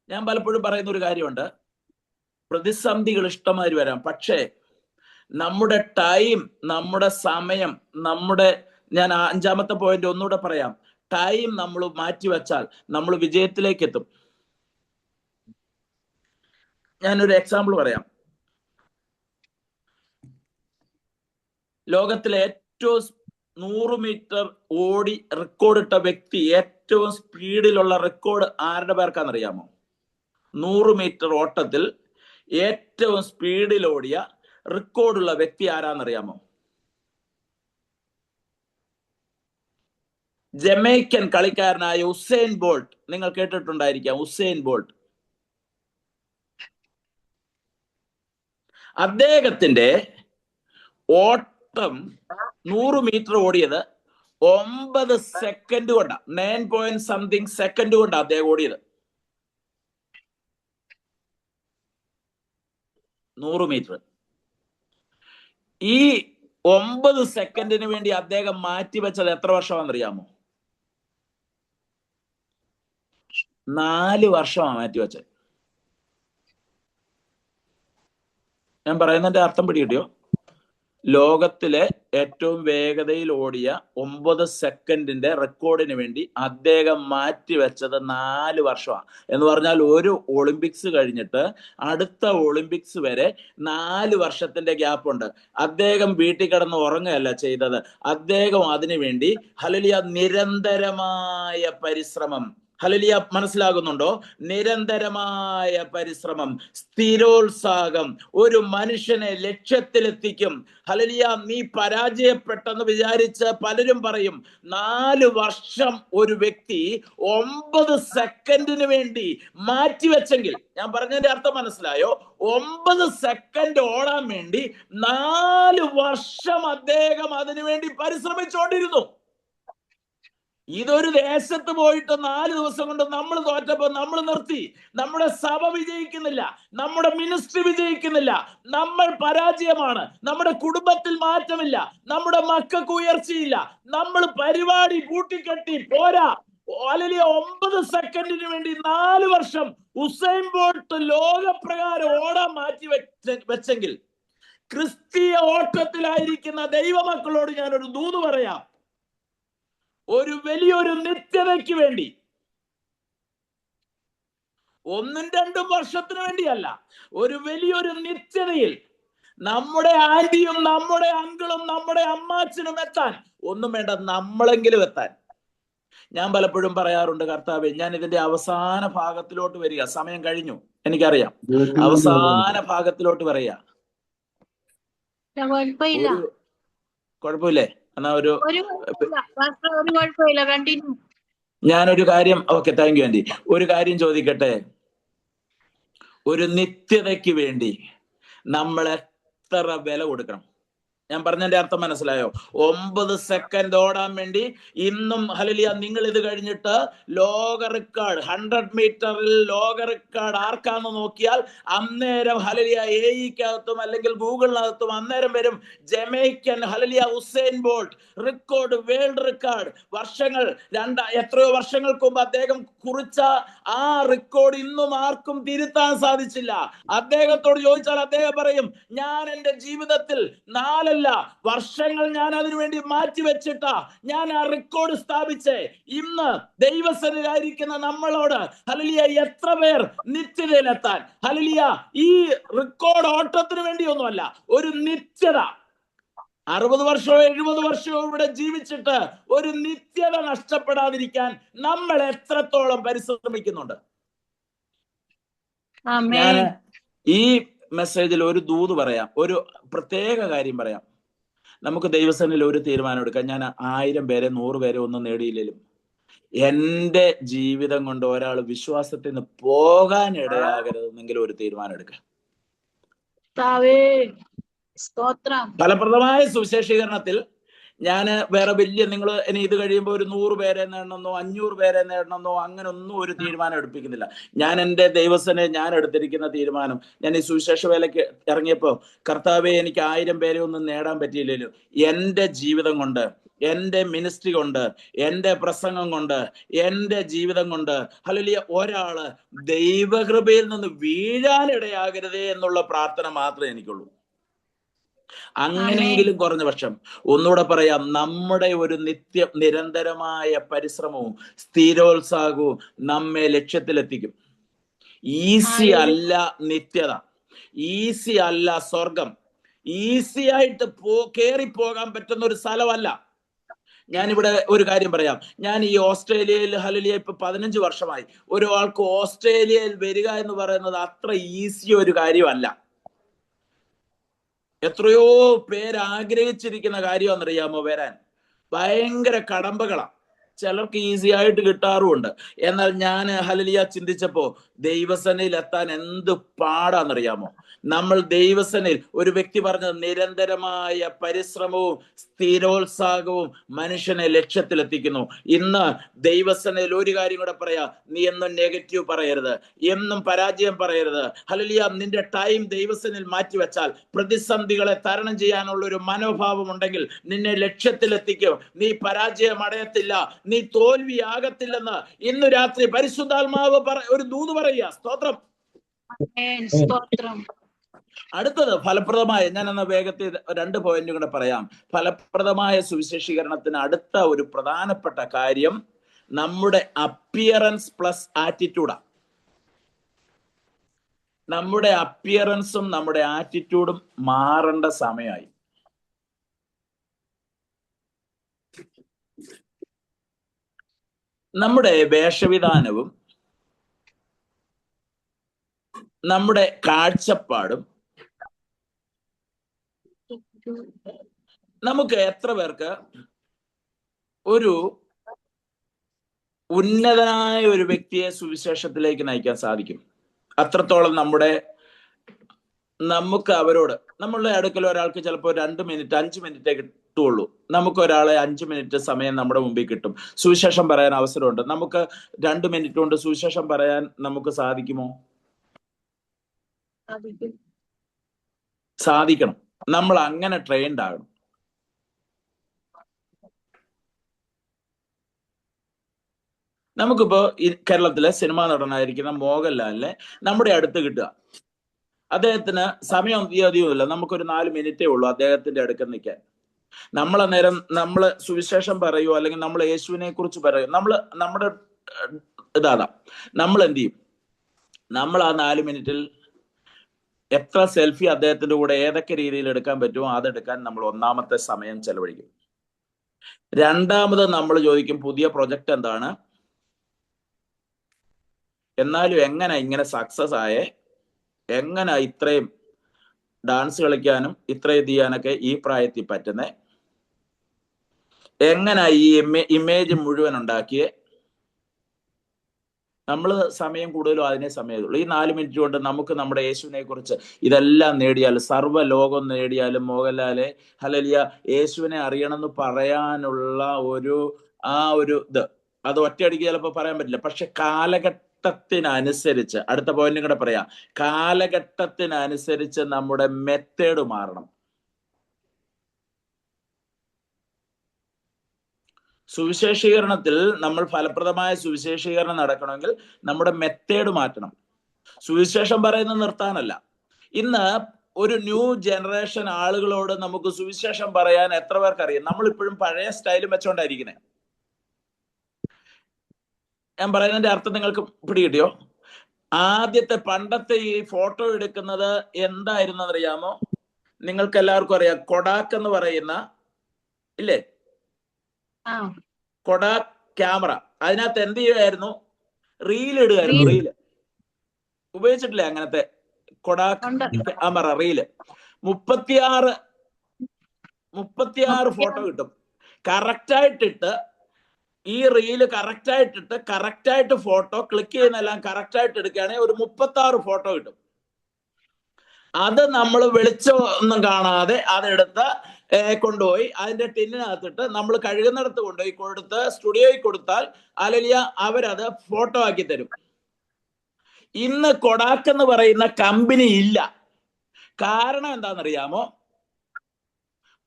ഞാൻ പലപ്പോഴും പറയുന്ന ഒരു കാര്യമുണ്ട്, പ്രതിസന്ധികൾ ഇഷ്ടമായി വരാം, പക്ഷേ നമ്മുടെ ടൈം, നമ്മുടെ സമയം, ഞാൻ 5ാമത്തെ പോയിന്റ് ഒന്നുകൂടെ പറയാം. ടൈം നമ്മൾ മാറ്റിവെച്ചാൽ നമ്മൾ വിജയത്തിലേക്ക് എത്തും. ഞാനൊരു എക്സാമ്പിൾ പറയാം. ലോകത്തിലെ ഏറ്റവും 100 മീറ്റർ ഓടി റെക്കോർഡിട്ട വ്യക്തി, ഏറ്റവും സ്പീഡിലുള്ള റെക്കോർഡ് ആരുടെ പേർക്കാണെന്നറിയാമോ? 100 മീറ്റർ ഓട്ടത്തിൽ ഏറ്റവും സ്പീഡിൽ ഓടിയ റെക്കോർഡുള്ള വ്യക്തി ആരാന്നറിയാമോ? ജമൈക്കൻ കളിക്കാരനായ ഉസൈൻ ബോൾട്ട്. നിങ്ങൾ കേട്ടിട്ടുണ്ടായിരിക്കാം, ഉസൈൻ ബോൾട്ട്. അദ്ദേഹത്തിന്റെ ഓട്ടം 100 മീറ്റർ ഓടിയത് 9 സെക്കൻഡ് കൊണ്ടാണ്. 9 സെക്കൻഡ് കൊണ്ടാണ് അദ്ദേഹം ഓടിയത് 100 മീറ്റർ. ഈ 9 സെക്കൻഡിന് വേണ്ടി അദ്ദേഹം മാറ്റിവെച്ചത് എത്ര വർഷമാണെന്നറിയാമോ? 4 വർഷമാണ് മാറ്റിവെച്ചത്. ഞാൻ പറയുന്നതിന്റെ അർത്ഥം പിടികിട്ടിയോ? ലോകത്തിലെ ഏറ്റവും വേഗതയിൽ ഓടിയ 9 സെക്കൻഡിന്റെ റെക്കോർഡിന് വേണ്ടി അദ്ദേഹം മാറ്റിവെച്ചത് 4 വർഷമാണ്. എന്ന് പറഞ്ഞാൽ ഒരു ഒളിമ്പിക്സ് കഴിഞ്ഞിട്ട് അടുത്ത ഒളിമ്പിക്സ് വരെ 4 വർഷത്തിന്റെ ഗ്യാപ്പ് ഉണ്ട്. അദ്ദേഹം വീട്ടിൽ കിടന്ന് ഉറങ്ങുകയല്ല ചെയ്തത്. അദ്ദേഹം അതിനുവേണ്ടി ഹല്ലേലൂയ നിരന്തരമായ പരിശ്രമം, ഹല്ലേലൂയ, മനസ്സിലാകുന്നുണ്ടോ? നിരന്തരമായ പരിശ്രമം, സ്ഥിരോത്സാഹം ഒരു മനുഷ്യനെ ലക്ഷ്യത്തിലെത്തിക്കും. ഹല്ലേലൂയ. നീ പരാജയപ്പെട്ടെന്ന് വിചാരിച്ച് പലരും പറയും. 4 വർഷം ഒരു വ്യക്തി 9 സെക്കൻഡിന് വേണ്ടി മാറ്റിവെച്ചെങ്കിൽ, ഞാൻ പറഞ്ഞതിന്റെ അർത്ഥം മനസ്സിലായോ? 9 സെക്കൻഡ് ഓടാൻ വേണ്ടി 4 വർഷം അദ്ദേഹം അതിനുവേണ്ടി പരിശ്രമിച്ചുകൊണ്ടിരുന്നു. ഇതൊരു ദേശത്ത് പോയിട്ട് 4 ദിവസം കൊണ്ട് നമ്മൾ തോറ്റപ്പോ നമ്മൾ നിർത്തി. നമ്മുടെ സഭ വിജയിക്കുന്നില്ല, നമ്മുടെ മിനിസ്ട്രി വിജയിക്കുന്നില്ല, നമ്മൾ പരാജയമാണ്, നമ്മുടെ കുടുംബത്തിൽ മാറ്റമില്ല, നമ്മുടെ മക്കൾക്ക് ഉയർച്ചയില്ല, നമ്മൾ പരിപാടി പൂട്ടിക്കെട്ടി പോരാ. അല്ലെങ്കിൽ 9 സെക്കൻഡിന് വേണ്ടി 4 വർഷം ഉസൈൻ ബോൾട്ട് ലോകപ്രകാരം ഓടാൻ മാറ്റി വെച്ചെങ്കിൽ ക്രിസ്തീയ ഓട്ടത്തിലായിരിക്കുന്ന ദൈവമക്കളോട് ഞാനൊരു ദൂത് പറയാം. ഒരു വലിയൊരു നിത്യതയ്ക്ക് വേണ്ടി, 1-2 വർഷത്തിന് വേണ്ടിയല്ല, ഒരു വലിയൊരു നിത്യതയിൽ നമ്മുടെ ആന്റിയും നമ്മുടെ അങ്കിളും നമ്മുടെ അമ്മാച്ചനും എത്താൻ, ഒന്നും വേണ്ട, നമ്മളെങ്കിലും എത്താൻ. ഞാൻ പലപ്പോഴും പറയാറുണ്ട്, കർത്താവേ, ഞാൻ ഇതിന്റെ അവസാന ഭാഗത്തിലോട്ട് വരിക. സമയം കഴിഞ്ഞു, എനിക്കറിയാം. അവസാന ഭാഗത്തിലോട്ട് വരിക. കുഴപ്പമില്ലേ? എന്നാ ഞാനൊരു കാര്യം, ഓക്കെ, താങ്ക് യു ആന്റി. ഒരു കാര്യം ചോദിക്കട്ടെ. ഒരു നിത്യതയ്ക്ക് വേണ്ടി നമ്മൾ എത്ര വില കൊടുക്കണം? ഞാൻ പറഞ്ഞതിന്റെ അർത്ഥം മനസ്സിലായോ? 9 സെക്കൻഡ് ഓടാൻ വേണ്ടി ഇന്നും ഹല്ലേലൂയ, നിങ്ങൾ ഇത് കഴിഞ്ഞിട്ട് ലോക റെക്കോർഡ് 100 മീറ്ററിൽ ലോക റെക്കോർഡ് ആർക്കാന്ന് നോക്കിയാൽ അന്നേരം ഹല്ലേലൂയ AEക്കകത്തും അല്ലെങ്കിൽ ഗൂഗിളിനകത്തും അന്നേരം വരും Jamaican hallelujah Usain bolt record, world record. വർഷങ്ങൾ എത്രയോ വർഷങ്ങൾക്ക് മുമ്പ് അദ്ദേഹം കുറിച്ച ആ റെക്കോർഡ് ഇന്നും ആർക്കും തിരുത്താൻ സാധിച്ചില്ല. അദ്ദേഹത്തോട് ചോദിച്ചാൽ അദ്ദേഹം പറയും, ഞാൻ എൻ്റെ ജീവിതത്തിൽ 4 വർഷങ്ങൾ ഞാൻ അതിനുവേണ്ടി മാറ്റിവെച്ചിട്ടാ ഞാൻ ആ റെക്കോർഡ് സ്ഥാപിച്ചേ. ഇന്ന് ദൈവസന്നിധിയിലായിരിക്കുന്ന നമ്മളോട് ഹല്ലേലൂയ എത്ര പേർ നിത്യതയിലെത്താൻ, ഹല്ലേലൂയ ഈ റെക്കോർഡ് ഓട്ടത്തിന് വേണ്ടിയൊന്നുമല്ല, ഒരു നിത്യത. 60 വർഷമോ 70 വർഷമോ ഇവിടെ ജീവിച്ചിട്ട് ഒരു നിത്യത നഷ്ടപ്പെടാതിരിക്കാൻ നമ്മൾ എത്രത്തോളം പരിശ്രമിക്കുന്നുണ്ട്? ഞാൻ ഈ മെസ്സേജിൽ ഒരു ദൂത് പറയാം, ഒരു പ്രത്യേക കാര്യം പറയാം. നമുക്ക് ദൈവസന്നിധിയിൽ ഒരു തീരുമാനം എടുക്കാം. ഞാൻ 1000 പേരെ 100 പേരെ ഒന്നും നേടിയില്ലെങ്കിലും എൻ്റെ ജീവിതം കൊണ്ട് ഒരാൾ വിശ്വാസത്തിൽ നിന്ന് പോകാൻ ഇടയാകരുതെന്നെങ്കിലും ഒരു തീരുമാനം എടുക്കാം. ഫലപ്രദമായ സുവിശേഷീകരണത്തിൽ ഞാൻ വേറെ വലിയ, നിങ്ങൾ ഇനി ഇത് കഴിയുമ്പോൾ ഒരു 100 പേരെ നേടണമെന്നോ 500 പേരെ നേടണമെന്നോ അങ്ങനെ ഒന്നും ഒരു തീരുമാനം എടുപ്പിക്കുന്നില്ല. ഞാൻ എൻ്റെ ദൈവസനെ ഞാൻ എടുത്തിരിക്കുന്ന തീരുമാനം, ഞാൻ ഈ സുവിശേഷ വേലയ്ക്ക് ഇറങ്ങിയപ്പോൾ, കർത്താവെ, എനിക്ക് 1000 പേരെ ഒന്നും നേടാൻ പറ്റിയില്ലല്ലോ, എൻ്റെ ജീവിതം കൊണ്ട്, എൻ്റെ മിനിസ്ട്രി കൊണ്ട്, എൻ്റെ പ്രസംഗം കൊണ്ട്, എൻ്റെ ജീവിതം കൊണ്ട് ഹല്ലേലൂയ ഒരാള് ദൈവകൃപയിൽ നിന്ന് വീഴാനിടയാകരുതേ എന്നുള്ള പ്രാർത്ഥന മാത്രമേ എനിക്കുള്ളൂ. അങ്ങനെയെങ്കിലും കുറഞ്ഞ പക്ഷം, ഒന്നുകൂടെ പറയാം, നമ്മുടെ ഒരു നിരന്തരമായ പരിശ്രമവും സ്ഥിരോത്സാഹവും നമ്മെ ലക്ഷ്യത്തിലെത്തിക്കും. ഈസി അല്ല നിത്യത, ഈസി അല്ല സ്വർഗം, ഈസി ആയിട്ട് കേറിപ്പോകാൻ പറ്റുന്ന ഒരു സ്ഥലമല്ല. ഞാനിവിടെ ഒരു കാര്യം പറയാം. ഞാൻ ഈ ഓസ്ട്രേലിയയിൽ ഹല്ലേലൂയ ഇപ്പൊ 15 വർഷമായി. ഒരാൾക്ക് ഓസ്ട്രേലിയയിൽ വരിക എന്ന് പറയുന്നത് അത്ര ഈസി ഒരു കാര്യമല്ല. എത്രയോ പേര് ആഗ്രഹിച്ചിരിക്കുന്ന കാര്യമാണെന്നറിയാമോ വരാൻ? ഭയങ്കര കടമ്പകളാ. ചിലർക്ക് ഈസി ആയിട്ട് കിട്ടാറുമുണ്ട്. എന്നാൽ ഞാൻ ഹല്ലേലൂയ ചിന്തിച്ചപ്പോ ദൈവസന്നിധിയിൽ എത്താൻ എന്ത് പാടാന്നറിയാമോ? നമ്മൾ ദൈവസന്നിധിയിൽ, ഒരു വ്യക്തി പറഞ്ഞത്, നിരന്തരമായ പരിശ്രമവും സ്ഥിരോത്സാഹവും മനുഷ്യനെ ലക്ഷ്യത്തിലെത്തിക്കുന്നു. ഇന്ന് ദൈവസന്നിധിയിൽ ഒരു കാര്യം കൂടെ പറയാ, നീ എന്നും നെഗറ്റീവ് പറയരുത്, എന്നും പരാജയം പറയരുത്. ഹല്ലേലൂയ, നിന്റെ ടൈം ദൈവസന്നിധിയിൽ മാറ്റിവെച്ചാൽ പ്രതിസന്ധികളെ തരണം ചെയ്യാനുള്ള ഒരു മനോഭാവം ഉണ്ടെങ്കിൽ നിന്നെ ലക്ഷ്യത്തിലെത്തിക്കും. നീ പരാജയം അടയത്തില്ല, നീ തോൽവിയാകത്തില്ലെന്ന് ഇന്ന് രാത്രി പരിശുദ്ധാത്മാവ് ഒരു ദൂത് പറയുക. സ്തോത്രം. അടുത്തത് ഫലപ്രദമായ, ഞാൻ എന്ന വേഗത്തിൽ 2 പോയിന്റ് കൂടെ പറയാം. ഫലപ്രദമായ സുവിശേഷീകരണത്തിന് അടുത്ത ഒരു പ്രധാനപ്പെട്ട കാര്യം നമ്മുടെ അപ്പിയറൻസ് പ്ലസ് ആറ്റിറ്റ്യൂഡാ. നമ്മുടെ അപ്പിയറൻസും നമ്മുടെ ആറ്റിറ്റ്യൂഡും മാറേണ്ട സമയമായി. നമ്മുടെ വേഷവിധാനവും നമ്മുടെ കാഴ്ചപ്പാടും, നമുക്ക് എത്ര പേർക്ക് ഒരു ഉന്നതനായ ഒരു വ്യക്തിയെ സുവിശേഷത്തിലേക്ക് നയിക്കാൻ സാധിക്കും? അത്രത്തോളം നമുക്ക് അവരോട്, നമ്മളുടെ അടുക്കൽ ഒരാൾക്ക് ചിലപ്പോൾ 2 മിനിറ്റ് 5 മിനിറ്റ് കിട്ടുള്ളൂ. നമുക്ക് ഒരാളെ 5 മിനിറ്റ് സമയം നമ്മുടെ മുമ്പിൽ കിട്ടും, സുവിശേഷം പറയാൻ അവസരമുണ്ട്. നമുക്ക് 2 മിനിറ്റ് കൊണ്ട് സുവിശേഷം പറയാൻ നമുക്ക് സാധിക്കുമോ? സാധിക്കണം. നമ്മൾ അങ്ങനെ ട്രെയിൻഡ് ആകണം. നമുക്കിപ്പോ ഈ കേരളത്തിലെ സിനിമാ നടനായിരിക്കുന്ന മോഹൻലാലിനെ നമ്മുടെ അടുത്ത് കിട്ടുക. അദ്ദേഹത്തിന് സമയം അധികമില്ല, നമുക്കൊരു 4 മിനിറ്റേ ഉള്ളൂ അദ്ദേഹത്തിന്റെ അടുത്ത് നിൽക്കാൻ. നമ്മളന്നേരം നമ്മള് സുവിശേഷം പറയുമോ, അല്ലെങ്കിൽ നമ്മൾ യേശുവിനെ കുറിച്ച് പറയും, നമ്മുടെ ഇതാണ്. നമ്മൾ എന്ത് ചെയ്യും? നമ്മൾ ആ 4 മിനിറ്റിൽ എത്ര സെൽഫി അദ്ദേഹത്തിന്റെ കൂടെ ഏതൊക്കെ രീതിയിൽ എടുക്കാൻ പറ്റുമോ അതെടുക്കാൻ നമ്മൾ ഒന്നാമത്തെ സമയം ചെലവഴിക്കും. രണ്ടാമത് നമ്മൾ ചോദിക്കും, പുതിയ പ്രൊജക്ട് എന്താണ്, എന്നാലും എങ്ങനെ ഇങ്ങനെ സക്സസ് ആയേ, എങ്ങനെ ഇത്രയും ഡാൻസ് കളിക്കാനും ഇത്രയും ചെയ്യാനൊക്കെ ഈ പ്രായത്തിൽ പറ്റുന്നേ, എങ്ങനെ ഈ ഇമേജ് മുഴുവൻ ഉണ്ടാക്കിയേ. നമ്മൾ സമയം കൂടുതലും അതിനെ സമയമുള്ളൂ. ഈ 4 മിനിറ്റ് കൊണ്ട് നമുക്ക് നമ്മുടെ യേശുവിനെ കുറിച്ച് ഇതെല്ലാം നേടിയാൽ, സർവ്വ ലോകം നേടിയാലും മോഹൻലാലെ ഹല്ലേലൂയ യേശുവിനെ അറിയണമെന്ന് പറയാനുള്ള ഒരു ഇത് അത് ഒറ്റയടിക്ക് ചിലപ്പോൾ പറയാൻ പറ്റില്ല. പക്ഷെ കാലഘട്ടത്തിനനുസരിച്ച്, അടുത്ത പോയിന്റും കൂടെ പറയാം, കാലഘട്ടത്തിനനുസരിച്ച് നമ്മുടെ മെത്തേഡ് മാറണം. സുവിശേഷീകരണത്തിൽ നമ്മൾ ഫലപ്രദമായ സുവിശേഷീകരണം നടക്കണമെങ്കിൽ നമ്മുടെ മെത്തേഡ് മാറ്റണം. സുവിശേഷം പറയുന്നത് നിർത്താനല്ല. ഇന്ന് ഒരു ന്യൂ ജനറേഷൻ ആളുകളോട് നമുക്ക് സുവിശേഷം പറയാൻ എത്ര പേർക്ക് അറിയാം? നമ്മളിപ്പോഴും പഴയ സ്റ്റൈലും വെച്ചോണ്ടായിരിക്കണേ. ഞാൻ പറയുന്നതിന്റെ അർത്ഥം നിങ്ങൾക്ക് പിടികിട്ടിയോ? പണ്ടത്തെ ഈ ഫോട്ടോ എടുക്കുന്നത് എന്തായിരുന്നു അറിയാമോ? നിങ്ങൾക്ക് എല്ലാവർക്കും അറിയാം, കൊഡാക്ക് എന്ന് പറയുന്ന ഇല്ലേ, കൊഡാക്ക് ക്യാമറ. അതിനകത്ത് എന്ത് ചെയ്യുമായിരുന്നു? റീൽ ഇടുകയായിരുന്നു. റീല് ഉപയോഗിച്ചിട്ടില്ലേ അങ്ങനത്തെ കൊഡാക്ക് ക്യാമറ? റീല് 36 ഫോട്ടോ കിട്ടും. കറക്റ്റായിട്ടിട്ട് ഈ റീല് കറക്റ്റായിട്ടിട്ട് കറക്റ്റായിട്ട് ഫോട്ടോ ക്ലിക്ക് ചെയ്യുന്നതെല്ലാം കറക്റ്റായിട്ട് എടുക്കുകയാണെങ്കിൽ ഒരു 36 ഫോട്ടോ കിട്ടും. അത് നമ്മൾ വെളിച്ചമൊന്നും കാണാതെ അതെടുത്ത് കൊണ്ടുപോയി അതിന്റെ ടിന്നിനകത്തിട്ട് നമ്മൾ കഴുകുന്നിടത്ത് കൊണ്ടുപോയി കൊടുത്ത് സ്റ്റുഡിയോയിൽ കൊടുത്താൽ ഹല്ലേലൂയ അവരത് ഫോട്ടോ ആക്കി തരും. ഇന്ന് കൊഡാക്ക് എന്ന് പറയുന്ന കമ്പനി ഇല്ല. കാരണം എന്താണെന്നറിയാമോ?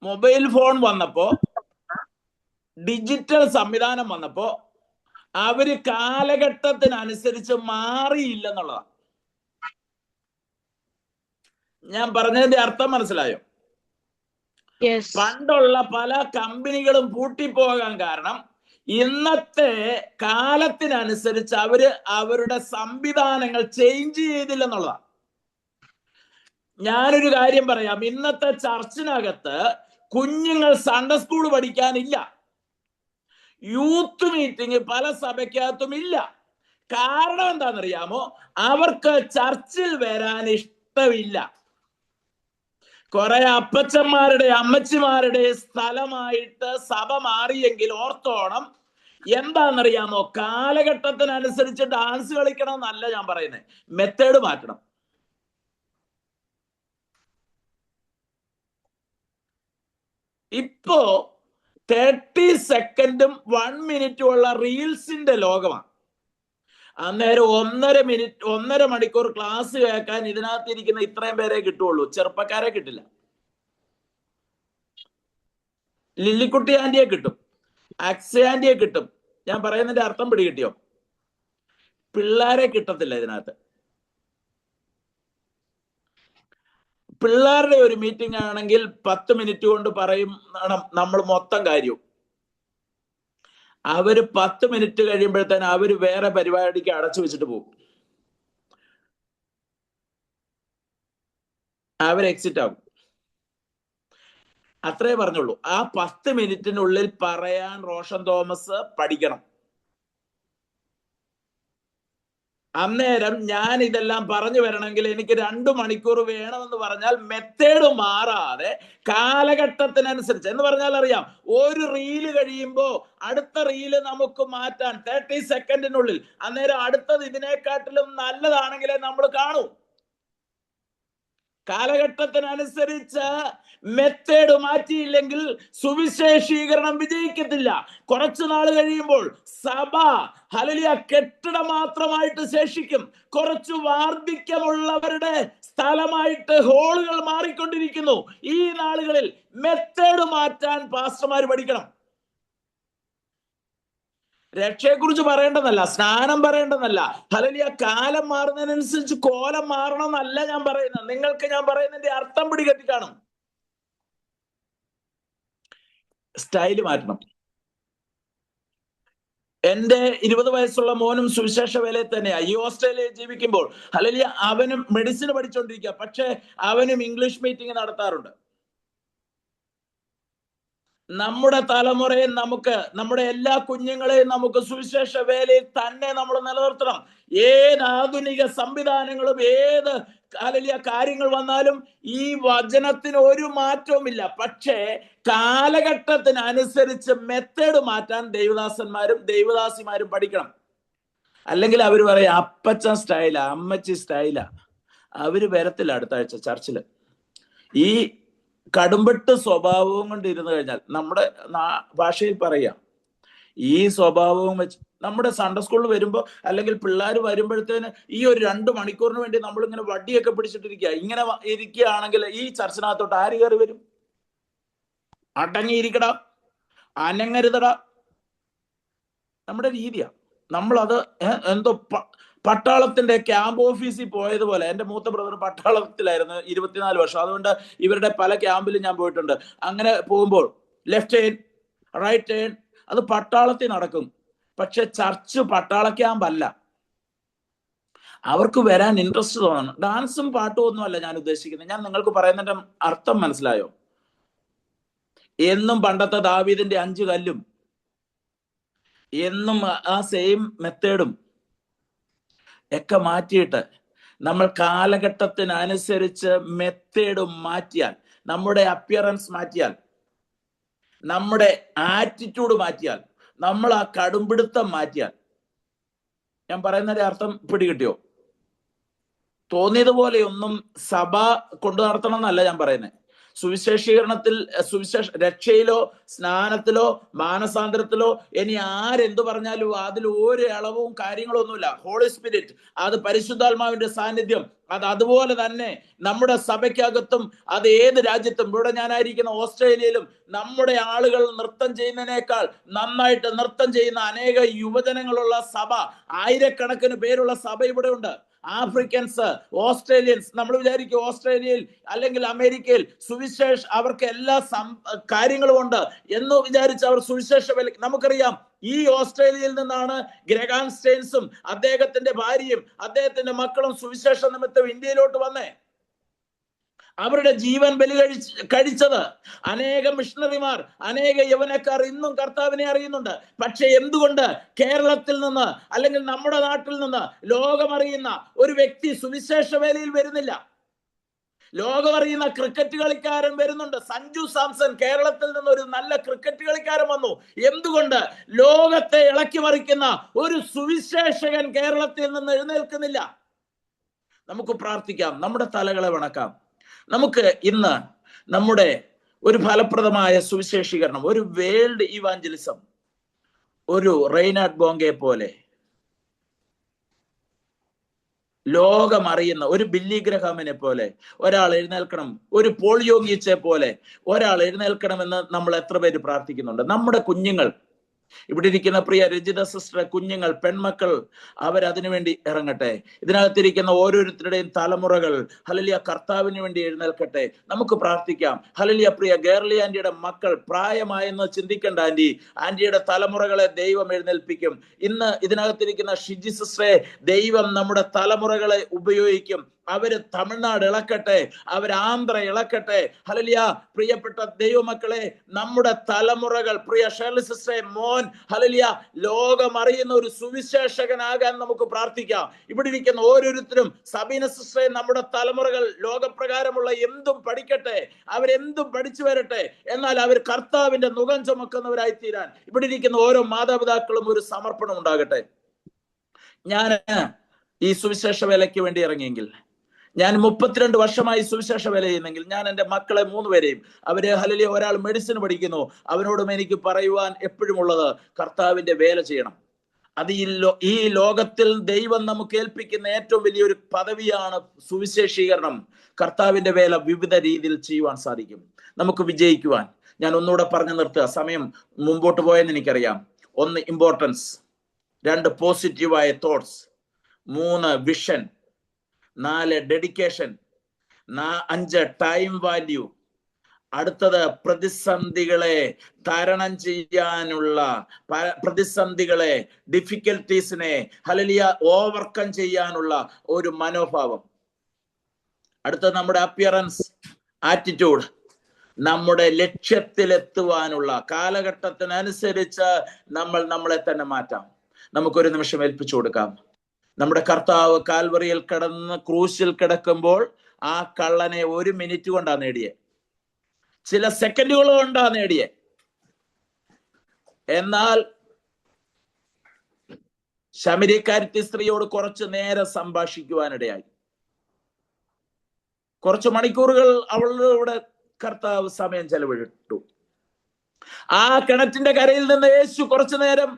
മൊബൈൽ ഫോൺ വന്നപ്പോ, ഡിജിറ്റൽ സംവിധാനം വന്നപ്പോ അവര് കാലഘട്ടത്തിനനുസരിച്ച് മാറിയില്ലെന്നുള്ളതാണ്. ഞാൻ പറഞ്ഞതിന്റെ അർത്ഥം മനസ്സിലായോ? പണ്ടുള്ള പല കമ്പനികളും പൂട്ടിപ്പോകാൻ കാരണം ഇന്നത്തെ കാലത്തിനനുസരിച്ച് അവരുടെ സംവിധാനങ്ങൾ ചേഞ്ച് ചെയ്തില്ലെന്നുള്ളതാണ്. ഞാനൊരു കാര്യം പറയാം, ഇന്നത്തെ ചർച്ചിനകത്ത് കുഞ്ഞുങ്ങൾ സൺഡേ സ്കൂൾ പഠിക്കാനില്ല, യൂത്ത് മീറ്റിംഗ് പല സഭയ്ക്കകത്തും ഇല്ല. കാരണം എന്താണെന്നറിയാമോ? അവർക്ക് ചർച്ചിൽ വരാൻ ഇഷ്ടമില്ല. കുറെ അപ്പച്ചന്മാരുടെ അമ്മച്ചിമാരുടെ സ്ഥലമായിട്ട് സഭ മാറിയെങ്കിൽ ഓർത്തോണം, എന്താണെന്നറിയാമോ? കാലഘട്ടത്തിനനുസരിച്ച് ഡാൻസ് കളിക്കണം എന്നല്ല ഞാൻ പറയുന്നത്, മെത്തേഡ് മാറ്റണം. ഇപ്പോ 30 സെക്കൻഡും 1 മിനിറ്റും ഉള്ള റീൽസിന്റെ ലോകമാണ്. അന്നേരം 1.5 മണിക്കൂർ ക്ലാസ് കേൾക്കാൻ ഇതിനകത്ത് ഇരിക്കുന്ന ഇത്രയും പേരെ കിട്ടുള്ളൂ, ചെറുപ്പക്കാരെ കിട്ടില്ല. ലില്ലിക്കുട്ടി ആന്റിയെ കിട്ടും, അക്സ ആന്റിയെ കിട്ടും. ഞാൻ പറയുന്നതിന്റെ അർത്ഥം പിടികിട്ടിയോ? പിള്ളേരെ കിട്ടത്തില്ല ഇതിനകത്ത്. പിള്ളേരുടെ ഒരു മീറ്റിംഗ് ആണെങ്കിൽ 10 മിനിറ്റ് കൊണ്ട് പറയും നമ്മൾ മൊത്തം കാര്യവും. അവര് 10 മിനിറ്റ് കഴിയുമ്പോഴത്തേന് അവര് വേറെ പരിപാടിക്ക് അടച്ചു വെച്ചിട്ട് പോകും, അവർ എക്സിറ്റ് ആകും. അത്രേ പറഞ്ഞുള്ളൂ. ആ 10 മിനിറ്റിനുള്ളിൽ പറയാൻ റോഷൻ തോമസ് പഠിക്കണം. അന്നേരം ഞാൻ ഇതെല്ലാം പറഞ്ഞു വരണമെങ്കിൽ എനിക്ക് 2 മണിക്കൂർ വേണമെന്ന് പറഞ്ഞാൽ മെത്തേഡ് മാറാതെ കാലഘട്ടത്തിനനുസരിച്ച് എന്ന് പറഞ്ഞാൽ അറിയാം, ഒരു റീല് കഴിയുമ്പോ അടുത്ത റീല് നമുക്ക് മാറ്റാൻ 30 സെക്കൻഡിനുള്ളിൽ, അന്നേരം അടുത്തത് ഇതിനെക്കാട്ടിലും നല്ലതാണെങ്കിലേ നമ്മൾ കാണൂ. കാലഘട്ടത്തിനനുസരിച്ച് മെത്തേഡ് മാറ്റിയില്ലെങ്കിൽ സുവിശേഷീകരണം വിജയിക്കത്തില്ല. കുറച്ചു നാൾ കഴിയുമ്പോൾ സഭ ഹല്ലേലൂയ കെട്ടിടം മാത്രമായിട്ട് ശേഷിക്കും. കുറച്ചു വാർദ്ധക്യമുള്ളവരുടെ സ്ഥലമായിട്ട് ഹോളുകൾ മാറിക്കൊണ്ടിരിക്കുന്നു. ഈ നാളുകളിൽ മെത്തേഡ് മാറ്റാൻ പാസ്റ്റർമാർ പഠിക്കണം. രക്ഷയെക്കുറിച്ച് പറയേണ്ടതല്ല, സ്നാനം പറയേണ്ടതല്ല, ഹല്ലേലൂയ കാലം മാറുന്നതിനനുസരിച്ച് കോലം മാറണം എന്നല്ല ഞാൻ പറയുന്നത്. നിങ്ങൾക്ക് ഞാൻ പറയുന്നതിന്റെ അർത്ഥം പിടികെട്ടി കാണും. സ്റ്റൈല് മാറ്റണം. എന്റെ 20 വയസ്സുള്ള മോനും സുവിശേഷ വേലയിൽ തന്നെയാ. ഈ ഓസ്ട്രേലിയയിൽ ജീവിക്കുമ്പോൾ ഹല്ലേലൂയ അവനും മെഡിസിൻ പഠിച്ചുകൊണ്ടിരിക്കുക. പക്ഷെ അവനും ഇംഗ്ലീഷ് മീറ്റിംഗ് നടത്താറുണ്ട്. നമ്മുടെ തലമുറയെ നമ്മുടെ എല്ലാ കുഞ്ഞുങ്ങളെയും നമുക്ക് സുവിശേഷ വേലയിൽ തന്നെ നമ്മൾ നിലനിർത്തണം. ഏത് ആധുനിക സംവിധാനങ്ങളും ഏത് ഹല്ലേലൂയ കാര്യങ്ങൾ വന്നാലും ഈ വചനത്തിന് ഒരു മാറ്റവുമില്ല. പക്ഷേ കാലഘട്ടത്തിനനുസരിച്ച് മെത്തേഡ് മാറ്റാൻ ദൈവദാസന്മാരും ദൈവദാസിമാരും പഠിക്കണം. അല്ലെങ്കിൽ അവർ പറയും അപ്പച്ചൻ സ്റ്റൈലാ, അമ്മച്ചി സ്റ്റൈലാ. അവര് വരത്തില്ല അടുത്ത ആഴ്ച ചർച്ചില്. ഈ കടുംപെട്ട് സ്വഭാവവും കൊണ്ട് ഇരുന്ന് കഴിഞ്ഞാൽ, നമ്മുടെ ഭാഷയിൽ പറയാം, ഈ സ്വഭാവവും വെച്ച് നമ്മുടെ സൺഡേ സ്കൂളിൽ വരുമ്പോൾ അല്ലെങ്കിൽ പിള്ളേർ വരുമ്പോഴത്തേന് ഈ ഒരു 2 മണിക്കൂറിന് വേണ്ടി നമ്മളിങ്ങനെ വടിയൊക്കെ പിടിച്ചിട്ടിരിക്കുക. ഇങ്ങനെ ഇരിക്കുകയാണെങ്കിൽ ഈ ചർച്ചിനകത്തോട്ട് ആര് കയറി വരും? അടങ്ങിയിരിക്കടാ, അനങ്ങരുതടാ. നമ്മുടെ രീതിയാ. നമ്മളത് എന്തോ പട്ടാളത്തിന്റെ ക്യാമ്പ് ഓഫീസിൽ പോയതുപോലെ. എൻ്റെ മൂത്ത ബ്രദർ പട്ടാളത്തിലായിരുന്നു 24 വർഷം. അതുകൊണ്ട് ഇവരുടെ പല ക്യാമ്പിലും ഞാൻ പോയിട്ടുണ്ട്. അങ്ങനെ പോകുമ്പോൾ ലെഫ്റ്റ് ടേൺ, റൈറ്റ് ടേൺ, അത് പട്ടാളത്തിൽ നടക്കും. പക്ഷെ ചർച്ച് പട്ടാള ക്യാമ്പ് അല്ല. അവർക്ക് വരാൻ ഇൻട്രസ്റ്റ് തോന്നണം. ഡാൻസും പാട്ടും ഒന്നുമല്ല ഞാൻ ഉദ്ദേശിക്കുന്നത്. ഞാൻ നിങ്ങൾക്ക് പറയുന്നതിന്റെ അർത്ഥം മനസ്സിലായോ? എന്നും പണ്ടത്തെ ദാവീദിന്റെ 5 കല്ലും, എന്നും ആ സെയിം മെത്തേഡും ഒക്കെ മാറ്റിയിട്ട് നമ്മൾ കാലഘട്ടത്തിനനുസരിച്ച് മെത്തേഡ് മാറ്റിയാൽ, നമ്മുടെ അപ്പിയറൻസ് മാറ്റിയാൽ, നമ്മുടെ ആറ്റിറ്റ്യൂഡ് മാറ്റിയാൽ, നമ്മൾ ആ കടുംപിടുത്തം മാറ്റിയാൽ, ഞാൻ പറയുന്നതിന്റെ അർത്ഥം പിടികിട്ടിയോ? തോന്നിയതുപോലെയൊന്നും സഭ കൊണ്ടു നടത്തണം എന്നല്ല ഞാൻ പറയുന്നത്. സുവിശേഷീകരണത്തിൽ, രക്ഷയിലോ സ്നാനത്തിലോ മാനസാന്തരത്തിലോ ഇനി ആരെന്തു പറഞ്ഞാലും അതിൽ ഒരു അളവും കാര്യങ്ങളൊന്നുമില്ല. ഹോളി സ്പിരിറ്റ്, അത് പരിശുദ്ധാത്മാവിന്റെ സാന്നിധ്യം, അത് അതുപോലെ തന്നെ നമ്മുടെ സഭയ്ക്കകത്തും, അത് ഏത് രാജ്യത്തും. ഇവിടെ ഞാനായിരിക്കുന്ന ഓസ്ട്രേലിയയിലും നമ്മുടെ ആളുകൾ നൃത്തം ചെയ്യുന്നതിനേക്കാൾ നന്നായിട്ട് നൃത്തം ചെയ്യുന്ന അനേക യുവജനങ്ങളുള്ള സഭ, ആയിരക്കണക്കിന് പേരുള്ള സഭ ഇവിടെ ഉണ്ട്. ആഫ്രിക്കൻസ്, ഓസ്ട്രേലിയൻസ്, നമ്മൾ വിചാരിക്കും ഓസ്ട്രേലിയയിൽ അല്ലെങ്കിൽ അമേരിക്കയിൽ അവർക്ക് എല്ലാ കാര്യങ്ങളും ഉണ്ട് എന്ന് വിചാരിച്ച് അവർ സുവിശേഷ വേല. നമുക്കറിയാം ഈ ഓസ്ട്രേലിയയിൽ നിന്നാണ് ഗ്രഹാം സ്റ്റെയിൻസും അദ്ദേഹത്തിന്റെ ഭാര്യയും അദ്ദേഹത്തിന്റെ മക്കളും സുവിശേഷ നിമിത്തം ഇന്ത്യയിലോട്ട് വന്നേ. അവരുടെ ജീവൻ ബലി കഴിച്ചത് അനേക മിഷണറിമാർ, അനേക യൗവനക്കാർ ഇന്നും കർത്താവിനെ അറിയുന്നുണ്ട്. പക്ഷെ എന്തുകൊണ്ട് കേരളത്തിൽ നിന്ന് അല്ലെങ്കിൽ നമ്മുടെ നാട്ടിൽ നിന്ന് ലോകമറിയുന്ന ഒരു വ്യക്തി സുവിശേഷ വേലയിൽ വരുന്നില്ല? ലോകമറിയുന്ന ക്രിക്കറ്റ് കളിക്കാരൻ വരുന്നുണ്ട്. സഞ്ജു സാംസൺ, കേരളത്തിൽ നിന്ന് ഒരു നല്ല ക്രിക്കറ്റ് കളിക്കാരൻ വന്നു. എന്തുകൊണ്ട് ലോകത്തെ ഇളക്കി മറിക്കുന്ന ഒരു സുവിശേഷകൻ കേരളത്തിൽ നിന്ന് എഴുന്നേൽക്കുന്നില്ല? നമുക്ക് പ്രാർത്ഥിക്കാം, നമ്മുടെ തലകളെ വണക്കാം. നമുക്ക് ഇന്ന് നമ്മുടെ ഒരു ഫലപ്രദമായ സുവിശേഷീകരണം, ഒരു വേൾഡ് ഇവാഞ്ചലിസം, ഒരു റെയ്നാർഡ് ബോങ്കെ പോലെ ലോകമറിയുന്ന ഒരു ബില്ലി ഗ്രഹാമിനെ പോലെ ഒരാൾ എഴുന്നേൽക്കണം, ഒരു പോൾ യോങ്ങിച്ചെ പോലെ ഒരാൾ എഴുന്നേൽക്കണമെന്ന് നമ്മൾ എത്ര പേര് പ്രാർത്ഥിക്കുന്നുണ്ട്? നമ്മുടെ കുഞ്ഞുങ്ങൾ, ഇവിടെ ഇരിക്കുന്ന പ്രിയ രജിത സിസ്റ്റർ, കുഞ്ഞുങ്ങൾ, പെൺമക്കൾ, അവരതിനു വേണ്ടി ഇറങ്ങട്ടെ. ഇതിനകത്തിരിക്കുന്ന ഓരോരുത്തരുടെയും തലമുറകൾ ഹല്ലേലൂയ കർത്താവിന് വേണ്ടി എഴുന്നേൽക്കട്ടെ. നമുക്ക് പ്രാർത്ഥിക്കാം. ഹല്ലേലൂയ. പ്രിയ ഗേർലി ആന്റിയുടെ മക്കൾ പ്രായമായെന്ന് ചിന്തിക്കേണ്ട ആന്റിയുടെ തലമുറകളെ ദൈവം എഴുന്നേൽപ്പിക്കും. ഇന്ന് ഇതിനകത്തിരിക്കുന്ന ഷിജി സിസ്റ്ററെ ദൈവം നമ്മുടെ തലമുറകളെ ഉപയോഗിക്കും. അവര് തമിഴ്നാട് ഇളക്കട്ടെ, അവർ ആന്ധ്ര ഇളക്കട്ടെ. ഹല്ലേലൂയ. പ്രിയപ്പെട്ട ദൈവമക്കളെ, നമ്മുടെ തലമുറകൾ, പ്രിയ ഷേർലി സിസ്റ്ററെ, മോൻ ഹല്ലേലൂയ ലോകമറിയുന്ന ഒരു സുവിശേഷകനാകാൻ നമുക്ക് പ്രാർത്ഥിക്കാം. ഇവിടെ ഇരിക്കുന്ന ഓരോരുത്തരും, സബീന സിസ്റ്ററെ, നമ്മുടെ തലമുറകൾ ലോകപ്രകാരമുള്ള എന്തും പഠിക്കട്ടെ, അവരെന്തും പഠിച്ചു വരട്ടെ. എന്നാൽ അവർ കർത്താവിന്റെ മുഖം ചുമക്കുന്നവരായി തീരാൻ ഇവിടെ ഇരിക്കുന്ന ഓരോ മാതാപിതാക്കളും ഒരു സമർപ്പണം ഉണ്ടാകട്ടെ. ഞാൻ ഈ സുവിശേഷ വേലയ്ക്ക് വേണ്ടി ഇറങ്ങിയെങ്കിൽ ഞാൻ 32 വർഷമായി സുവിശേഷ വേല ചെയ്യുന്നെങ്കിൽ ഞാൻ എൻ്റെ മക്കളെ 3 പേരെയും അവര് ഹല്ലേലൂയ ഒരാൾ മെഡിസിൻ പഠിക്കുന്നു, അവനോടും എനിക്ക് പറയുവാൻ എപ്പോഴും ഉള്ളത് കർത്താവിന്റെ വേല ചെയ്യണം. അത് ഈ ലോകത്തിൽ ദൈവം നമുക്ക് ഏൽപ്പിക്കുന്ന ഏറ്റവും വലിയൊരു പദവിയാണ് സുവിശേഷീകരണം. കർത്താവിന്റെ വേല വിവിധ രീതിയിൽ ചെയ്യുവാൻ സാധിക്കും, നമുക്ക് വിജയിക്കുവാൻ. ഞാൻ ഒന്നുകൂടെ പറഞ്ഞു നിർത്തുക, സമയം മുമ്പോട്ട് പോയെന്ന് എനിക്കറിയാം. 1 ഇമ്പോർട്ടൻസ്, 2 പോസിറ്റീവായ thoughts, 3 vision, 4 dedication, 5 time value, അടുത്തത് പ്രതിസന്ധികളെ തരണം ചെയ്യാനുള്ള, പ്രതിസന്ധികളെ ഡിഫിക്കൽട്ടീസിനെ ഹല്ലേലൂയ ഓവർകം ചെയ്യാനുള്ള ഒരു മനോഭാവം. അടുത്തത് നമ്മുടെ അപ്പിയറൻസ്, ആറ്റിറ്റ്യൂഡ്, നമ്മുടെ ലക്ഷ്യത്തിലെത്തുവാനുള്ള കാലഘട്ടത്തിനനുസരിച്ച് നമ്മളെ തന്നെ മാറ്റാം. നമുക്കൊരു നിമിഷം ഏൽപ്പിച്ചു കൊടുക്കാം. നമ്മുടെ കർത്താവ് കാൽവറിയിൽ കിടന്ന് ക്രൂശിൽ കിടക്കുമ്പോൾ ആ കള്ളനെ 1 മിനിറ്റ് കൊണ്ടാണ് നേടിയേ, ചില സെക്കൻഡുകൾ കൊണ്ടാണ് നേടിയേ. എന്നാൽ ശമരിയക്കാരത്തി സ്ത്രീയോട് കുറച്ചു നേരം സംഭാഷിക്കുവാനിടയായി. കുറച്ചു മണിക്കൂറുകൾ അവളുടെ കർത്താവ് സമയം ചെലവിട്ടു. ആ കിണറ്റിന്റെ കരയിൽ നിന്ന് യേശു കുറച്ചു നേരം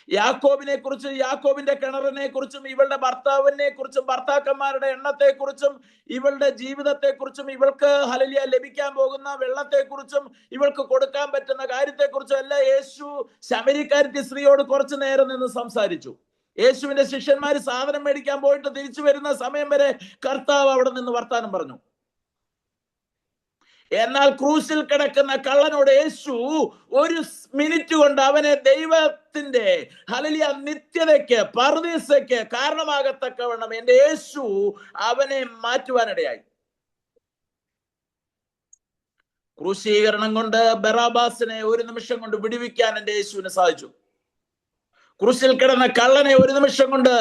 യാക്കോബിനെ കുറിച്ചും യാക്കോബിന്റെ കിണറിനെ കുറിച്ചും ഇവളുടെ ഭർത്താവിനെ കുറിച്ചും ഭർത്താക്കന്മാരുടെ എണ്ണത്തെ കുറിച്ചും ഇവളുടെ ജീവിതത്തെ കുറിച്ചും ഇവൾക്ക് ഹല്ലേലൂയ ലഭിക്കാൻ പോകുന്ന വെള്ളത്തെ കുറിച്ചും ഇവൾക്ക് കൊടുക്കാൻ പറ്റുന്ന കാര്യത്തെ കുറിച്ചും എല്ലാം യേശു ശമരിയക്കാരത്തി സ്ത്രീയോട് കുറച്ചു നേരം നിന്ന് സംസാരിച്ചു. യേശുവിന്റെ ശിഷ്യന്മാര് സാധനം മേടിക്കാൻ പോയിട്ട് തിരിച്ചു വരുന്ന സമയം വരെ കർത്താവ് അവിടെ നിന്ന് വർത്താനം പറഞ്ഞു. എന്നാൽ ക്രൂശിൽ കിടക്കുന്ന കള്ളനോട് യേശു 1 മിനിറ്റ് കൊണ്ട് അവനെ ദൈവത്തിന്റെ ഹല്ലേലൂയ നിത്യതയ്ക്ക് പർദീസയ്ക്ക് കാരണമാകത്തക്കവണ്ണം എന്റെ യേശു അവനെ മാറ്റുവാനിടയായി. ക്രൂശീകരണം കൊണ്ട് ബറാബാസിനെ 1 നിമിഷം കൊണ്ട് വിടുവിക്കാൻ എന്റെ യേശുവിന് സാധിച്ചു. ക്രൂശിൽ കിടന്ന കള്ളനെ 1 നിമിഷം കൊണ്ട്.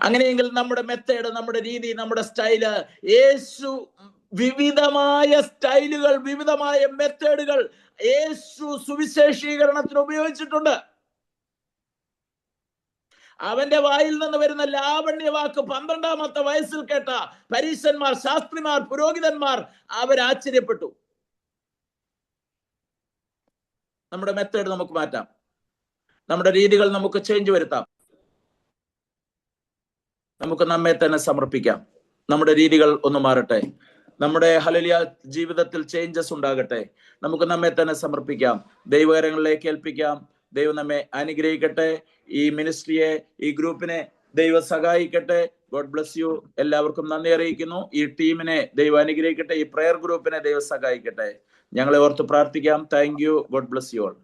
അങ്ങനെയെങ്കിൽ നമ്മുടെ മെത്തേഡ്, നമ്മുടെ രീതി, നമ്മുടെ സ്റ്റൈല്, യേശു വിവിധമായ സ്റ്റൈലുകൾ, വിവിധമായ മെത്തേഡുകൾ യേശു സുവിശേഷീകരണത്തിന് ഉപയോഗിച്ചിട്ടുണ്ട്. അവന്റെ വായിൽ നിന്ന് വരുന്ന ലാവണ്യവാക്ക് 12ാമത്തെ വയസ്സിൽ കേട്ട പരീശന്മാർ, ശാസ്ത്രിമാർ, പുരോഹിതന്മാർ അവരാശ്ചര്യപ്പെട്ടു. നമ്മുടെ മെത്തേഡ് നമുക്ക് മാറ്റാം, നമ്മുടെ രീതികൾ നമുക്ക് ചേഞ്ച് വരുത്താം. നമുക്ക് നമ്മെ തന്നെ സമർപ്പിക്കാം. നമ്മുടെ രീതികൾ ഒന്ന് മാറട്ടെ, നമ്മുടെ ഹല്ലേലൂയ ജീവിതത്തിൽ ചേഞ്ചസ് ഉണ്ടാകട്ടെ. നമുക്ക് നമ്മെ തന്നെ സമർപ്പിക്കാം, ദൈവകരങ്ങളിലേക്ക് ഏൽപ്പിക്കാം. ദൈവം നമ്മെ അനുഗ്രഹിക്കട്ടെ. ഈ മിനിസ്ട്രിയെ, ഈ ഗ്രൂപ്പിനെ ദൈവം സഹായിക്കട്ടെ. God bless you. എല്ലാവർക്കും നന്ദി അറിയിക്കുന്നു. ഈ ടീമിനെ ദൈവം അനുഗ്രഹിക്കട്ടെ. ഈ പ്രയർ ഗ്രൂപ്പിനെ ദൈവം സഹായിക്കട്ടെ. ഞങ്ങളെ ഓർത്ത് പ്രാർത്ഥിക്കാം. Thank you. God bless you all.